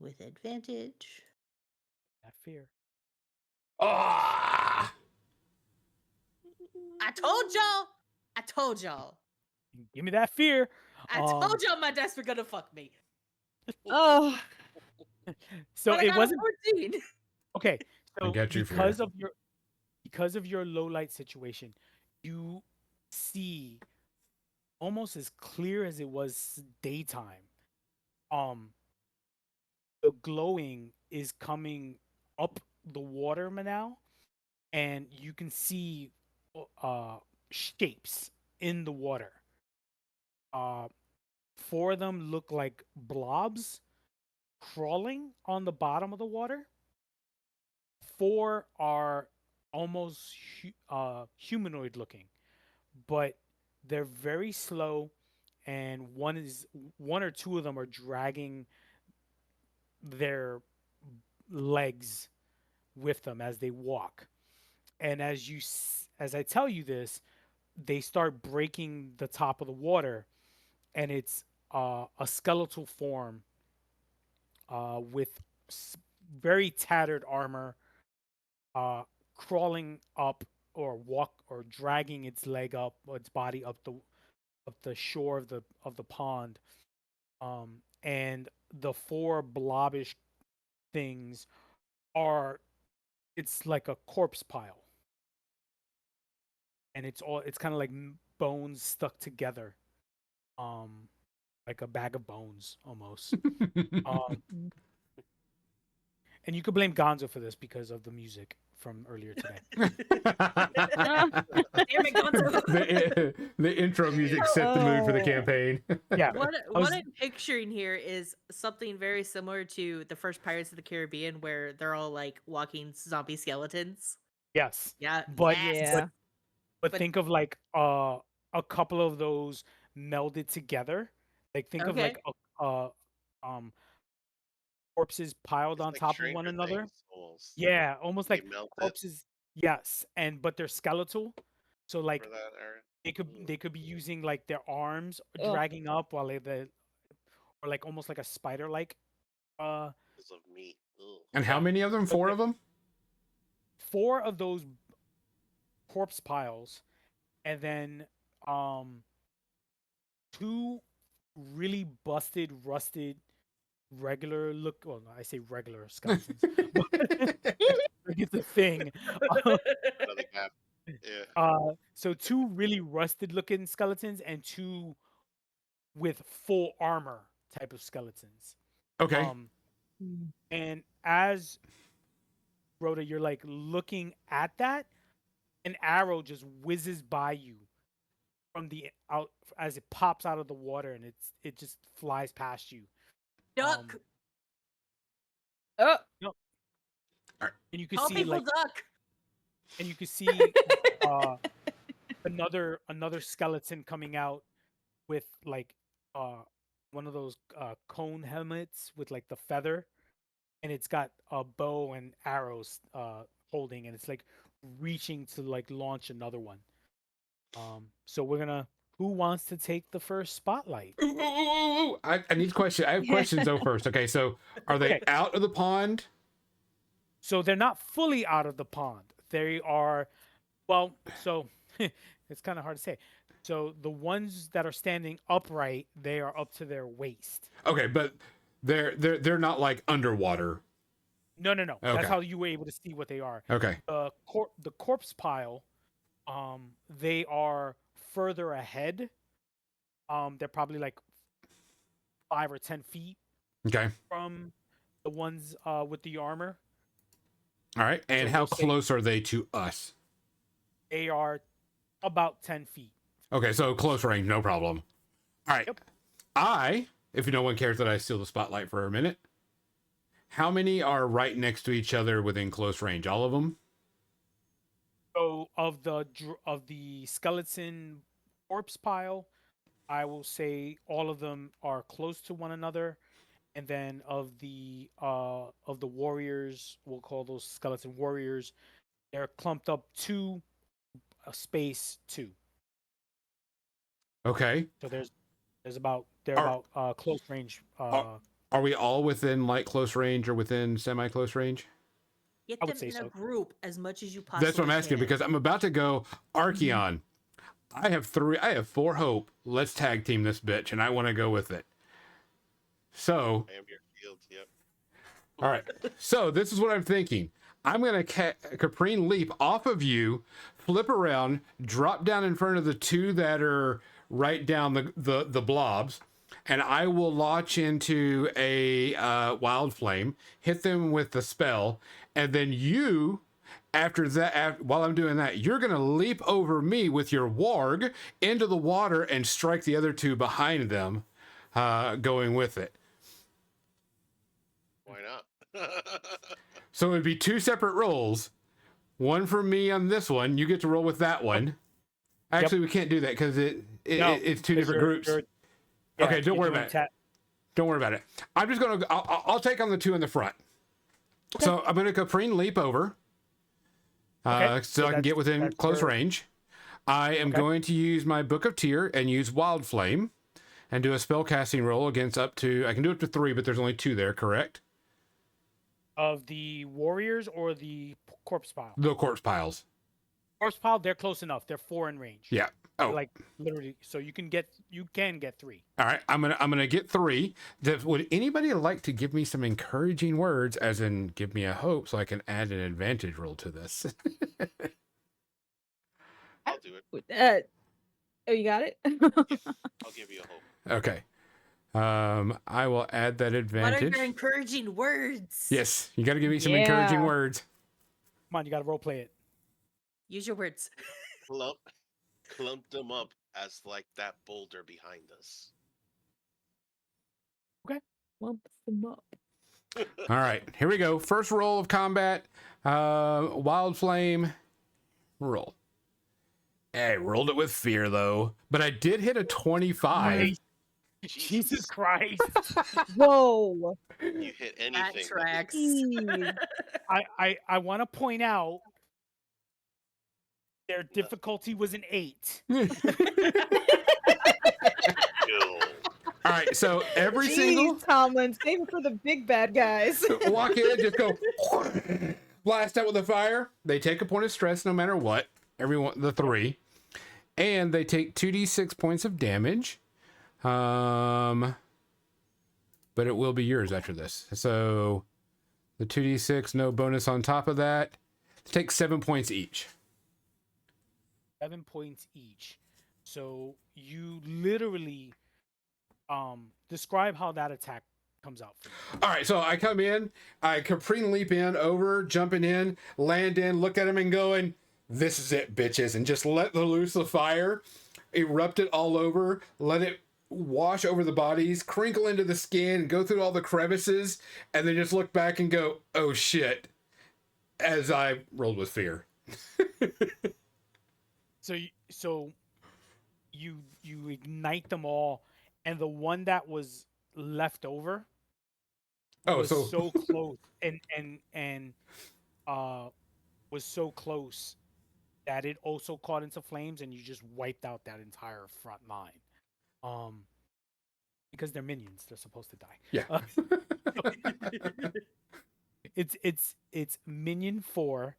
with advantage. That fear. Ah! I told y'all. I told y'all. Give me that fear. I told y'all my dice were gonna fuck me. Oh, So But I it got a wasn't 14. okay. I So get you, because of your low light situation, you see almost as clear as it was daytime. The glowing is coming up the water now, and you can see shapes in the water. Uh, four of them look like blobs crawling on the bottom of the water. Four are almost humanoid looking, but they're very slow, and one or two of them are dragging their legs with them as they walk. And as I tell you this, they start breaking the top of the water, and it's a skeletal form with very tattered armor, uh, crawling up or dragging its leg up, or its body up the shore of the pond. And the four blobbish things are it's like a corpse pile, and it's kind of like bones stuck together, um, like a bag of bones almost. um, and you could blame Gonzo for this because of the music from earlier today. Damn it, Gonzo. the intro music set the mood for the campaign. Yeah, What I'm picturing here is something very similar to the first Pirates of the Caribbean, where they're all like walking zombie skeletons. yes, Yeah, but yes. yeah. but But- think of like a couple of those melded together. Like think of Okay. like um corpses piled It's on like top of one Stranger another. Things, almost. Yeah, almost They like melted corpses. Yes, but they're skeletal. So like for that area. they could be using like their arms Ugh. dragging up while or like almost like a spider like Because of meat. Ugh. And how many of them? Four of them? four of those corpse piles, and then two really busted, rusted, regular look. Well, I say regular skeletons. It's a thing. Another gap. Yeah. So two really rusted looking skeletons and two with full armor type of skeletons. Okay. And as Rhoda, you're like looking at that, an arrow just whizzes by you from the out as it pops out of the water, and it just flies past you. Duck. Oh, And you can All see people like, duck. and you can see another skeleton coming out with like one of those cone helmets with like the feather, and it's got a bow and arrows holding, and it's like reaching to like launch another one. So we're gonna who wants to take the first spotlight? Ooh, ooh, ooh, ooh. I need question. I have questions though first. Okay, so are they Okay. out of the pond? So they're not fully out of the pond. They are, well, so it's kind of hard to say. So the ones that are standing upright, they are up to their waist. Okay, but they're not like underwater. No. That's Okay. how you were able to see what they are. Okay. The corpse pile, they are further ahead. They're probably like 5 or 10 feet Okay. from the ones with the armor. All right. And So how we'll say- close are they to us? They are about 10 feet. Okay, so close range, no problem. All right. Yep. If no one cares that I steal the spotlight for a minute, how many are right next to each other within close range? All of them? So of the skeleton corpse pile, I will say all of them are close to one another. And then of the warriors, we'll call those skeleton warriors, they're clumped up to a space 2. Okay. So there's about they're Are- about close range. Are we all within like close range or within semi close range? Get I would them say in a so. group as much as you possibly That's what I'm asking can. because I'm about to go Archeon. I have 4 hope. Let's tag team this bitch, and I want to go with it. So, I am your field. Yep. all right. So this is what I'm thinking. I'm gonna Caprine leap off of you, flip around, drop down in front of the 2 that are right down the blobs, and I will launch into a wild flame, hit them with the spell, and then you. After that, while I'm doing that, you're going to leap over me with your warg into the water and strike the other 2 behind them, going with it. Why not? So it'd be 2 separate rolls. One for me on this one. You get to roll with that one. Actually, we can't do that because it's 2 different groups. Okay, don't worry about it. Don't worry about it. I'm just going to... I'll take on the 2 in the front. Okay. So I'm going to Caprine leap over. So I can get within close range. I am going to use my Book of Tyr and use Wild Flame and do a spell casting roll against up to... I can do up to 3, but there's only 2 there, correct? Of the warriors or the corpse pile? The corpse piles. Corpse pile, they're close enough. They're 4 in range. Yeah. Oh. Like literally, so you can get 3. All right, I'm gonna get 3. Would anybody like to give me some encouraging words, as in give me a hope, so I can add an advantage roll to this? I'll do it. Oh, you got it. I'll give you a hope. Okay. I will add that What are advantage. your encouraging words? Yes, you got to give me some encouraging Yeah. words. Come on, you got to role play it. Use your words. Clump them up as like that boulder behind us. Lump them up. All right, here we go. First roll of combat. Wild Flame. Roll. I rolled it with fear though, but I did hit a 25. Jesus Christ! Whoa. You hit anything. That tracks. Jeez. I want to point out their difficulty was an 8. Chill. All right, so every single Jeez, Tomlin, save it for the big bad guys. walk in, just go blast out with the fire. They take a point of stress no matter what. Everyone, the 3, and they take 2d6 points of damage. But it will be yours after this. So the 2d6, no bonus on top of that. Take 7 points each. 7 points each. So you literally describe how that attack comes out for you. All right, so I come in, I Caprine leap in, over, jumping in, land in, look at him and going, this is it, bitches, and just let loose the fire, erupt it all over, let it wash over the bodies, crinkle into the skin, go through all the crevices, and then just look back and go, oh shit, as I rolled with fear. So you ignite them all, and the one that was left over was so close and was so close that it also caught into flames, and you just wiped out that entire front line. Because they're minions, they're supposed to die. Yeah. It's minion 4.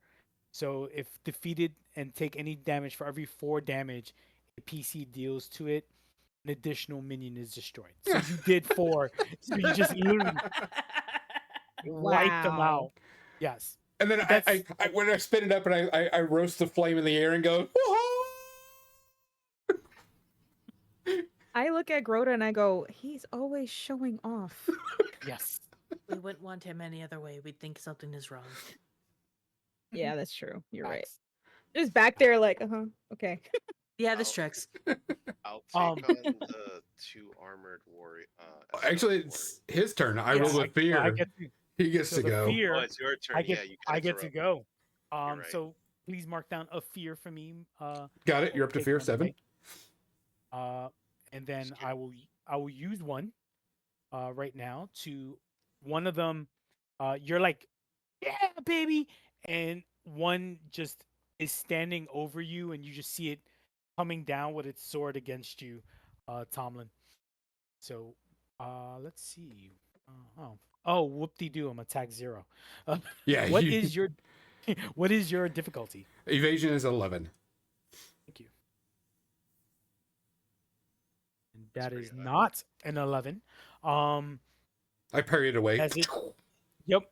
So if defeated and take any damage, for every 4 damage a PC deals to it, an additional minion is destroyed. So you did 4. So you just literally wiped them Wow. out. Yes. And then I when I spin it up and I roast the flame in the air and go, whoa! I look at Grota and I go, he's always showing off. Yes. We wouldn't want him any other way. We'd think something is wrong. Yeah, that's true. You're right. Facts. Just back there like, okay. Yeah, this tracks. I'll take on the 2 armored warrior. Actually, it's his turn. I rolled with fear. He gets to the go. Fear, Oh, it's your turn. I get, yeah, you I get to interrupt. go. right. So please mark down a fear for me. Got it. You're up to take fear on the 7. day. And then Excuse- I will use one right now to one of them. You're like, yeah, baby, and one just is standing over you, and you just see it coming down with its sword against you, Tomlin. So, let's see. Oh, whoop-de-doo! I'm attack 0. Yeah. What is your what is your difficulty? Evasion is 11. Thank you. And that pretty is high. not an 11. Um, I parried away. as it. Yep.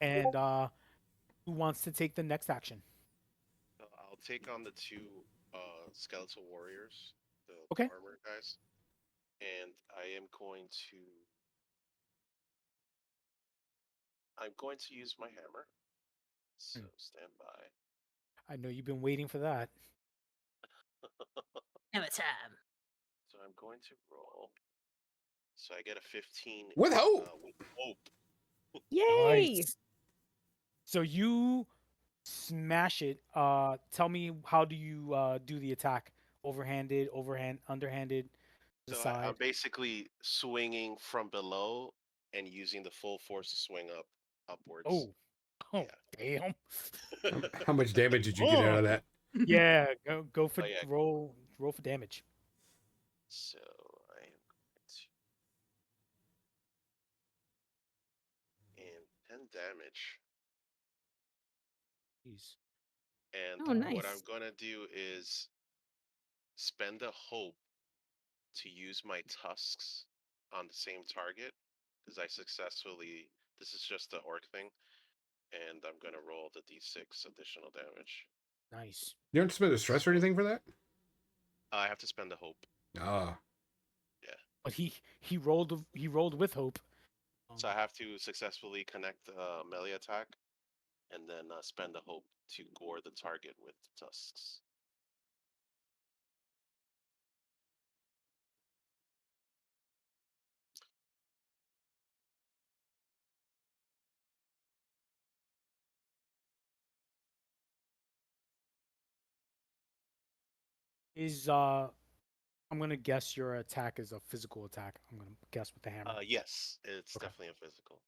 And who wants to take the next action? So I'll take on the two skeletal warriors, the Okay. armor guys, and I'm going to use my hammer. So stand by. I know you've been waiting for that. Hammer time. So I'm going to roll. So I get a 15 With hope. With hope. Yay! Nice. So you smash it. Tell me, how do you do the attack? Overhanded, underhanded, the So side. I'm basically swinging from below and using the full force to swing upwards. Oh, damn. How much damage did you get out of that? Yeah, go for Oh, yeah. roll for damage. So I am going to and 10 damage. Jeez. And Oh, what I'm nice. gonna do is spend a hope to use my tusks on the same target because I successfully. This is just the orc thing, and I'm gonna roll the d6 additional damage. Nice. You don't spend a stress or anything for that? I have to spend a hope, Ah. But he rolled with hope. so I have to successfully connect the melee attack, and then spend a hope to gore the target with the tusks. Is I'm gonna guess your attack is a physical attack. I'm gonna guess with the hammer. Yes, it's Okay. definitely a physical.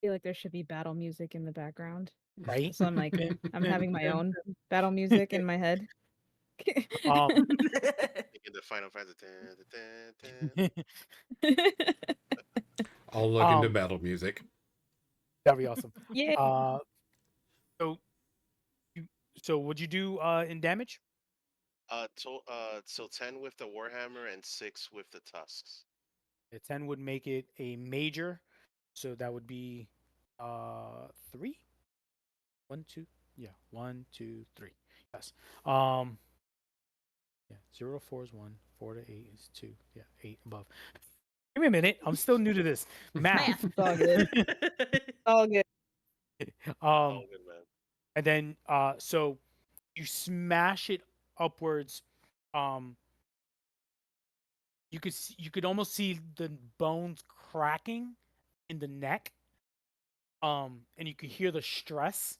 I feel like there should be battle music in the background. Right? So I'm like, I'm having my own battle music in my head. Thinking the Final Fantasy. Dun, dun, dun. I'll look into Um, battle music. That'd be awesome. Yay! So what'd you do in damage? So 10 with the warhammer and 6 with the tusks. A 10 would make it a major, so that would be 3. 1, 2, yeah, 1, 2, 3. Yes. Yeah, 0 to 4 is 1, 4 to 8 is 2. Yeah, 8 above. Give me a minute. I'm still new to this math. It's all good. All good. Oh, good man. And then so you smash it upwards. You could almost see the bones cracking in the neck. And you could hear the stress.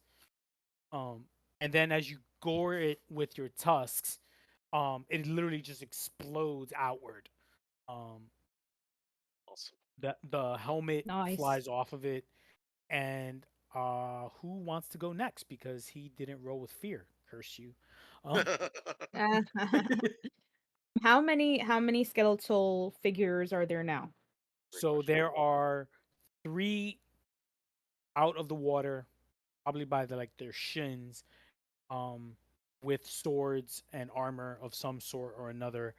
And then as you gore it with your tusks, it literally just explodes outward. Awesome. The helmet Nice. flies off of it, and who wants to go next? Because he didn't roll with fear. Curse you. How many skeletal figures are there now? So question. there are 3 out of the water, probably by their shins, with swords and armor of some sort or another,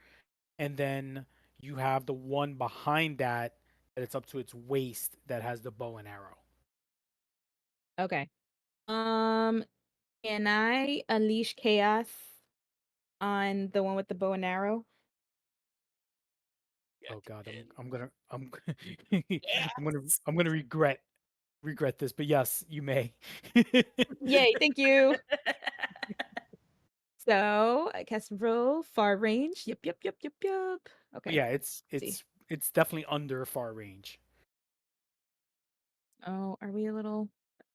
and then you have the one behind that it's up to its waist that has the bow and arrow. Okay. Can I unleash chaos on the one with the bow and arrow? Yeah, Oh God, and- I'm gonna I'm gonna regret this, but yes, you may. Yay! Thank you. So I cast roll far range. Yep. Okay. Yeah, see. it's definitely under far range. Oh, are we a little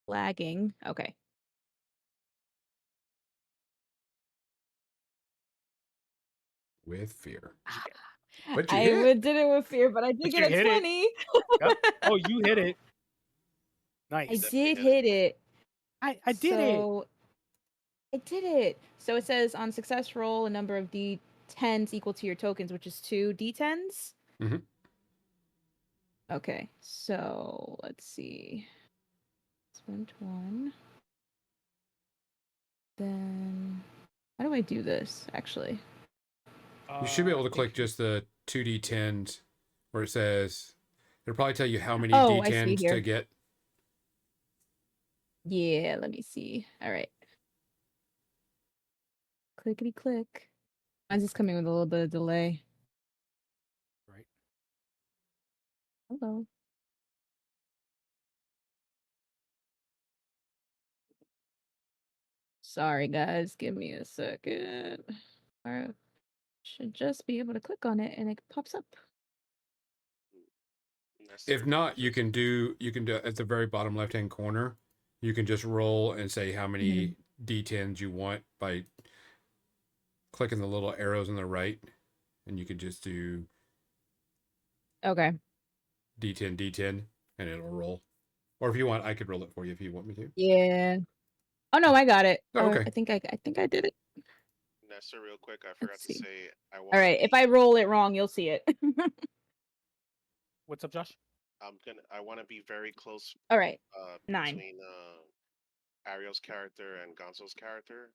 lagging? Okay. With fear. Did you get- But you I hit. did it with fear, but I did But get you a hit it. 20. Yep. Oh, you hit it. I Nice. Definitely did hit it. hit it. I did it. So I did it. So it says on success roll a number of d10s equal to your tokens, which is 2 d10s. Mhm. Okay, so let's see. Spent one. Then how do I do this actually? You should be able I to think click just the 2d10s where it says, it'll probably tell you how many Oh, I see d10s here. to get. Yeah, let me see. All right. Clickety click. Mine's just coming with a little bit of delay. right. Hello. Sorry, guys. Give me a second. All right. Should just be able to click on it and it pops up. If not, you can do at the very bottom left hand corner, you can just roll and say how many d10s you want by clicking the little arrows on the right, and you can just do Okay. d10 and it'll roll. Or if you want, I could roll it for you if you want me to. Yeah. Oh no, I got it. Oh, okay. I think I did it. Nessa, real quick, I forgot to see. say I want. All right. If I roll it wrong, you'll see it. What's up, Josh? I want to be very close All right. 9. between Ariel's character and Gonzo's character,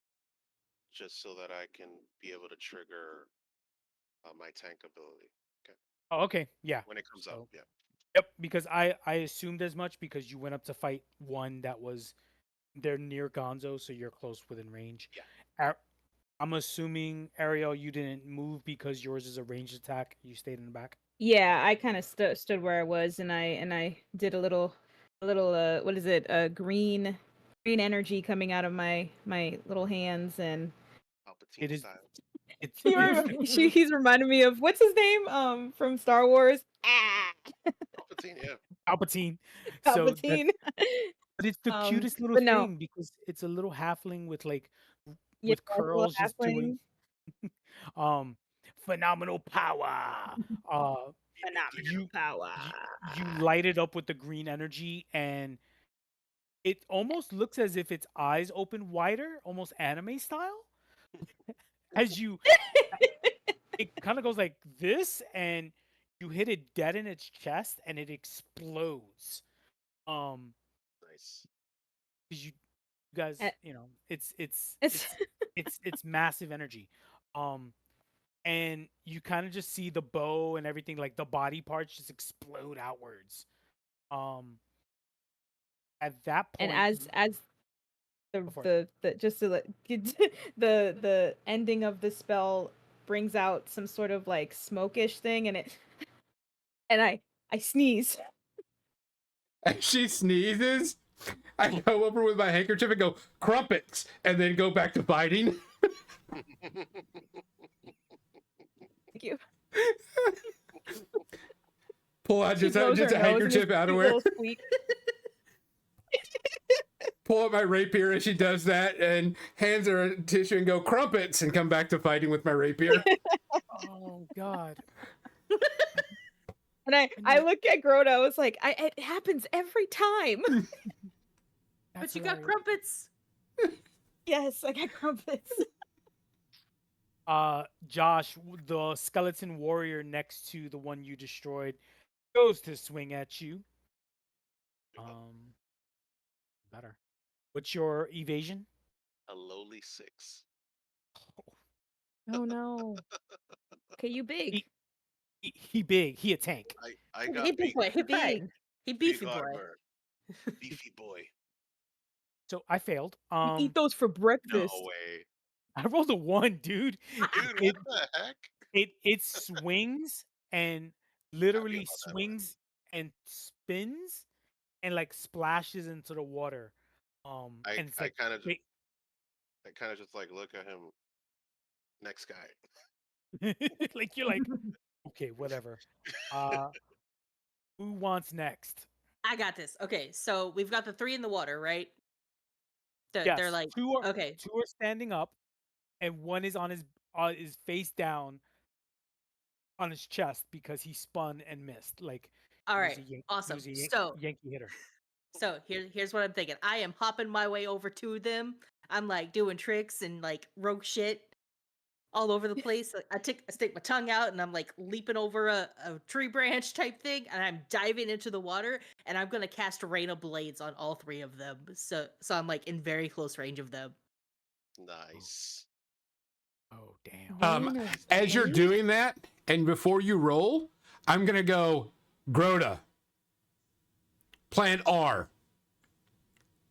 just so that I can be able to trigger my tank ability. Okay, Oh, okay. Yeah. when it comes up, So- yeah. Yep, because I assumed as much because you went up to fight one that was they're near Gonzo, so you're close within range. Yeah. I'm assuming Ariel, you didn't move because yours is a ranged attack. You stayed in the back. Yeah, I kind of stood where I was, and I did a little what is it? Green energy coming out of my little hands, and Palpatine It is- style. It's he's reminded me of what's his name from Star Wars. Palpatine, yeah. Palpatine. So that- Palpatine. but it's the cutest little but no. thing because it's a little halfling with like Yeah, with little curls just doing halfling. phenomenal power. Phenomenal power. You light it up with the green energy and it almost looks as if its eyes open wider, almost anime style. As you it kind of goes like this and you hit it dead in its chest and it explodes. Nice. 'Cause you guys, Eh. it's It's it's massive energy. And you kind of just see the bow and everything, like the body parts just explode outwards. At that point, and as Go for the just to the ending of the spell brings out some sort of like smokish thing, and I sneeze. As she sneezes, I go over with my handkerchief and go, crumpets, and then go back to fighting. Thank you. Pull out She just a blows her nose and handkerchief this out of cute where. little squeak. Pull out my rapier as she does that and hands her a tissue and go, crumpets, and come back to fighting with my rapier. oh god, And I look at Grota. I was like, it happens every time. But that's you got hilarious. crumpets. Yes, I got crumpets. Josh, the skeleton warrior next to the one you destroyed, goes to swing at you. Better. What's your evasion? A lowly 6. Oh no. Okay, you big. He big. He a tank. I He got big big, boy. He Big. big. He big beefy boy. armor. Beefy boy. So I failed. You eat those for No breakfast. way. I rolled a 1, dude. Dude, It what the heck? it swings and literally about that one. swings and spins and like splashes into the water. And it's I like kind of wait, just like look at him Next guy. Like you're like, okay, whatever. Who wants next? I got this. Okay, so we've got the 3 in the water, right? They're Yes, like okay. two are standing up, and one is on his face down on his chest because he spun and missed. Like All he was right. a he Awesome. was a So Yankee hitter. here's what I'm thinking. I am hopping my way over to them. I'm like doing tricks and like rogue shit all over the place. I stick my tongue out and I'm like leaping over a tree branch type thing, and I'm diving into the water, and I'm gonna cast Rain of Blades on all 3 of them. So I'm like in very close range of them. Nice. Oh damn! As you're doing that, and before you roll, I'm gonna go Grota. Plan R.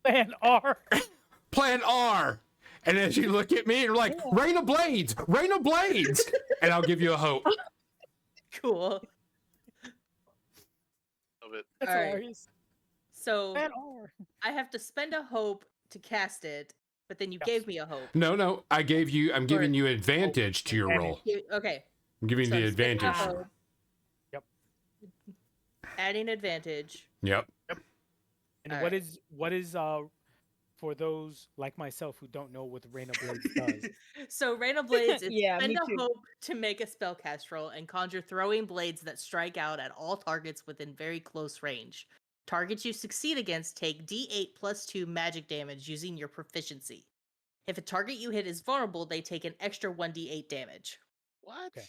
Plan R. Plan R. And as you look at me, you're like, Rain of Blades, Rain of Blades, and I'll give you a hope. Cool. Love it. That's All right. hilarious. So Plan R. I have to spend a hope to cast it, but then you Yes. gave me a hope. No, I'm giving you advantage to your roll. Okay. I'm giving So you the I'm spending a advantage. hope, Yep. adding advantage. Yep. And All what right. is for those like myself who don't know what the Rain of Blades does? So Rain of Blades is Yeah, spend me a too. hope to make a spellcast roll and conjure throwing blades that strike out at all targets within very close range. Targets you succeed against take D8 plus 2 magic damage using your proficiency. If a target you hit is vulnerable, they take an extra 1d8 damage. What? Okay.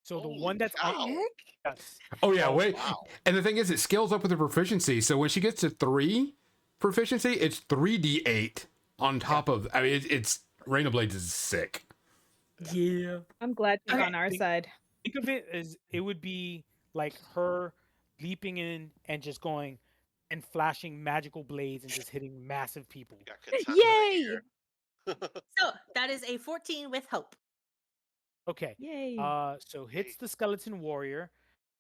So the Holy one that's cow. on yes. Oh yeah, Oh, wait. wow. And the thing is, it scales up with the proficiency. So when she gets to 3 proficiency, it's 3d8 on top of. I mean, it's Rain of Blades is sick. Yeah. I'm glad she's Okay. on our side. Think of it as it would be like her leaping in and just going and flashing magical blades and just hitting massive people. Got katana Yay! here. So that is a 14 with hope. Okay. Yay! So hits the skeleton warrior,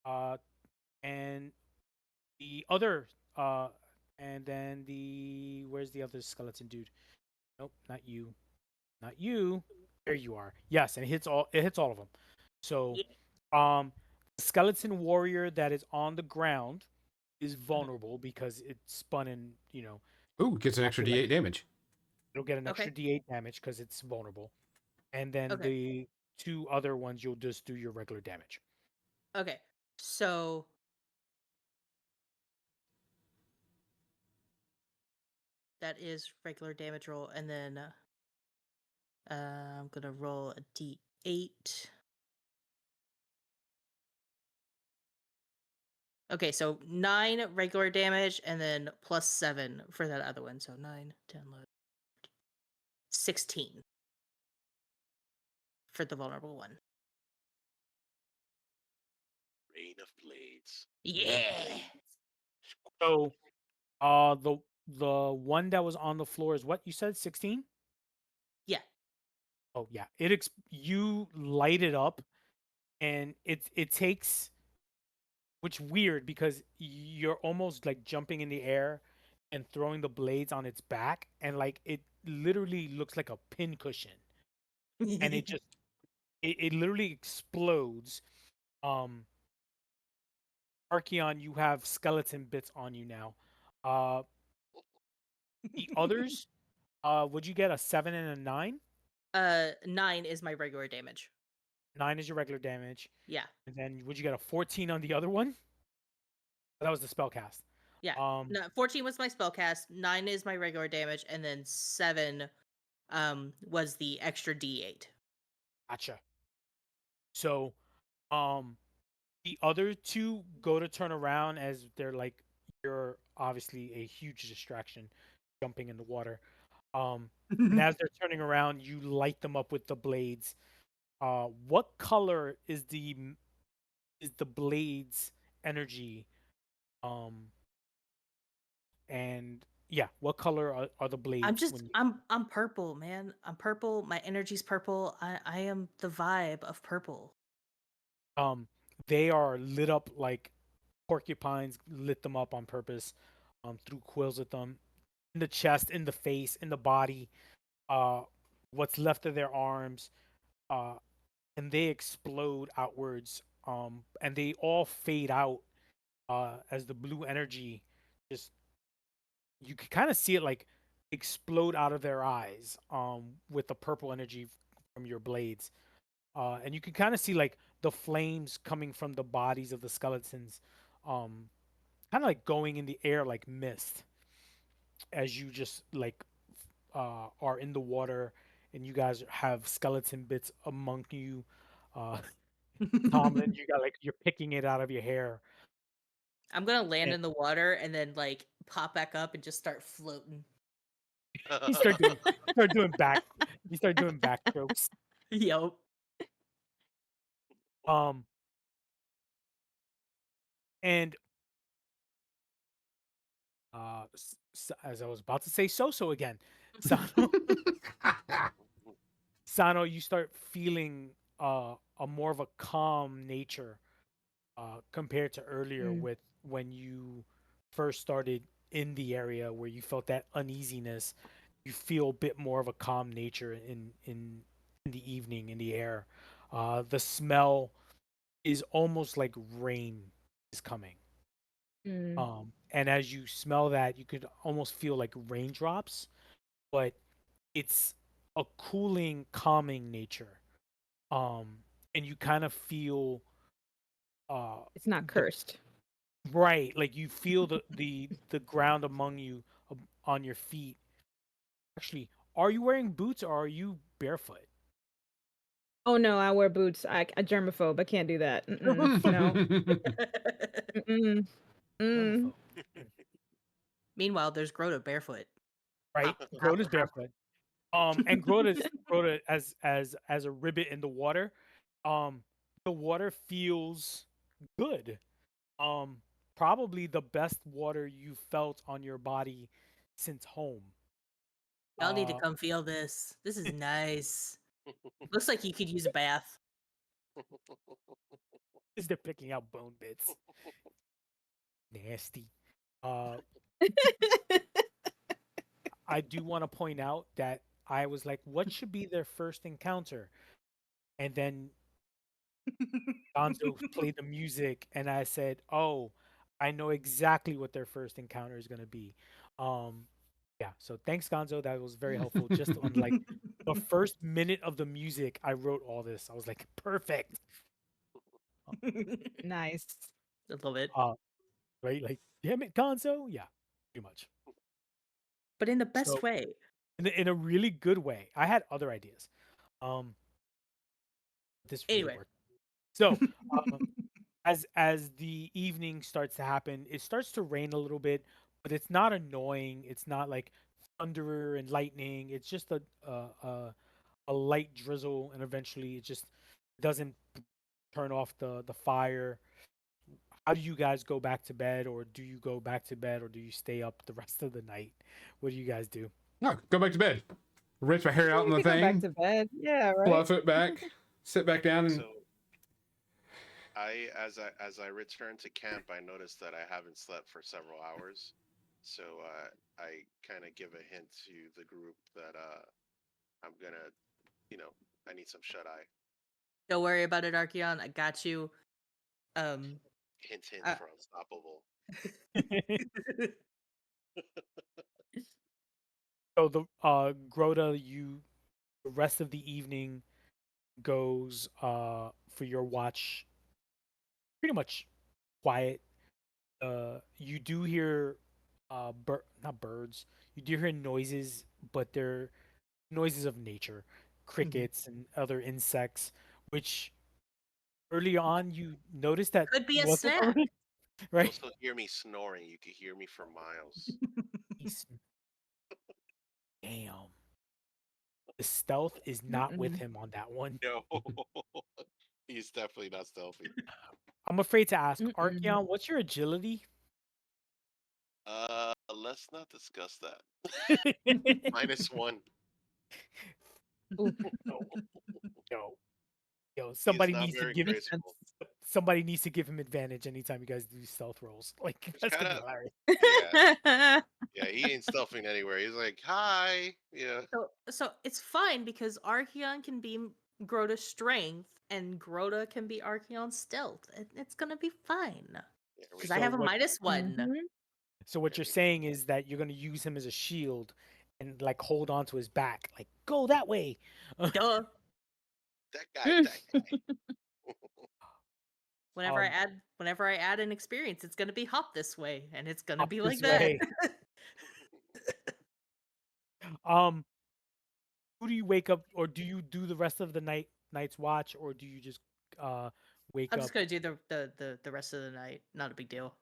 and the other, and then where's the other skeleton dude? Nope, not you, not you. There you are. Yes, and it hits all of them. So, the skeleton warrior that is on the ground is vulnerable because it's spun and Ooh, gets an extra Actually, d8 damage. it'll get an Okay. extra D8 damage because it's vulnerable. And then Okay. the 2 other ones, you'll just do your regular damage. Okay. So that is regular damage roll, and then I'm gonna roll a d8. Okay, so 9 regular damage, and then plus 7 for that other one. So 9, 10, 11, 16 for the vulnerable one. Rain of Blades. Yeah. So, the one that was on the floor is what you said, 16? Yeah. Oh yeah, you light it up, and it takes, which weird because you're almost like jumping in the air and throwing the blades on its back, and like it literally looks like a pin cushion, and it just it literally explodes. Archeon, you have skeleton bits on you now. The others, would you get a 7 and a 9? 9 is my regular damage. 9 is your regular damage. Yeah. And then would you get a 14 on the other one? That was the spell cast. Yeah. No, 14 was my spellcast, 9 is my regular damage, and then 7 was the extra d8. Gotcha. So, the other 2 go to turn around as they're like, you're obviously a huge distraction jumping in the water. And as they're turning around, you light them up with the blades. What color is the blades energy? And yeah, what color are the blades? I'm purple, man. I'm purple. My energy's purple. I am the vibe of purple. They are lit up like porcupines lit them up on purpose, threw quills at them, in the chest, in the face, in the body, what's left of their arms, and they explode outwards, and they all fade out as the blue energy just you can kind of see it like explode out of their eyes with the purple energy from your blades. And you can kind of see like the flames coming from the bodies of the skeletons, um, kind of like going in the air like mist as you just like are in the water and you guys have skeleton bits among you. Uh, Tomlin, you got like you're picking it out of your hair. I'm gonna land And in the water and then like pop back up and just start floating. you start doing start doing back you start doing backstrokes. Yup. Um, and as I was about to say so again, Sano, Sano, you start feeling a more of a calm nature compared to earlier Mm. with when you first started in the area where you felt that uneasiness. You feel a bit more of a calm nature in the evening in the air. The smell is almost like rain is coming. Mm. And as you smell that, you could almost feel like raindrops, but it's a cooling, calming nature. And you kind of feel It's not the cursed. right, like you feel the ground among you on your feet. Actually, are you wearing boots or are you barefoot? Oh no, I wear boots. I germaphobe. I can't do that. Mm-mm. No. Mm-mm. Mm. Germaphobe. Meanwhile, there's Grota barefoot. Right? How- Grota's barefoot. And Grota as a ribbit in the water. Um, the water feels good. Um, Probably the best water you felt on your body since home. Y'all need to Uh, come feel this. This is nice. Looks like you could use a bath. is they're picking out bone bits. Nasty. Uh, I do want to point out that I was like, what should be their first encounter? And then Gonzo played the music, and I said, "Oh, I know exactly what their first encounter is going to be." Um, yeah. So thanks, Gonzo. That was very helpful. Just on like the first minute of the music, I wrote all this. I was like, perfect. Nice. I love it. Right? Like, damn it, Gonzo. Yeah, pretty much. But in the best So way. in a really good way. I had other ideas. Um, this really Anyway. worked. So, um, as the evening starts to happen, it starts to rain a little bit, but it's not annoying. It's not like thunder and lightning. It's just a light drizzle, and eventually it just doesn't turn off the fire. How do you guys go back to bed, or do you go back to bed, or do you stay up the rest of the night? What do you guys do? No, go back to bed. Rinse my hair out in You the can go back thing, to bed. Yeah, right. fluff it back, sit back down, and So as I return to camp, I noticed that I haven't slept for several hours. So I kind of give a hint to the group that I'm gonna, I need some shut eye. Don't worry about it, Archeon. I got you. Hint, hint Uh, for unstoppable. So the Grota, the rest of the evening goes for your watch pretty much quiet. You do hear not birds. You do hear noises, but they're noises of nature, crickets and other insects, which early on you noticed that Could be a wasn't snack. around, You right? also hear me snoring. You could hear me for miles. He's- Damn. The stealth is not with Mm-mm. him on that one. No, he's definitely not stealthy. I'm afraid to ask, Mm-mm. Archeon, what's your agility? Let's not discuss that. No, -1. Ooh, no. Yo, He is not very makes sense. graceful. somebody needs to give him advantage anytime you guys do stealth rolls. Like Which that's gonna be kinda- hilarious. Yeah, he ain't stealthing anywhere. He's like, "Hi," yeah. So it's fine because Archeon can be Grota strength, and Grota can be Archeon's stealth. It's gonna be fine. There we Because go. I have a what- -1. Mhm. So what There you're we go. saying is that you're gonna use him as a shield and like hold on to his back, like go that way. Duh. That guy. Um, Whenever I add an experience, it's gonna be hop this way, and it's gonna Hop be like this that. way. um, who do you wake up, or do you do the rest of the night's watch, or do you just wake I'm up? just gonna do the rest of the night. Not a big deal.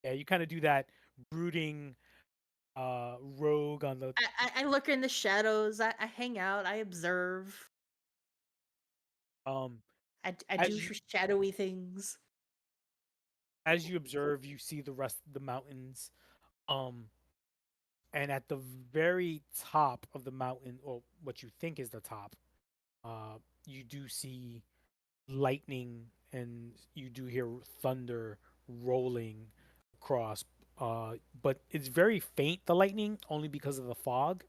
Yeah, you kind of do that brooding rogue on the I look in the shadows. I hang out. I observe. um I as do you shadowy things. as you observe, you see the rest of the mountains. Um, and at the very top of the mountain, or what you think is the top, you do see lightning and you do hear thunder rolling across. But it's very faint, the lightning, only because of the fog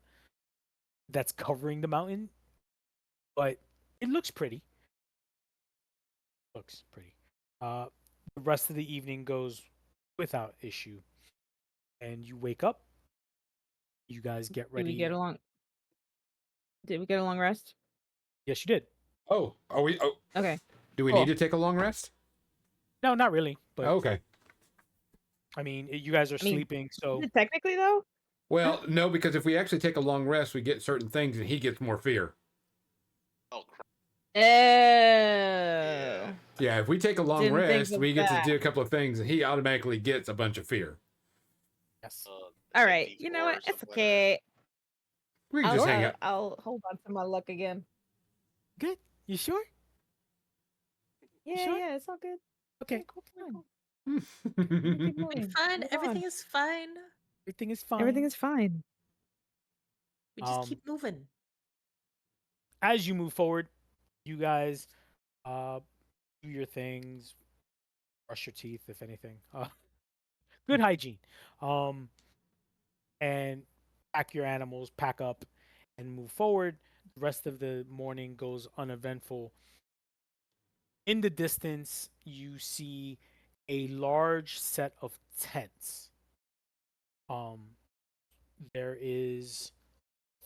that's covering the mountain. But it looks pretty. Looks pretty. Uh, the rest of the evening goes without issue, and you wake up. You guys get Did we ready. get along? Did we get a long rest? Yes, you did. Oh, are we? Oh, Okay. do we Cool. need to take a long rest? No, not really. But Okay. I mean, you guys are I mean, sleeping, so Technically, though. Well, no, because if we actually take a long rest, we get certain things, and he gets more fear. Oh crap. Oh. Yeah, if we take a long Didn't think rest, of we get to that. do a couple of things, and he automatically gets a bunch of fear. yes. All right. You know what? It's okay. We can I'll, just hang out. I'll hold on to my luck again. Good. You sure? Yeah, sure? yeah, it's all good. Okay. Cool, fine. Keep It's moving. fine. Move Everything on. is fine. Everything is fine. Everything is fine. We just Um, keep moving. As you move forward, you guys do your things, brush your teeth, if anything. Good hygiene. And pack your animals, pack up, and move forward. The rest of the morning goes uneventful. In the distance, you see a large set of tents. Um, there is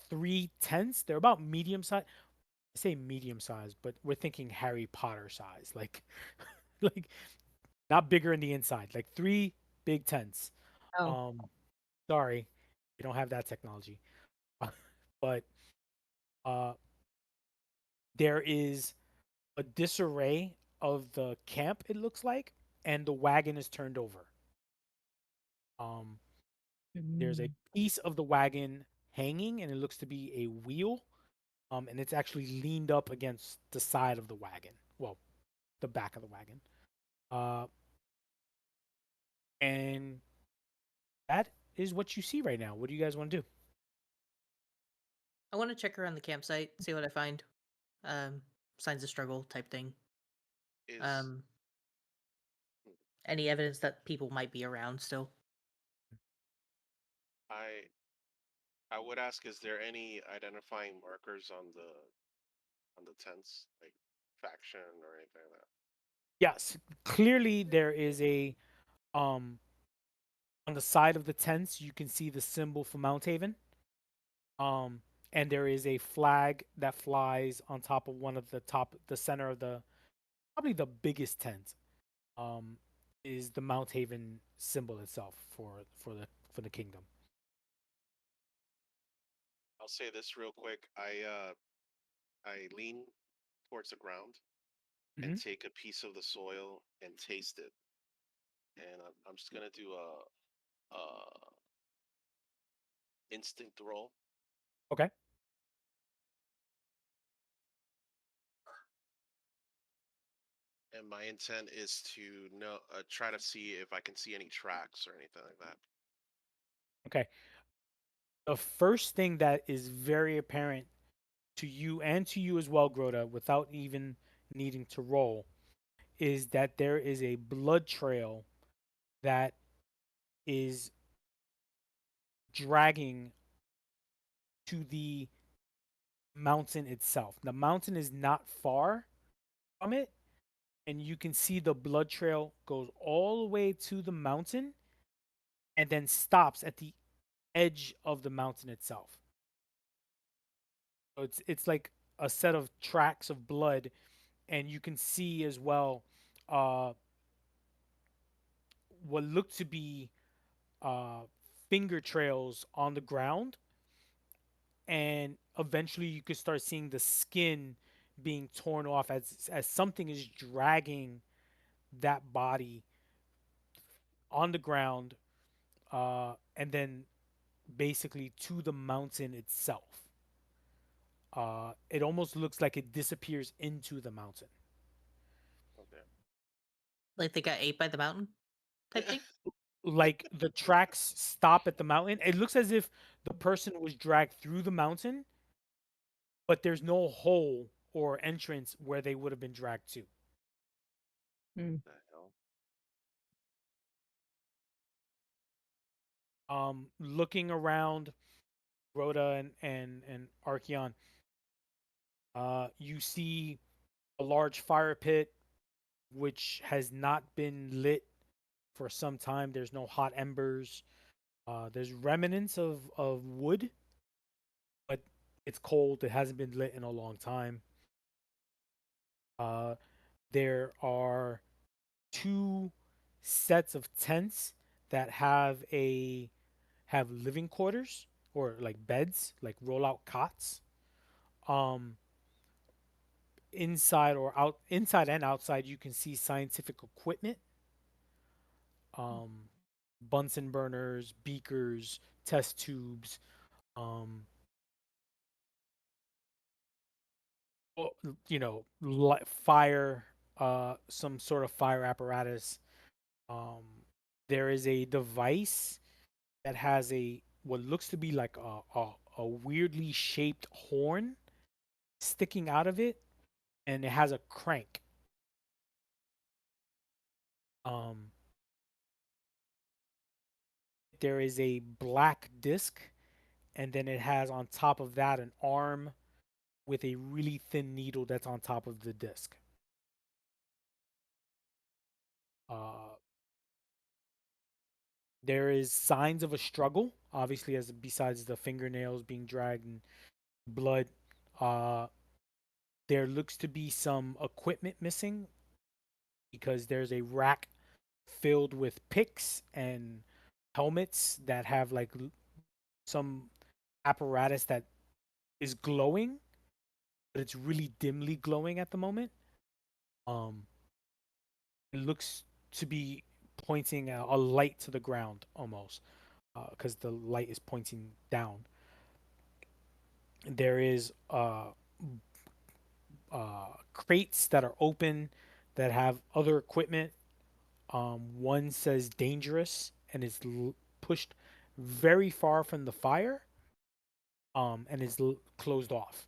3 tents. They're about medium size. I say medium size, but we're thinking Harry Potter size, like, like not bigger in the inside. Like 3 big tents. Oh. Sorry, we don't have that technology, but there is a disarray of the camp. It looks like, and the wagon is turned over. There's a piece of the wagon hanging, and it looks to be a wheel. And it's actually leaned up against the side of the wagon. Well, the back of the wagon. And that is what you see right now. What do you guys want to do? I want to check around the campsite, see what I find. Signs of struggle type thing. Is Any evidence that people might be around still. I would ask, is there any identifying markers on the tents, like faction or anything like that? Yes, clearly there is a on the side of the tents you can see the symbol for Mount Haven. And there is a flag that flies on top of the center of probably the biggest tent. Is the Mount Haven symbol itself for the kingdom. I'll say this real quick. I lean towards the ground and take a piece of the soil and taste it. And I'm just gonna do a instinct roll. Okay. And my intent is to try to see if I can see any tracks or anything like that. Okay. The first thing that is very apparent to you and to you as well, Grota, without even needing to roll, is that there is a blood trail that is dragging to the mountain itself. The mountain is not far from it, and you can see the blood trail goes all the way to the mountain and then stops at the edge of the mountain itself. So it's like a set of tracks of blood, and you can see as well uh, what look to be uh, finger trails on the ground, and eventually you could start seeing the skin being torn off as something is dragging that body on the ground, and then basically to the mountain itself. It almost looks like it disappears into the mountain. Okay. Like they got ate by the mountain type thing. Like the tracks stop at the mountain. It looks as if the person was dragged through the mountain, but there's no hole or entrance where they would have been dragged to. The hell? Looking around Rhoda and Archeon, you see a large fire pit which has not been lit for some time. There's no hot embers. There's remnants of wood, but it's cold. It hasn't been lit in a long time. Uh, there are two sets of tents that have living quarters or like beds, like rollout cots. Um, inside and outside, you can see scientific equipment, um, Bunsen burners, beakers, test tubes, um, fire, some sort of fire apparatus. Um, there is a device that has what looks to be like a weirdly shaped horn sticking out of it, and it has a crank. Um, there is a black disc, and then it has on top of that an arm with a really thin needle that's on top of the disc. Uh, there is signs of a struggle, obviously, as besides the fingernails being dragged and blood. Uh, there looks to be some equipment missing because there's a rack filled with picks and helmets that have like some apparatus that is glowing, but it's really dimly glowing at the moment. Um, it looks to be pointing a light to the ground almost, because the light is pointing down. There is crates that are open that have other equipment. One says dangerous and is pushed very far from the fire, and is closed off.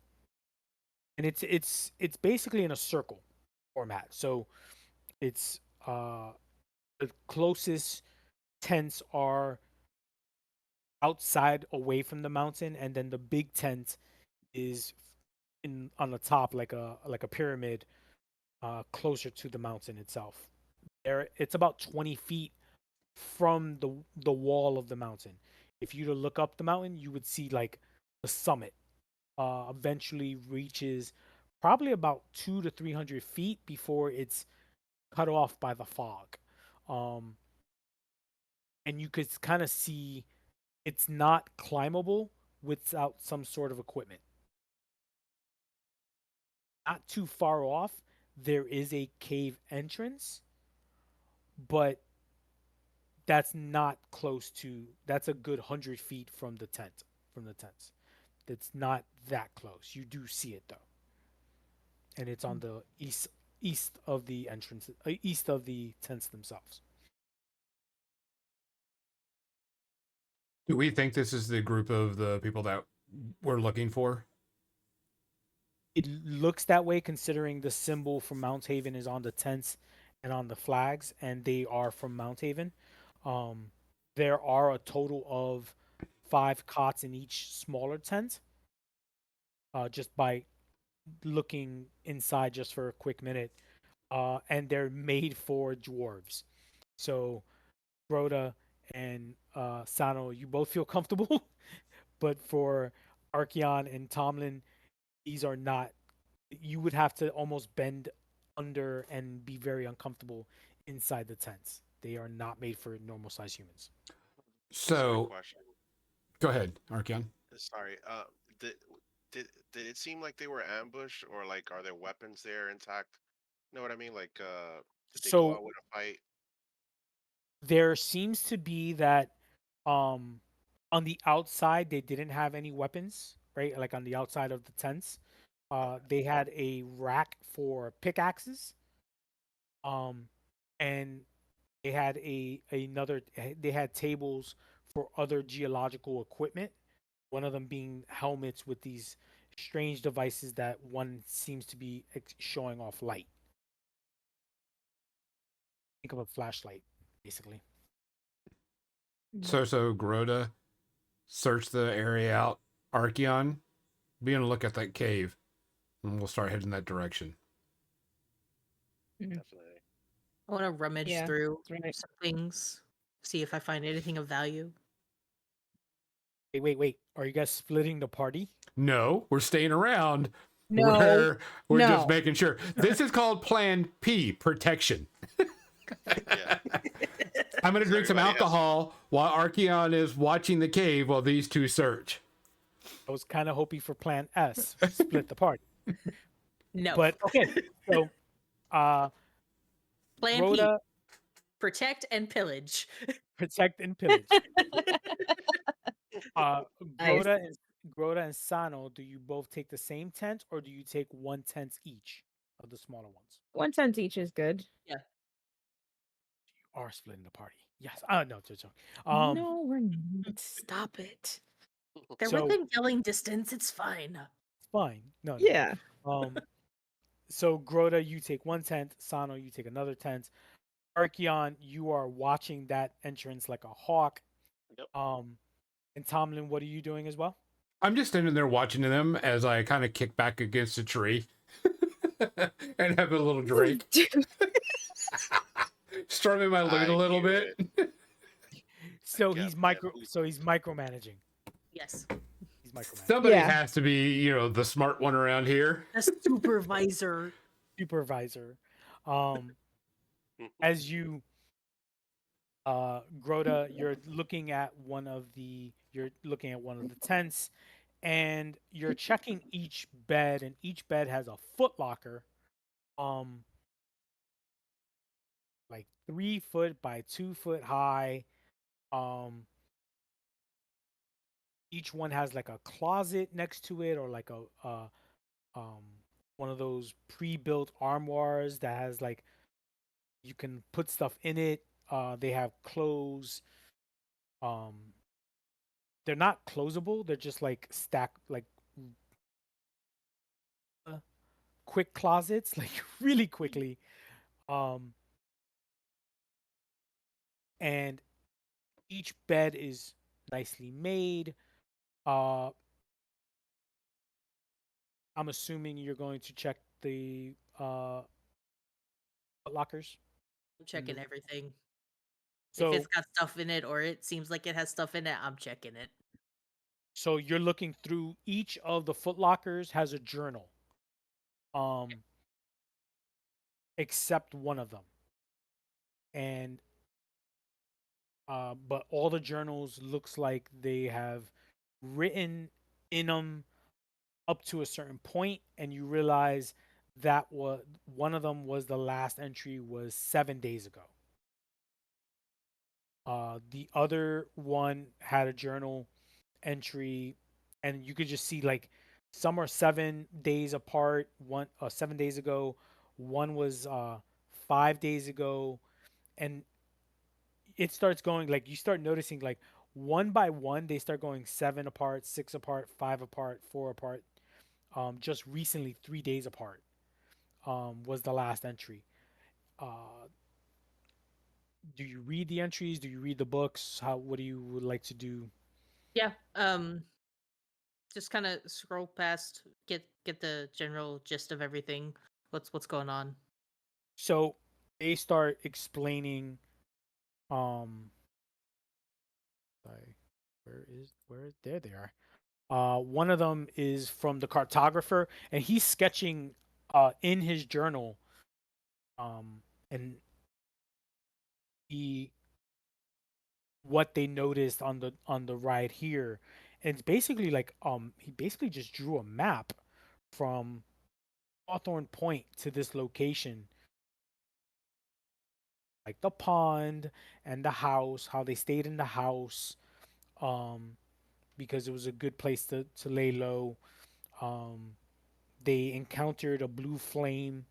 And it's basically in a circle format. So it's the closest tents are outside away from the mountain, and then the big tent is in on the top like a pyramid, closer to the mountain itself. It's about 20 feet from the wall of the mountain. If you to look up the mountain, you would see like the summit eventually reaches probably about 200 to 300 feet before it's cut off by the fog. Um, and you could kind of see it's not climbable without some sort of equipment. Not too far off, there is a cave entrance, but that's not close to. That's a good 100 feet from the tents. It's not that close. You do see it though, and it's on the east of the entrance, east of the tents themselves. Do we think this is the group of the people that we're looking for? It looks that way considering the symbol for Mount Haven is on the tents and on the flags, and they are from Mount Haven. Um, there are a total of 5 cots in each smaller tent. just by looking inside just for a quick minute. And they're made for dwarves. So Rhoda and Sano, you both feel comfortable, but for Archeon and Tomlin, these are not. You would have to almost bend under and be very uncomfortable inside the tents. They are not made for normal sized humans. So question. go ahead, Archeon. Sorry. Did did it seem like they were ambushed, or like are their weapons there intact? You know what I mean? Like, did they go So out with a fight? there seems to be that on the outside they didn't have any weapons, right? Like on the outside of the tents. They had a rack for pickaxes. And they had they had tables for other geological equipment, one of them being helmets with these strange devices that one seems to be showing off light. Think of a flashlight, basically. So Grota, search the area out. Archeon, be on a look at that cave, and we'll start heading that direction. Definitely. I want to rummage Yeah, through that's right. some things, see if I find anything of value. Wait. Are you guys splitting the party? No, we're staying around. No, We're just no. making sure. This is called Plan P, protection. Yeah. I'm going to So drink some everybody has- alcohol while Archeon is watching the cave while these two search. I was kind of hoping for Plan S, split the party. No. But okay, so Plan P, Rhoda, protect and pillage. protect and pillage. Uh, Nice. Grota and Sano, do you both take the same tent or do you take one tent each of the smaller ones? 1 cent each is good. You are splitting the party. Yes. No, just joking. No, we're not. Stop it. They're So- within yelling distance. It's fine. It's fine. No. Yeah. So Grota, you take one tent. Sano, you take another tent. Archeon, you are watching that entrance like a hawk. Yep. And Tomlin, what are you doing as well? I'm just standing there watching them as I kind of kick back against a tree and have a little drink, strumming my lute a I little hear bit. So Yeah, he's man, he's micromanaging. Yes. He's micromanaging. Somebody Yeah. has to be, the smart one around here. A supervisor. Supervisor. As you Grota, you're looking at one of the tents and you're checking each bed, and each bed has a foot locker. Like 3 foot by 2 foot high. Each one has like a closet next to it, or like a one of those pre-built armoires that has like you can put stuff in it. They have clothes. They're not closable. They're just like quick closets, like really quickly. And each bed is nicely made. I'm assuming you're going to check the lockers. I'm checking everything. So, if it's got stuff in it or it seems like it has stuff in it, I'm checking it. so you're looking through each of the foot lockers has a journal. Except one of them. And but all the journals looks like they have written in them up to a certain point, and you realize that one of them was the last entry was 7 days ago. The other one had a journal entry, and you could just see like some are 7 days apart. 7 days ago, one was 5 days ago, and it starts going like you start noticing like one by one they start going 7 apart, 6 apart, 5 apart, 4 apart. Just recently 3 days apart was the last entry. Do you read the entries? Do you read the books? What do you would like to do? Yeah. just kind of scroll past, get the general gist of everything. What's going on? So they start explaining. Sorry, where? There they are. One of them is from the cartographer, and he's sketching in his journal. And he what they noticed on the ride here. And it's basically like he basically just drew a map from Hawthorne Point to this location, like the pond and the house, how they stayed in the house, um, because it was a good place to lay low. Um, they encountered a blue flame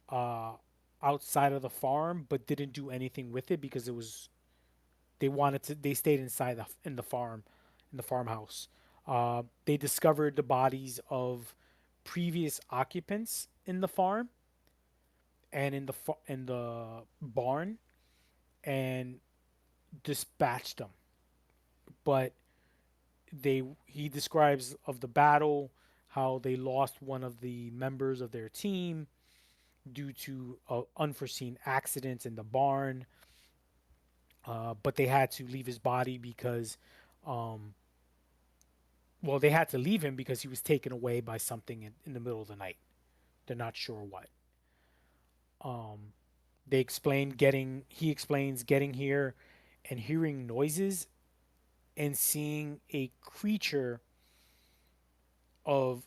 uh, outside of the farm, but didn't do anything with it because it was they stayed inside in the farm, in the farmhouse. They discovered the bodies of previous occupants in the farm and in the barn, and dispatched them. But he describes of the battle, how they lost one of the members of their team due to unforeseen accidents in the barn. But they had to leave his body because, um, well, they had to leave him because he was taken away by something in the middle of the night. They're not sure what. Um, he explains getting here and hearing noises and seeing a creature of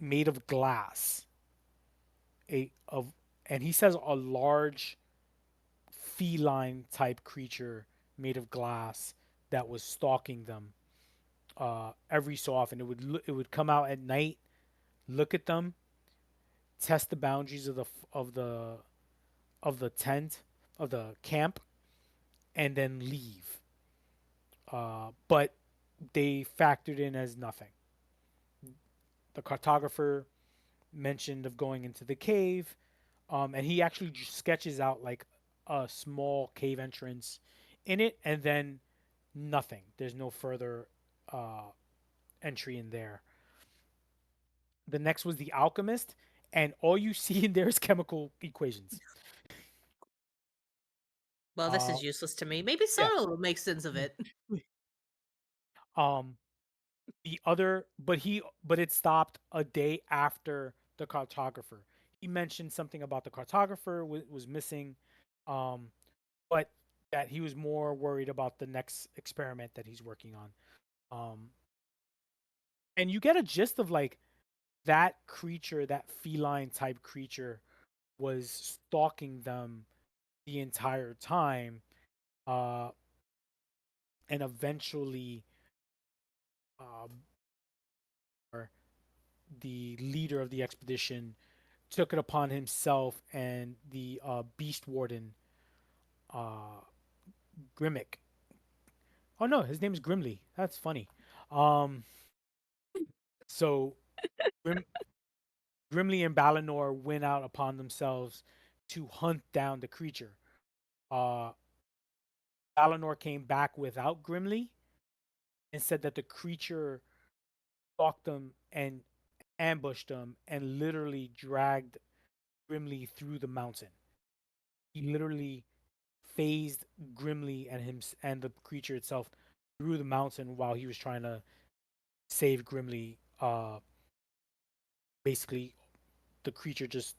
made of glass. A of and he says a large feline type creature made of glass that was stalking them every so often. It would come out at night, look at them, test the boundaries of the tent of the camp, and then leave. But they factored in as nothing. The cartographer mentioned of going into the cave, and he actually just sketches out like a small cave entrance in it, and then nothing. There's no further uh, entry in there. The next was the alchemist, and all you see in there is chemical equations. Well, this Uh, is useless to me. Maybe yeah. Solo will make sense of it. Um, but it stopped a day after the cartographer. He mentioned something about the cartographer was missing, um, but that he was more worried about the next experiment that he's working on. And you get a gist of like that creature, that feline type creature, was stalking them the entire time, uh, and eventually, um, or the leader of the expedition took it upon himself, and the beast warden, uh, Grimmick. Oh no, his name is Grimly. That's funny. Um, so Grim, Grimly and Balinor went out upon themselves to hunt down the creature. Uh, Balinor came back without Grimly and said that the creature stalked them and ambushed them and literally dragged Grimly through the mountain. He literally phased Grimly and the creature itself through the mountain while he was trying to save Grimly. Basically, the creature just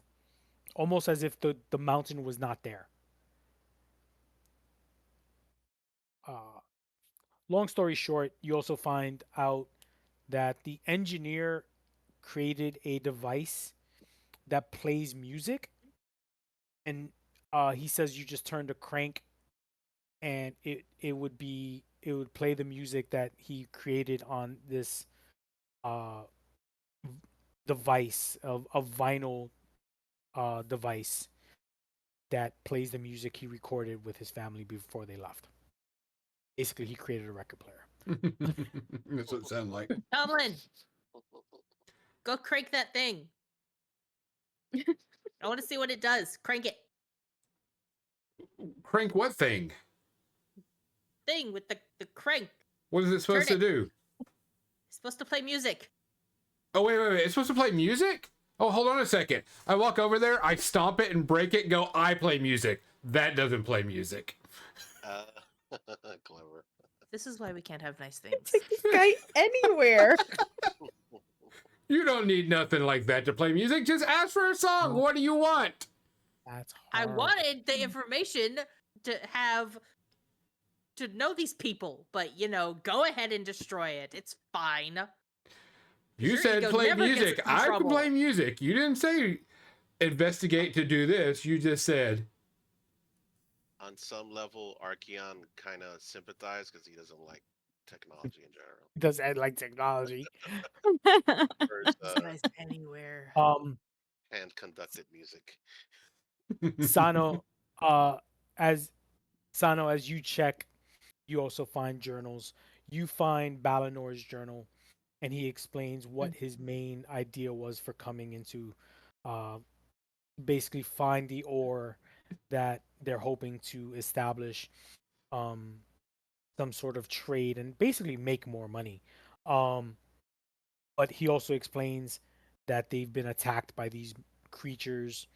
almost as if the mountain was not there. Uh, Long story short, you also find out that the engineer created a device that plays music, and he says you just turn the crank, and it would play the music that he created on this uh, device of a vinyl device that plays the music he recorded with his family before they left. Basically, he created a record player. That's what it sounded like. Tomlin, go crank that thing. I want to see what it does. Crank it. Crank what Thing with the crank. What is it supposed Turn to it. do? It's supposed to play music. Oh, wait. It's supposed to play music? Oh, hold on a second. I walk over there, I stomp it and break it and go, I play music. That doesn't play music. Clever. This is why we can't have nice things. Take this guy anywhere. You don't need nothing like that to play music. Just ask for a song. What do you want? That's I hard. wanted the information to know these people, but go ahead and destroy it. It's fine. You Sure, said Ego play never gets music. in I can trouble. play music. You didn't say investigate to do this. You just said. On some level, Archeon kind of sympathized because he doesn't like technology in general. Does Ed like technology? First, This guy's anywhere. hand-conducted music. Sano, as you check, you also find journals. You find Balinor's journal, and he explains what his main idea was for coming into, basically find the ore that they're hoping to establish, some sort of trade and basically make more money. But he also explains that they've been attacked by these creatures,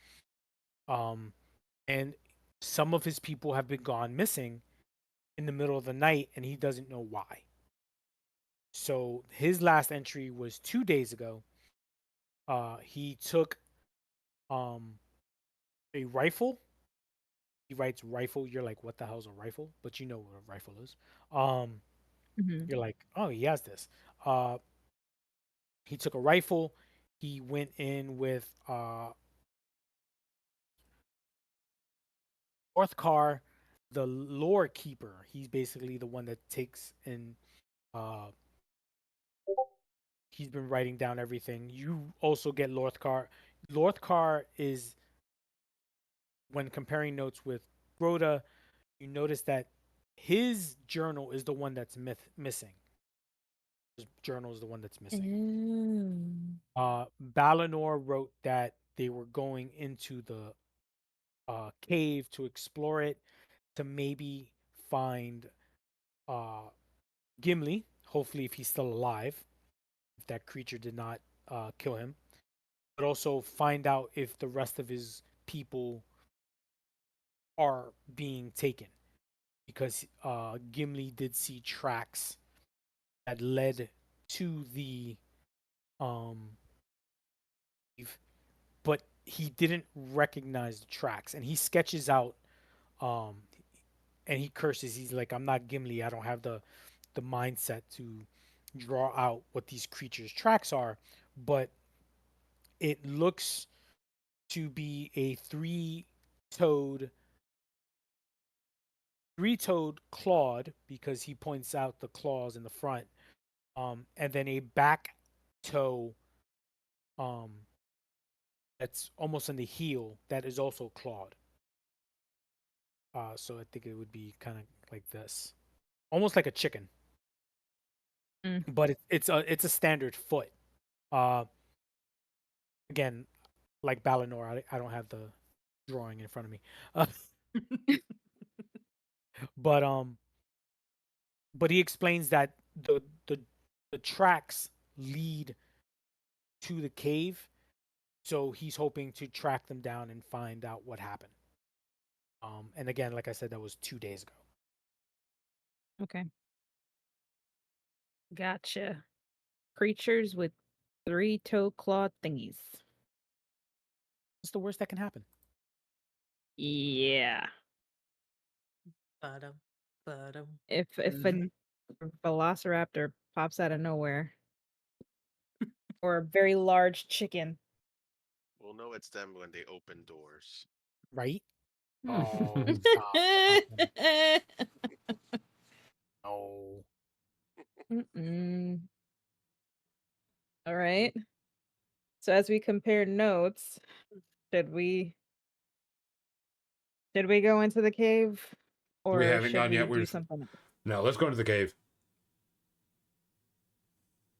and some of his people have been gone missing in the middle of the night, and he doesn't know why. So his last entry was 2 days ago. He took a rifle. He writes rifle. You're like, what the hell's a rifle? But you know what a rifle is. Mhm. You're like, oh, he has this. He took a rifle. He went in with Northcar, the lore keeper. He's basically the one that takes and he's been writing down everything. You also get Lorthcar. Lorthcar is, when comparing notes with Rhoda, you notice that his journal is the one that's missing. His journal is the one that's missing. Balinor wrote that they were going into the cave to explore it, to maybe find Gimli. Hopefully, if he's still alive, if that creature did not kill him, but also find out if the rest of his people are being taken, because Gimli did see tracks that led to the cave, but he didn't recognize the tracks, and he sketches out, and he curses. He's like, I'm not Gimli. I don't have the mindset to draw out what these creatures' tracks are, but it looks to be a three-toed clawed, because he points out the claws in the front, and then a back toe, that's almost in the heel, that is also clawed. So I think it would be kind of like this, almost like a chicken. But it's a standard foot. Again, like Balinor, I don't have the drawing in front of me. But he explains that the tracks lead to the cave, so he's hoping to track them down and find out what happened. And again, like I said, that was 2 days ago. Okay. Gotcha. Creatures with 3-toe claw thingies. What's the worst that can happen? Yeah. Bottom. If a velociraptor pops out of nowhere, or a very large chicken. We'll know it's them when they open doors. Right? Hmm. Oh, stop. Oh. Mm-mm. All right. So as we compare notes, should we go into the cave, or We haven't should gone we yet. do something else? No, let's go into the cave.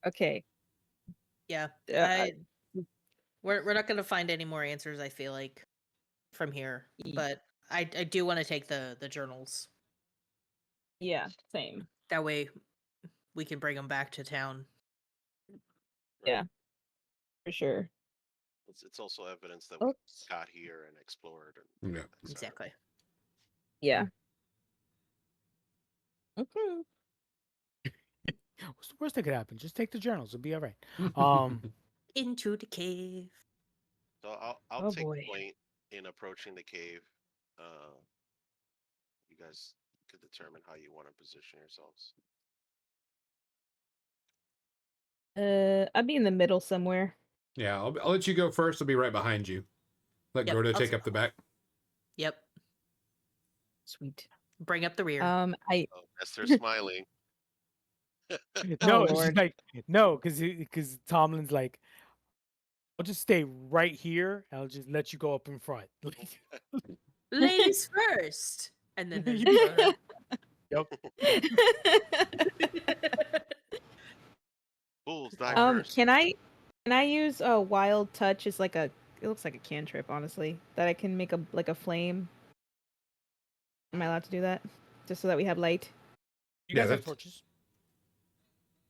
Okay. Yeah. Uh, We're not gonna find any more answers, I feel like, from here. But I do want to take the journals. Yeah, same. That way we can bring them back to town. Yeah, for sure. It's also evidence that we Oops. got here and explored. And Yeah. et cetera. Exactly. Yeah. Okay. What's the worst that could happen? Just take the journals; it'll be all right. Into the cave. So I'll Oh, take boy. point in approaching the cave. You guys could determine how you want to position yourselves. I'd be in the middle somewhere. Yeah, I'll let you go first. I'll be right behind you. Let Yep, Gordo I'll take t- up the back. Yep. Sweet. Bring up the rear. I Oh, Esther's smiling. No, Oh, she's Lord. like, no, because Tomlin's like, I'll just stay right here. And I'll just let you go up in front. Like, Ladies first. And then there's You- Yep. Bulls die first. can I use a wild touch as like a it looks like a cantrip, honestly. That I can make a flame. Am I allowed to do that? Just so that we have light. You Yeah, guys have that's- torches.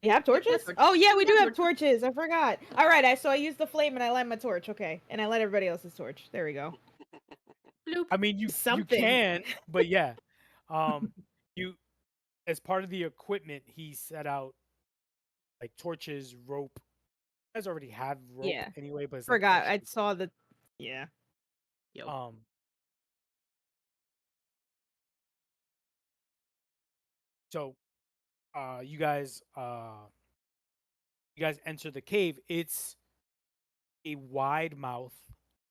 You have torches? torches. Oh yeah, we Yeah, do have torches. torches. I forgot. All right, so I use the flame and I light my torch. Okay, and I light everybody else's torch. There we go. Bloop. I mean, you Something. can, but yeah, you as part of the equipment, he set out like torches, rope. You guys already have rope Yeah. anyway, but it's like Forgot. I extra. saw the. Yeah. Yo. So, you guys enter the cave. It's a wide mouth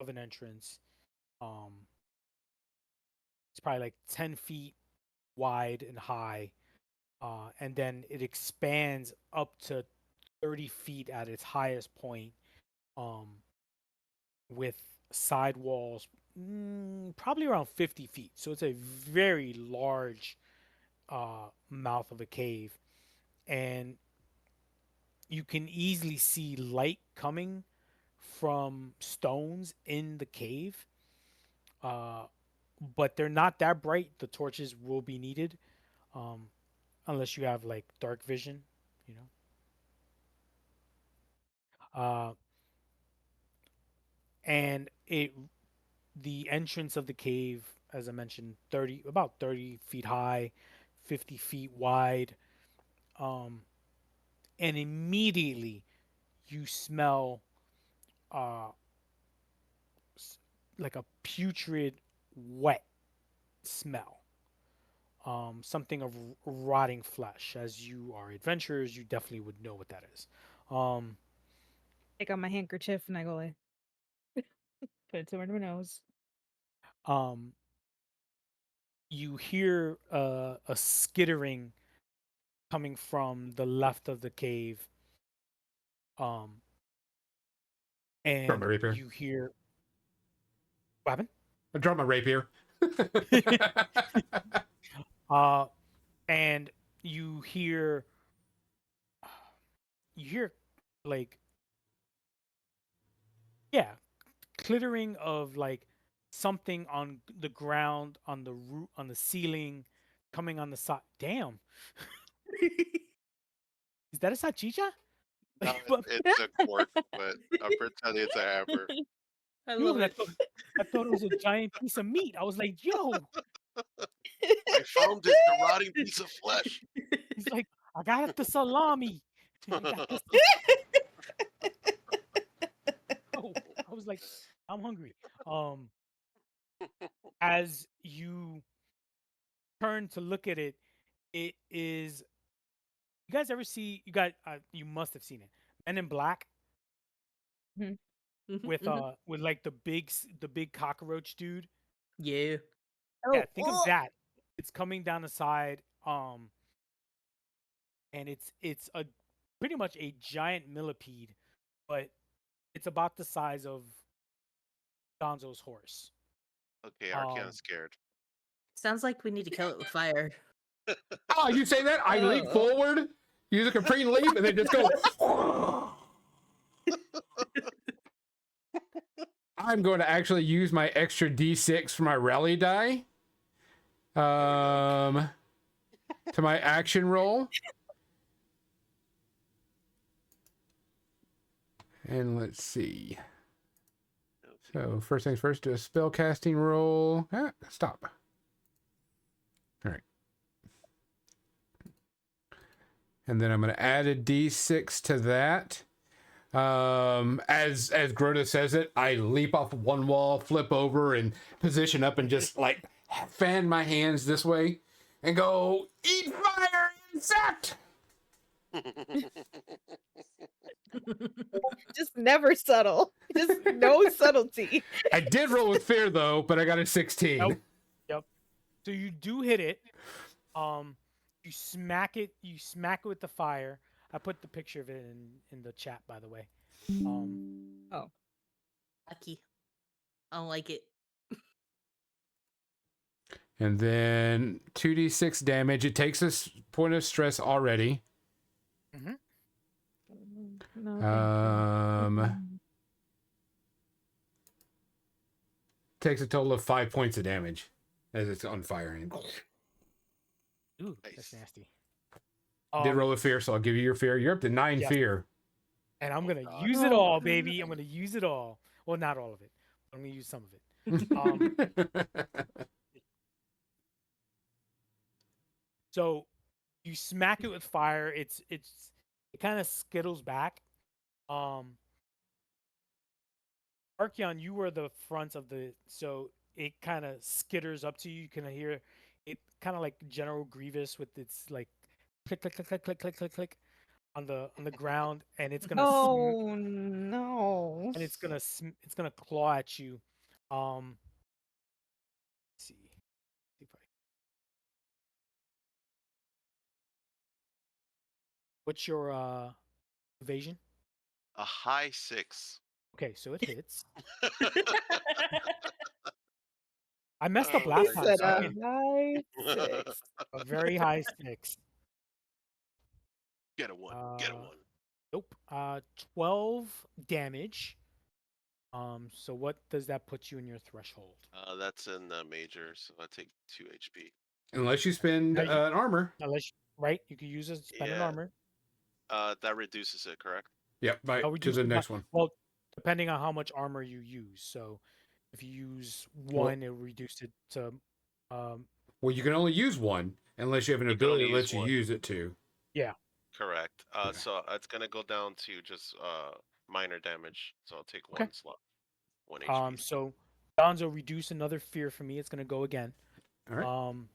of an entrance. It's probably like 10 feet wide and high, and then it expands up to 30 feet at its highest point, um, with side walls probably around 50 feet. So it's a very large mouth of a cave, and you can easily see light coming from stones in the cave, but they're not that bright. The torches will be needed, unless you have like dark vision, you know. And the entrance of the cave, as I mentioned, about 30 feet high, 50 feet wide, and immediately you smell uh, like a putrid, wet smell. Something of rotting flesh. As you are adventurers, you definitely would know what that is. Take out my handkerchief and I go like, put it to my nose. Um, you hear a skittering coming from the left of the cave. And my rapier. you hear what happened? I dropped my rapier. And you hear like, yeah, clittering of like something on the ground, on the roof, on the ceiling, coming on the side. Damn. Is that a salchicha? No, But- it's a cork, but I'm pretending it's a hammer. I Dude, love it. I thought it was a giant piece of meat. I was like, yo. I found it, a rotting piece of flesh. He's like, I got the salami. I got this. Oh, I was like, I'm hungry. As you turn to look at it, it is. You guys ever see? You must have seen it. Men in Black Mhm, with mhm. with like the big cockroach dude. Yeah. Yeah, think of that. It's coming down the side. And it's a pretty much a giant millipede, but it's about the size of Gonzo's horse. Okay, Um, Archeon's scared. Sounds like we need to kill it with fire. Oh, you say that? I leap forward, use a Capri leap, and then just go. I'm going to actually use my extra D6 for my rally die. To my action roll. And let's see. Okay. So first things first, do a spell casting roll. Stop. All right. And then I'm going to add a d6 to that. As Grota says it, I leap off one wall, flip over, and position up, and just like fan my hands this way, and go eat fire, insect. Just never subtle. Just no subtlety. I did roll with fear though, but I got a 16. Nope. Yep. So you do hit it. You smack it. You smack it with the fire. I put the picture of it in the chat, by the way. Lucky. I don't like it. And then 2d6 damage. It takes a point of stress already. No, Takes a total of 5 points of damage as it's on fire. And Ooh, Nice. that's nasty. did roll with fear, so I'll give you your fear. You're up to 9 Yes. fear. And I'm gonna God. use it all, baby. I'm gonna use it all. Well, not all of it. I'm gonna use some of it. So you smack it with fire. It kind of skittles back. Archeon, you were the front of the, so it kind of skitters up to you. You can hear it kind of like General Grievous with its like click click click click click click click click on the ground, and it's gonna Oh no. and it's gonna claw at you. Let's see. if I- What's your evasion? A high 6. Okay, so it hits. I messed up Oh last my time. Said So I a can, high 6. a very high 6. Get a 1. Get a 1. Nope. 12 damage. So what does that put you in your threshold? That's in the major, so I take 2 HP. Unless you spend Now you- an armor. Unless right, you could use it to spend an Yeah. armor. That reduces it, correct? Yep, right Oh, we to do the some- next one. Well, depending on how much armor you use. So if you use one, it'll reduce it to Well, you can only use one unless you have an You can ability only that use lets you one. use it too. Correct. Okay. So it's gonna go down to just minor damage. So I'll take Okay. 1 slot, 1 HP. so Gonzo reduce another fear for me. It's gonna go again. All right.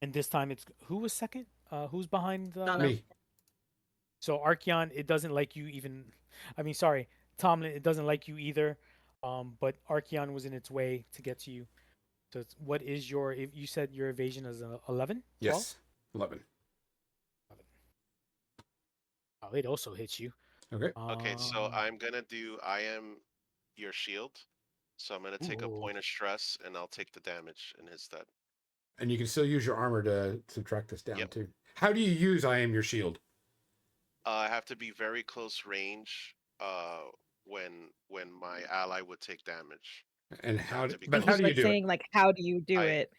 And this time it's who was second? Who's behind Donna. Me. So Archeon, it doesn't like you even. I mean, sorry, Tomlin, it doesn't like you either. But Archeon was in its way to get to you. So what is your? If you said your evasion is 11. Yes. 11. Oh, it also hits you. Okay. Okay, so Um, I'm gonna do I am your shield. So I'm gonna take a Ooh. point of stress and I'll take the damage in his stead. And you can still use your armor to subtract this down Yep. too. How do you use I am your shield? I have to be very close range when my ally would take damage. And how to be but close. how He's do you like do saying like, how do you do I- it?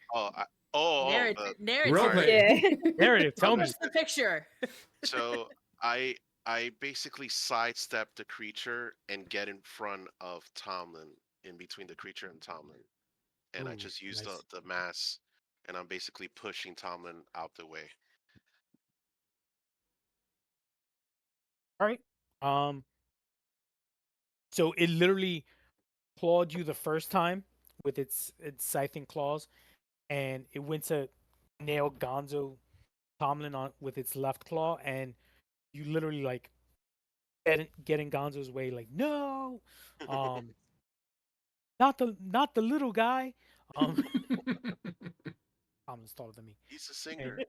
Narrative. Narrative. Role play. Yeah. narrative. Tell me. Publish the picture. So I basically sidestep the creature and get in front of Tomlin, in between the creature and Tomlin, and I Ooh, just use nice. the mass, and I'm basically pushing Tomlin out the way. All right. So it literally clawed you the first time with its scything claws, and it went to nail Gonzo Tomlin on with its left claw, and you literally like get in Gonzo's way, like no, not the little guy. Tomlin's taller than me. He's a singer.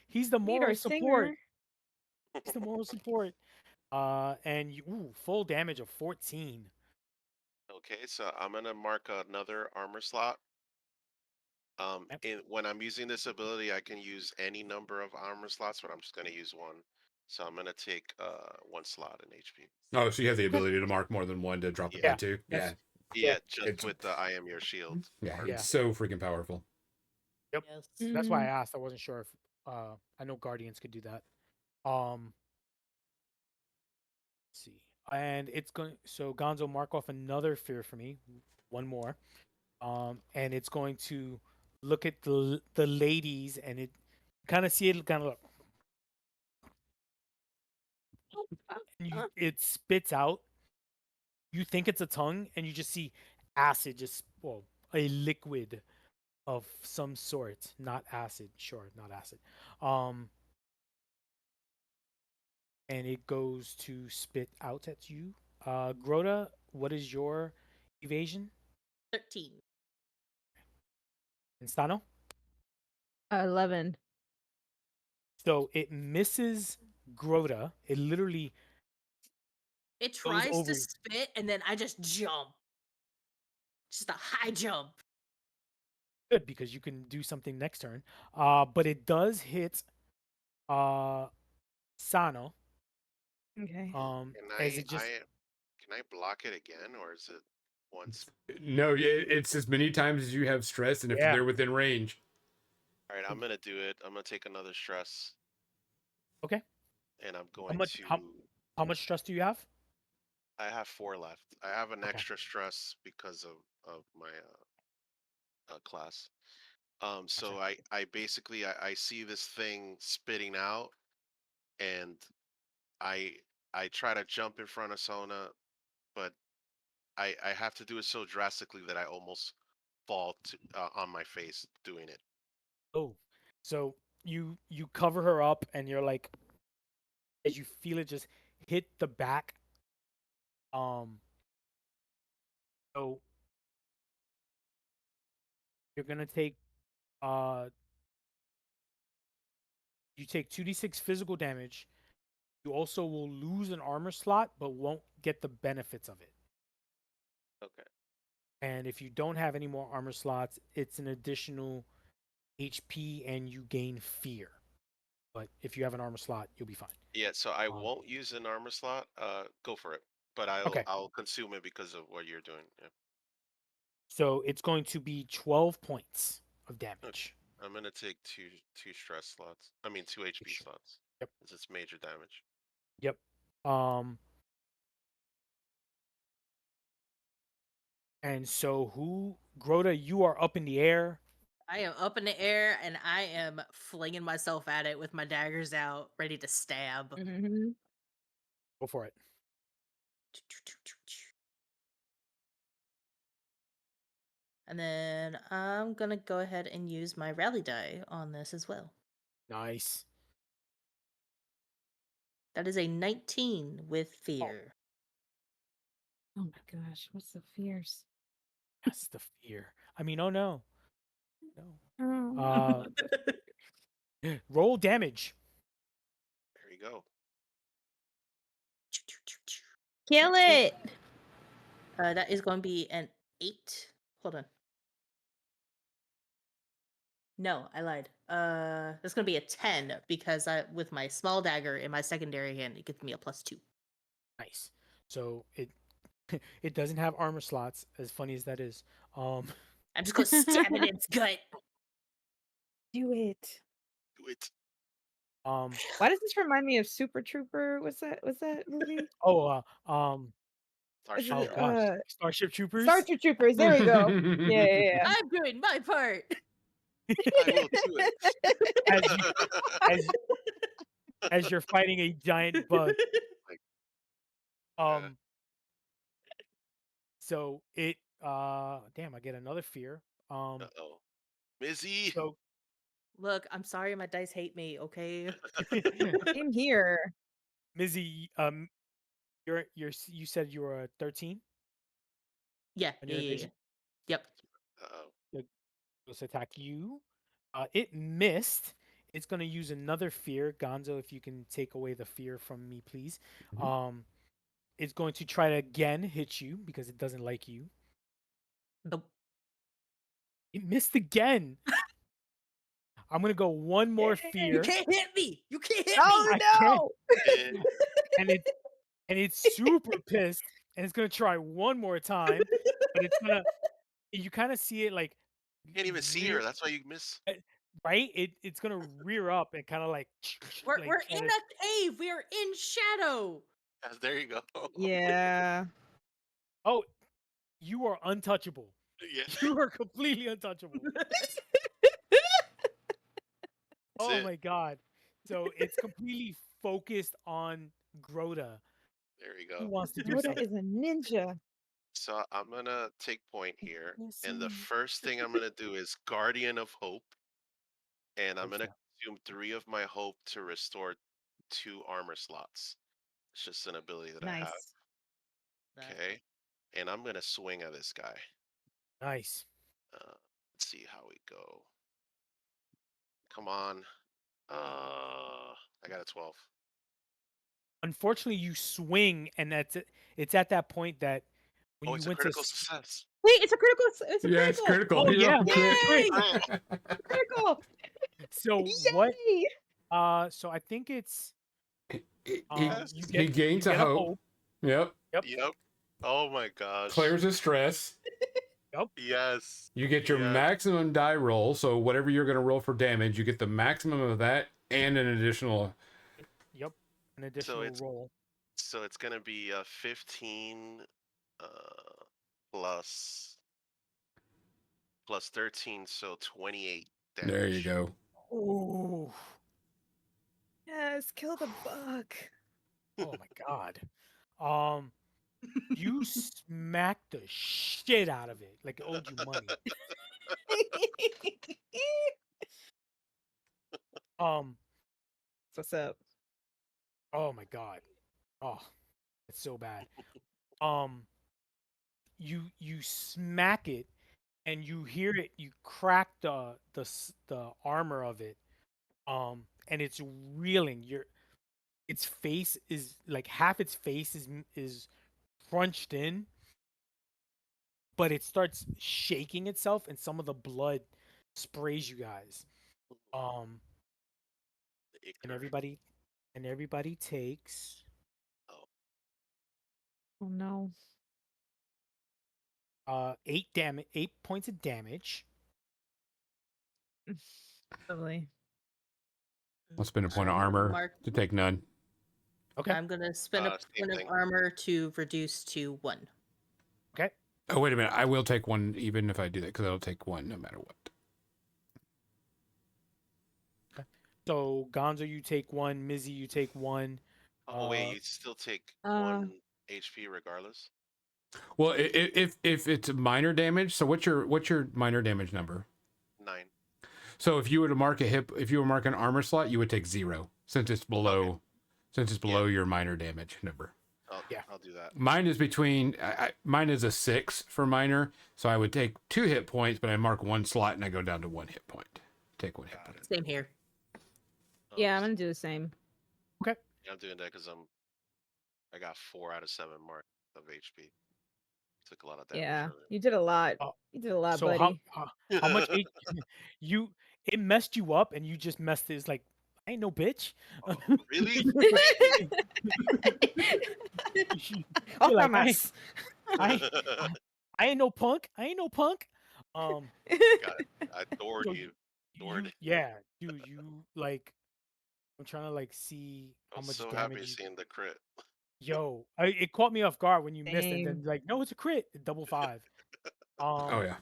He's the Need moral our support. singer. He's the moral support. And you full damage of 14. Okay, so I'm gonna mark another armor slot. Yep. When I'm using this ability, I can use any number of armor slots, but I'm just gonna use one. So I'm gonna take 1 slot in HP. Oh, so you have the ability to mark more than one to drop it by Yeah. two? Yes. Yeah, just It's- with the I am your shield. Yeah, Yeah. it's so freaking powerful. Yep. Yes. That's why I asked. I wasn't sure if I know Guardians could do that. see. And it's going so Gonzo mark off another fear for me. One more. And it's going to look at the ladies and it kind of see it kind of it spits out. You think it's a tongue and you just see acid just well, a liquid of some sort, not acid, sure, not acid. Um and it goes to spit out at you. Grota, what is your evasion? 13. Instano? 11. So it misses Grota. It literally It goes tries over. to spit, and then I just jump. Just a high jump. Good because you can do something next turn. But it does hit Sano. Okay. Can As it just can I block it again, or is it once? No, it's as many times as you have stress, and if Yeah. they're within range. All right, I'm gonna do it. I'm gonna take another stress, okay. and I'm How going much to. how much stress do you have? I have 4 left. I have an Okay. extra stress because of my class. So Gotcha. I basically I see this thing spitting out, and I I try to jump in front of Sona, but I have to do it so drastically that I almost fall on my face doing it. Oh. So you cover her up and you're like as you feel it just hit the back. So you're gonna take uh you take 2d6 physical damage. You also will lose an armor slot, but won't get the benefits of it. Okay. And if you don't have any more armor slots, it's an additional HP and you gain fear. But if you have an armor slot, you'll be fine. Yeah, so I Um, won't use an armor slot. Go for it. But okay, I'll consume it because of what you're doing. Yeah. so it's going to be 12 points of Okay. damage. I'm gonna take two stress slots. I mean 2 HP Sh- slots. Yep. 'Cause it's major damage. Yep. Um, and so Grota, you are up in the air. I am up in the air, and I am flinging myself at it with my daggers out, ready to stab. Mm-hmm. Go for it. And then I'm gonna go ahead and use my rally die on this as well. Nice. That is a 19 with fear. Oh my gosh, what's the fears? That's the fear. I mean, oh no. No. Oh. Roll damage. There you go. Kill it! That is going to be an 8. Hold on. No, I lied. That's going to be a 10 because with my small dagger in my secondary hand, it gives me a +2. Nice. So it it doesn't have armor slots, as funny as that is. I'm just going to stab it in its gut. Do it. Do it. Why does this remind me of Super Trooper? What's that movie? oh Is oh it, gosh, Starship Troopers. Starship Troopers. There we go. Yeah. I'm doing my part. I will do it. as you're fighting a giant bug. Uh, So it damn, I get another fear. Uh-oh. Mizzy. So Look, I'm sorry my dice hate me, okay? In here. Mizzy, you said you were 13 Yeah, on yeah, your yeah, yeah. evasion? Yep. Uh-oh. Let's attack you. It missed. It's gonna use another fear. Gonzo, if you can take away the fear from me, please. Mhm. It's going to try to again hit you because it doesn't like you. Nope. It missed again. I'm gonna go one more You fear, can't hit me. You can't hit Oh me. I no! and it's super pissed, and it's gonna try one more time, but it's gonna. You kind of see it like You can't even see rear, her. That's why you miss. right? It's gonna rear up and kind of like We're like we're try in to- a cave. We are in shadow. Yes, there you go. Yeah. Oh, you are untouchable. Yeah. You are completely untouchable. Oh it. my god. So it's completely focused on Grota, There you who go. wants to do Yoda something. is a ninja. So I'm gonna take point here, and the Listen. first thing I'm gonna do is Guardian of Hope, and I'm Oh, gonna snap. consume 3 of my hope to restore 2 armor slots. It's just an ability that I have. Nice. That- Okay, and I'm gonna swing at this guy. Nice. Let's see how we go. Come on. I got a 12. Unfortunately, you swing, and that's it. It's at that point that when Oh, you it's a went to critical s- success. Wait, it's a critical. It's a Yeah, it's critical. critical. Oh, He yeah. rolled a crit. Yay! Oh, Critical. So what? Yay! So I think it's He, Yes. you he get gains you a get hope. Yep. yep. Oh my gosh. Clears his stress. Yes. You get your Yes. maximum die roll. So whatever you're going to roll for damage, you get the maximum of that and an additional. an additional it's- roll. So it's gonna be 15 plus 13, so 28 damage. There you go. Oh, Yes, kill the bug. oh my god. You smacked the shit out of it like it owed you money. What's up? Oh my god. Oh, it's so bad. You smack it, and you hear it. You crack the armor of it. And it's reeling. Its face is like half its face is crunched in, but it starts shaking itself, and some of the blood sprays you guys. And Ichor. everybody takes Oh no. 8 points of damage. Lovely. I'll spend a point of I'm gonna armor mark- to take none. Okay. I'm gonna spend a Same point of thing. armor to reduce to 1. Okay. Oh, wait a minute. I will take one even if I do that because I'll take one no matter what. So Gonzo, you take 1. Mizzy, you take 1. Oh wait, Uh, you still take uh, 1 HP regardless. Well, if it's minor damage, so what's your minor damage number? 9. So if you were to mark if you were marking an armor slot, you would take 0 since it's below your minor damage number. Yeah. I'll do that. Mine is mine is a 6 for minor, so I would take 2 hit points, but I mark 1 slot and I go down to 1 hit point. Take 1 hit Got point. Same here. Yeah, I'm gonna do the same. Yeah, I'm doing that because I got 4 out of 7 mark of HP. Took a lot of damage. Yeah, earlier. you did a lot. Oh, You did a lot, so buddy. how much it messed you up, and you just messed it. It's like, I ain't no bitch. Oh, really? Oh, You're like, Hamas. I ain't no punk. I ain't no punk. I adored So you. Adored. yeah, dude, you like. I'm trying to like see I how was much so damage. happy seeing the crit. Yo, it caught me off guard when you missed it. Same. And then like, no, it's a crit. Double 5. Oh yeah.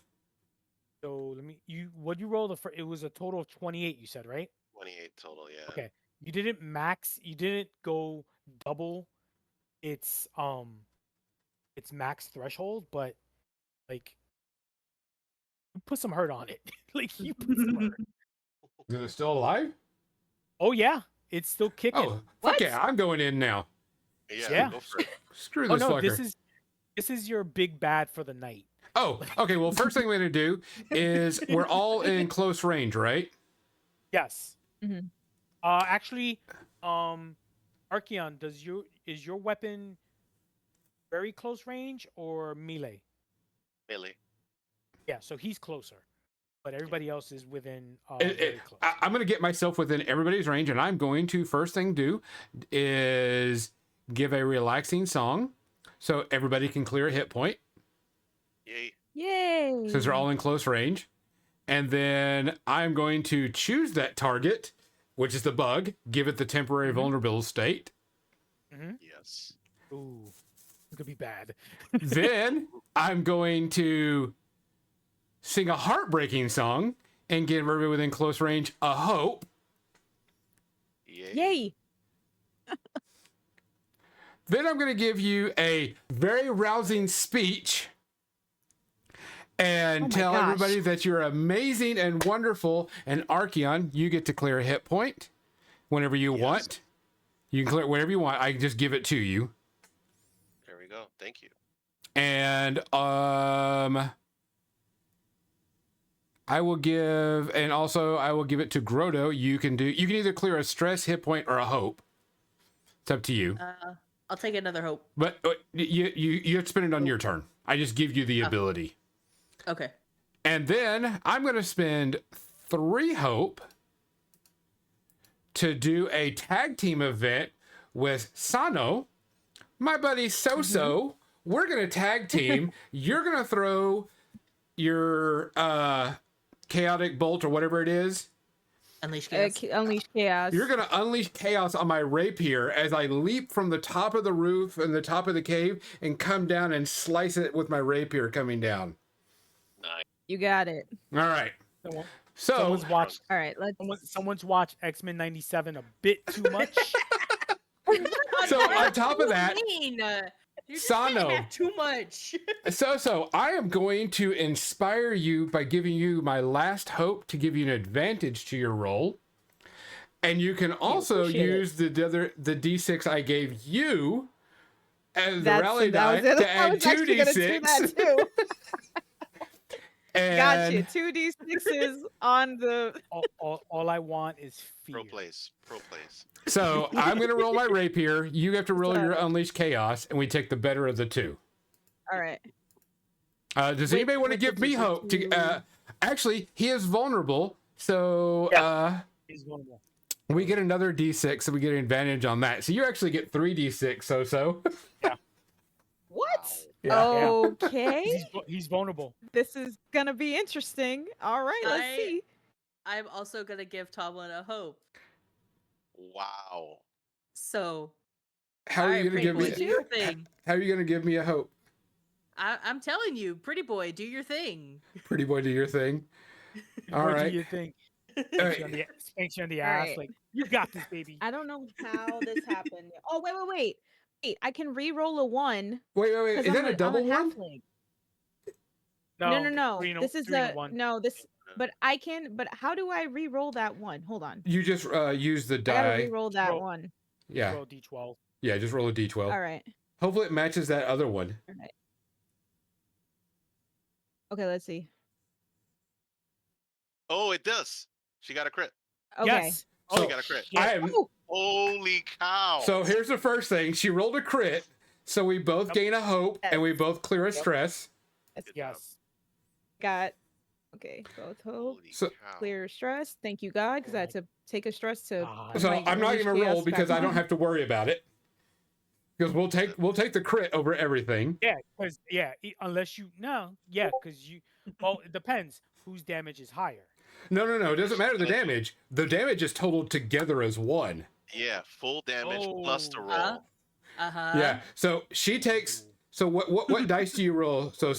So what'd you roll it was a total of 28, you said, right? 28 total, yeah. Okay. You didn't go double its max threshold, but like you put some hurt on it. Like you put some hurt. Is it still alive? Oh yeah, it's still kicking. Oh, fuck yeah. I'm going in now. Yeah. Go for it. Screw Oh this no, fucker. this is your big bad for the night. Oh, okay. Well, first thing we're going to do is we're all in close range, right? Yes. Mhm. Actually, Archeon, is your weapon very close range or melee? Melee. Yeah, so he's closer, but everybody else is within very close. I'm going to get myself within everybody's range, and I'm going to first thing do is give a relaxing song so everybody can clear a hit point Yay. Yay! since they're all in close range. And then I'm going to choose that target, which is the bug, give it the temporary vulnerable state. Yes. Ooh, it could be bad. Then I'm going to sing a heartbreaking song and give everybody within close range a hope. Yay! Then I'm going to give you a very rousing speech and Oh my tell gosh. everybody that you're amazing and wonderful. And Archeon, you get to clear a hit point whenever you want. You can clear it whenever you want. I can just give it to you. There we go. Thank you. And I will give it to Grotto. You can either clear a stress hit point or a hope. It's up to you. I'll take another hope. But you have to spend it on your turn. I just give you the ability. Okay. And then I'm going to spend 3 hope to do a tag team event with Sano, my buddy Soso. We're going to tag team. You're going to throw your chaotic bolt or whatever it is. Unleash chaos. Unleash chaos. You're going to unleash chaos on my rapier as I leap from the top of the roof and the top of the cave and come down and slice it with my rapier coming down. Nice. You got it. All right. So Someone's watched. All right, let's. Someone's watched X-Men '97 a bit too much. So on top of that, You just Sano. can't have too much. So I am going to inspire you by giving you my last hope to give you an advantage to your roll. And you can also appreciate it. use the D6 I gave you as the That's- rally that die was it. to I add was 2 actually gonna do that D6. too. And Gotcha. 2d6s on the. All I want is fear. Pro plays. so I'm going to roll my rapier. You have to roll your unleash chaos, and we take the better of the 2. All right. Does Wait, anybody want to what give did me you hope? To do? actually, he is vulnerable, so He's vulnerable. we get another D6, so we get an advantage on that. So you actually get 3 D6. So. What? Yeah. Okay. He's vulnerable. This is gonna be interesting. All right, let's I- see. I'm also gonna give Tomlin a hope. Wow. So How are you alright, going to give Pretty me? Boy, do your thing. How are you going to give me a hope? I'm telling you, Pretty Boy, do your thing. Pretty boy, do your thing. All What right. do you think? All Spanks right. you on the All ass. right. Like, you got this, baby. I don't know how this happened. Oh wait. I can re-roll a 1. Wait. 'cause Is that I'm a I'm double one? halfling. No. This is 3 and a 1. no. This, but I can. But how do I re-roll that 1? Hold on. You just use the I gotta die. re-roll that Roll. 1. Yeah. Roll D12. Yeah, just roll a D12. All right. Hopefully it matches that other one. All right. Okay, let's see. Oh, it does. She got a crit. Okay. Yes. She So, got a crit. shit. I am. Oh, Holy cow. So here's the first thing. She rolled a crit, so we both Yep. gain a hope and we both clear a Yep. stress. that's Good job. Yes. got. Okay, both hope. Holy So- cow. Clear stress. Thank you, God, because I had to take a stress to. Ah, put So my I'm not Unleash going to roll Chaos because back I don't on. have to worry about it. Because we'll take the crit over everything. Yeah, because unless you because you. Well, it depends whose damage is higher. No. It doesn't matter the damage. The damage is totaled together as 1. Yeah, full damage plus the Oh. roll. Uh-huh. Yeah. So she takes. So what dice do you roll, So?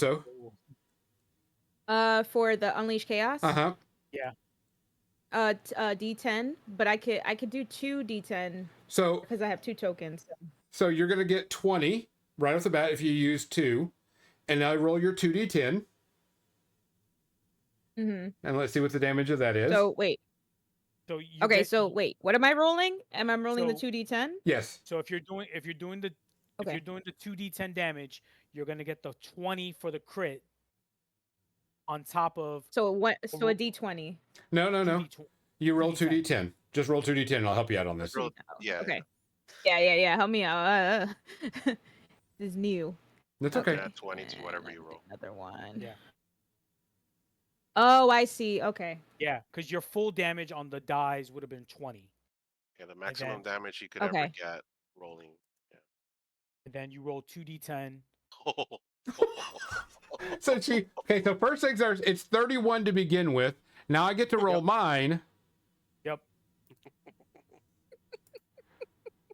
For the Unleash Chaos. Uh huh. D10, but I could do 2 D10 So because I have 2 tokens. So you're going to get 20 right off the bat if you use 2. And now roll your 2d10. Mm-hmm. And let's see what the damage of that is. So wait. So you Okay. get- So wait. What am I rolling? Am I rolling the So- 2d10? Yes. So if you're doing the Okay. if you're doing the 2d10 damage, you're gonna get the 20 for the crit on top of So what? So ro- a D20. No. 2d20. You roll 2d10. 2d10. Just roll 2d10 and I'll help you out on this. Roll- Yeah. Okay. Yeah. Help me out. This is new. That's okay. Yeah, 20 to whatever you Let's do roll. Another one. Yeah. Oh, I see. Okay. Yeah, because your full damage on the dies would have been 20, Yeah, the maximum then- damage you could ever Okay. get rolling. and then you roll 2d10. So so first things are, it's 31 to begin with. Now I get to roll Yep. mine Yep.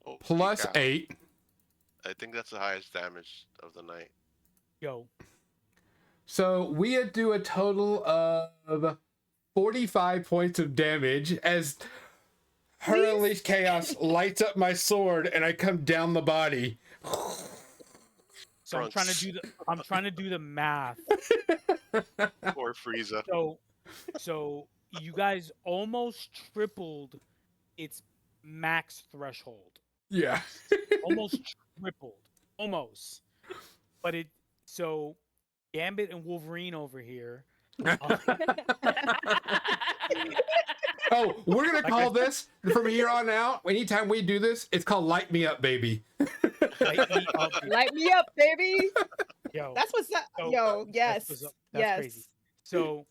Holy plus cow. 8. I think that's the highest damage of the night. Yo, So we do a total of 45 points of damage as her Please? Unleashed Chaos lights up my sword and I come down the body. so I'm trying to Trunks. do the math. Or Frieza. So you guys almost tripled its max threshold. Yeah. Almost tripled. Almost. But so Gambit and Wolverine over here. Oh, we're gonna Like call I- this from here on out. Anytime we do this, it's called Light Me Up, baby. Light me up, dude. Light me up, baby. Yo, That's what's up. So, Yo, that's yes. what's up. That's Yes. crazy. So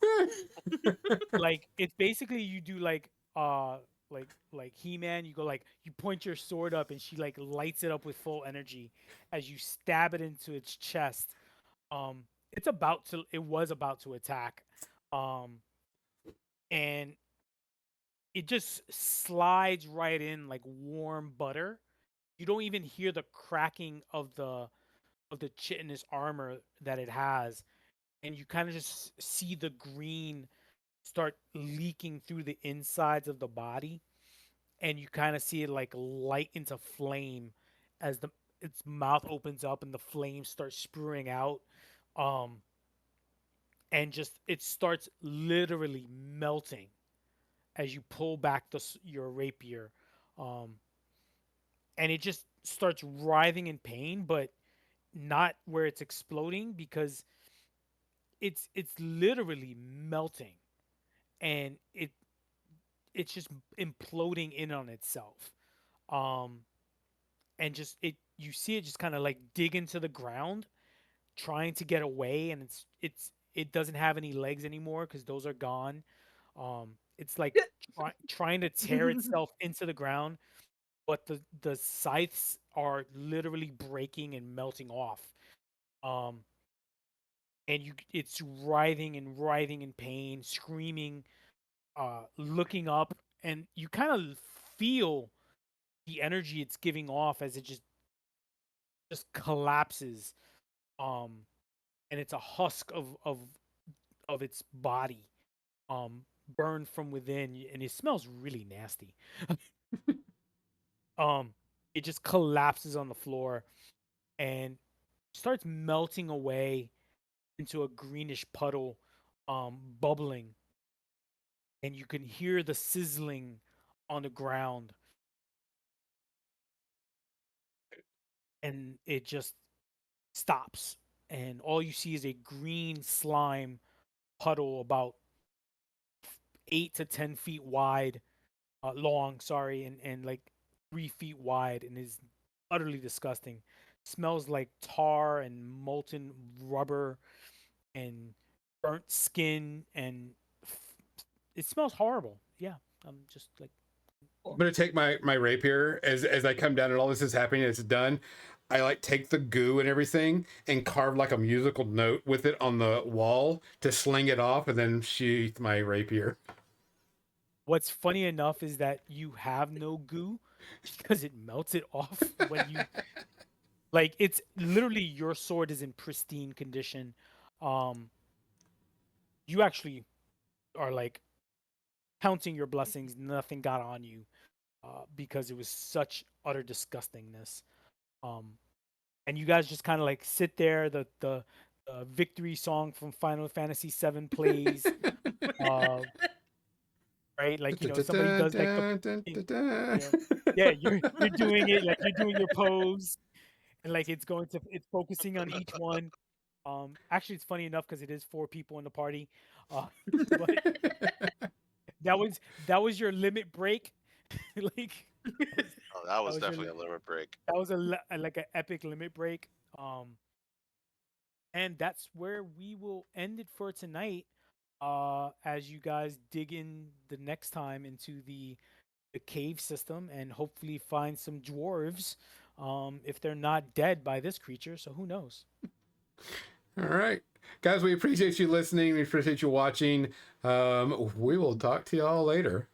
like it's basically you do like He-Man, you go like you point your sword up and she like lights it up with full energy as you stab it into its chest. It was about to attack. And it just slides right in like warm butter. You don't even hear the cracking of the chitinous armor that it has, and you kind of just see the green start leaking through the insides of the body, and you kind of see it like light into flame as its mouth opens up and the flames start spewing out, and just it starts literally melting as you pull back your rapier, um, and it just starts writhing in pain, but not where it's exploding because it's literally melting, and it's just imploding in on itself, um, and just you see it just kind of like dig into the ground, trying to get away, and it doesn't have any legs anymore because those are gone. It's like trying to tear itself into the ground, but the scythes are literally breaking and melting off. Um, and it's writhing and writhing in pain, screaming, looking up, and you kind of feel the energy it's giving off as it just collapses. Um, and it's a husk of its body, burned from within, and it smells really nasty. um, it just collapses on the floor and starts melting away into a greenish puddle, bubbling, and you can hear the sizzling on the ground, and it just stops, and all you see is a green slime puddle about 8 to 10 feet wide, long, sorry, and like 3 feet wide, and is utterly disgusting. Smells like tar and molten rubber and burnt skin, and it smells horrible. Yeah, I'm just like, I'm gonna take my rapier as I come down and all this is happening and it's done. I like take the goo and everything and carve like a musical note with it on the wall to sling it off and then sheath my rapier. what's funny enough is that you have no goo because it melts it off when you like it's literally your sword is in pristine condition. You actually are like counting your blessings, nothing got on you, because it was such utter disgustingness. Um, and you guys just kind of like sit there. The victory song from Final Fantasy VII plays. Right, like somebody does like yeah, you're doing it like you're doing your pose, and like it's focusing on each one. Actually, it's funny enough because it is 4 people in the party. But that was your limit break. Like Oh, that was was your definitely a limit break. that was like an epic limit break. And that's where we will end it for tonight. As you guys dig in the next time into the cave system and hopefully find some dwarves, if they're not dead by this creature. So who knows? All right, guys, we appreciate you listening. We appreciate you watching. We will talk to y'all later.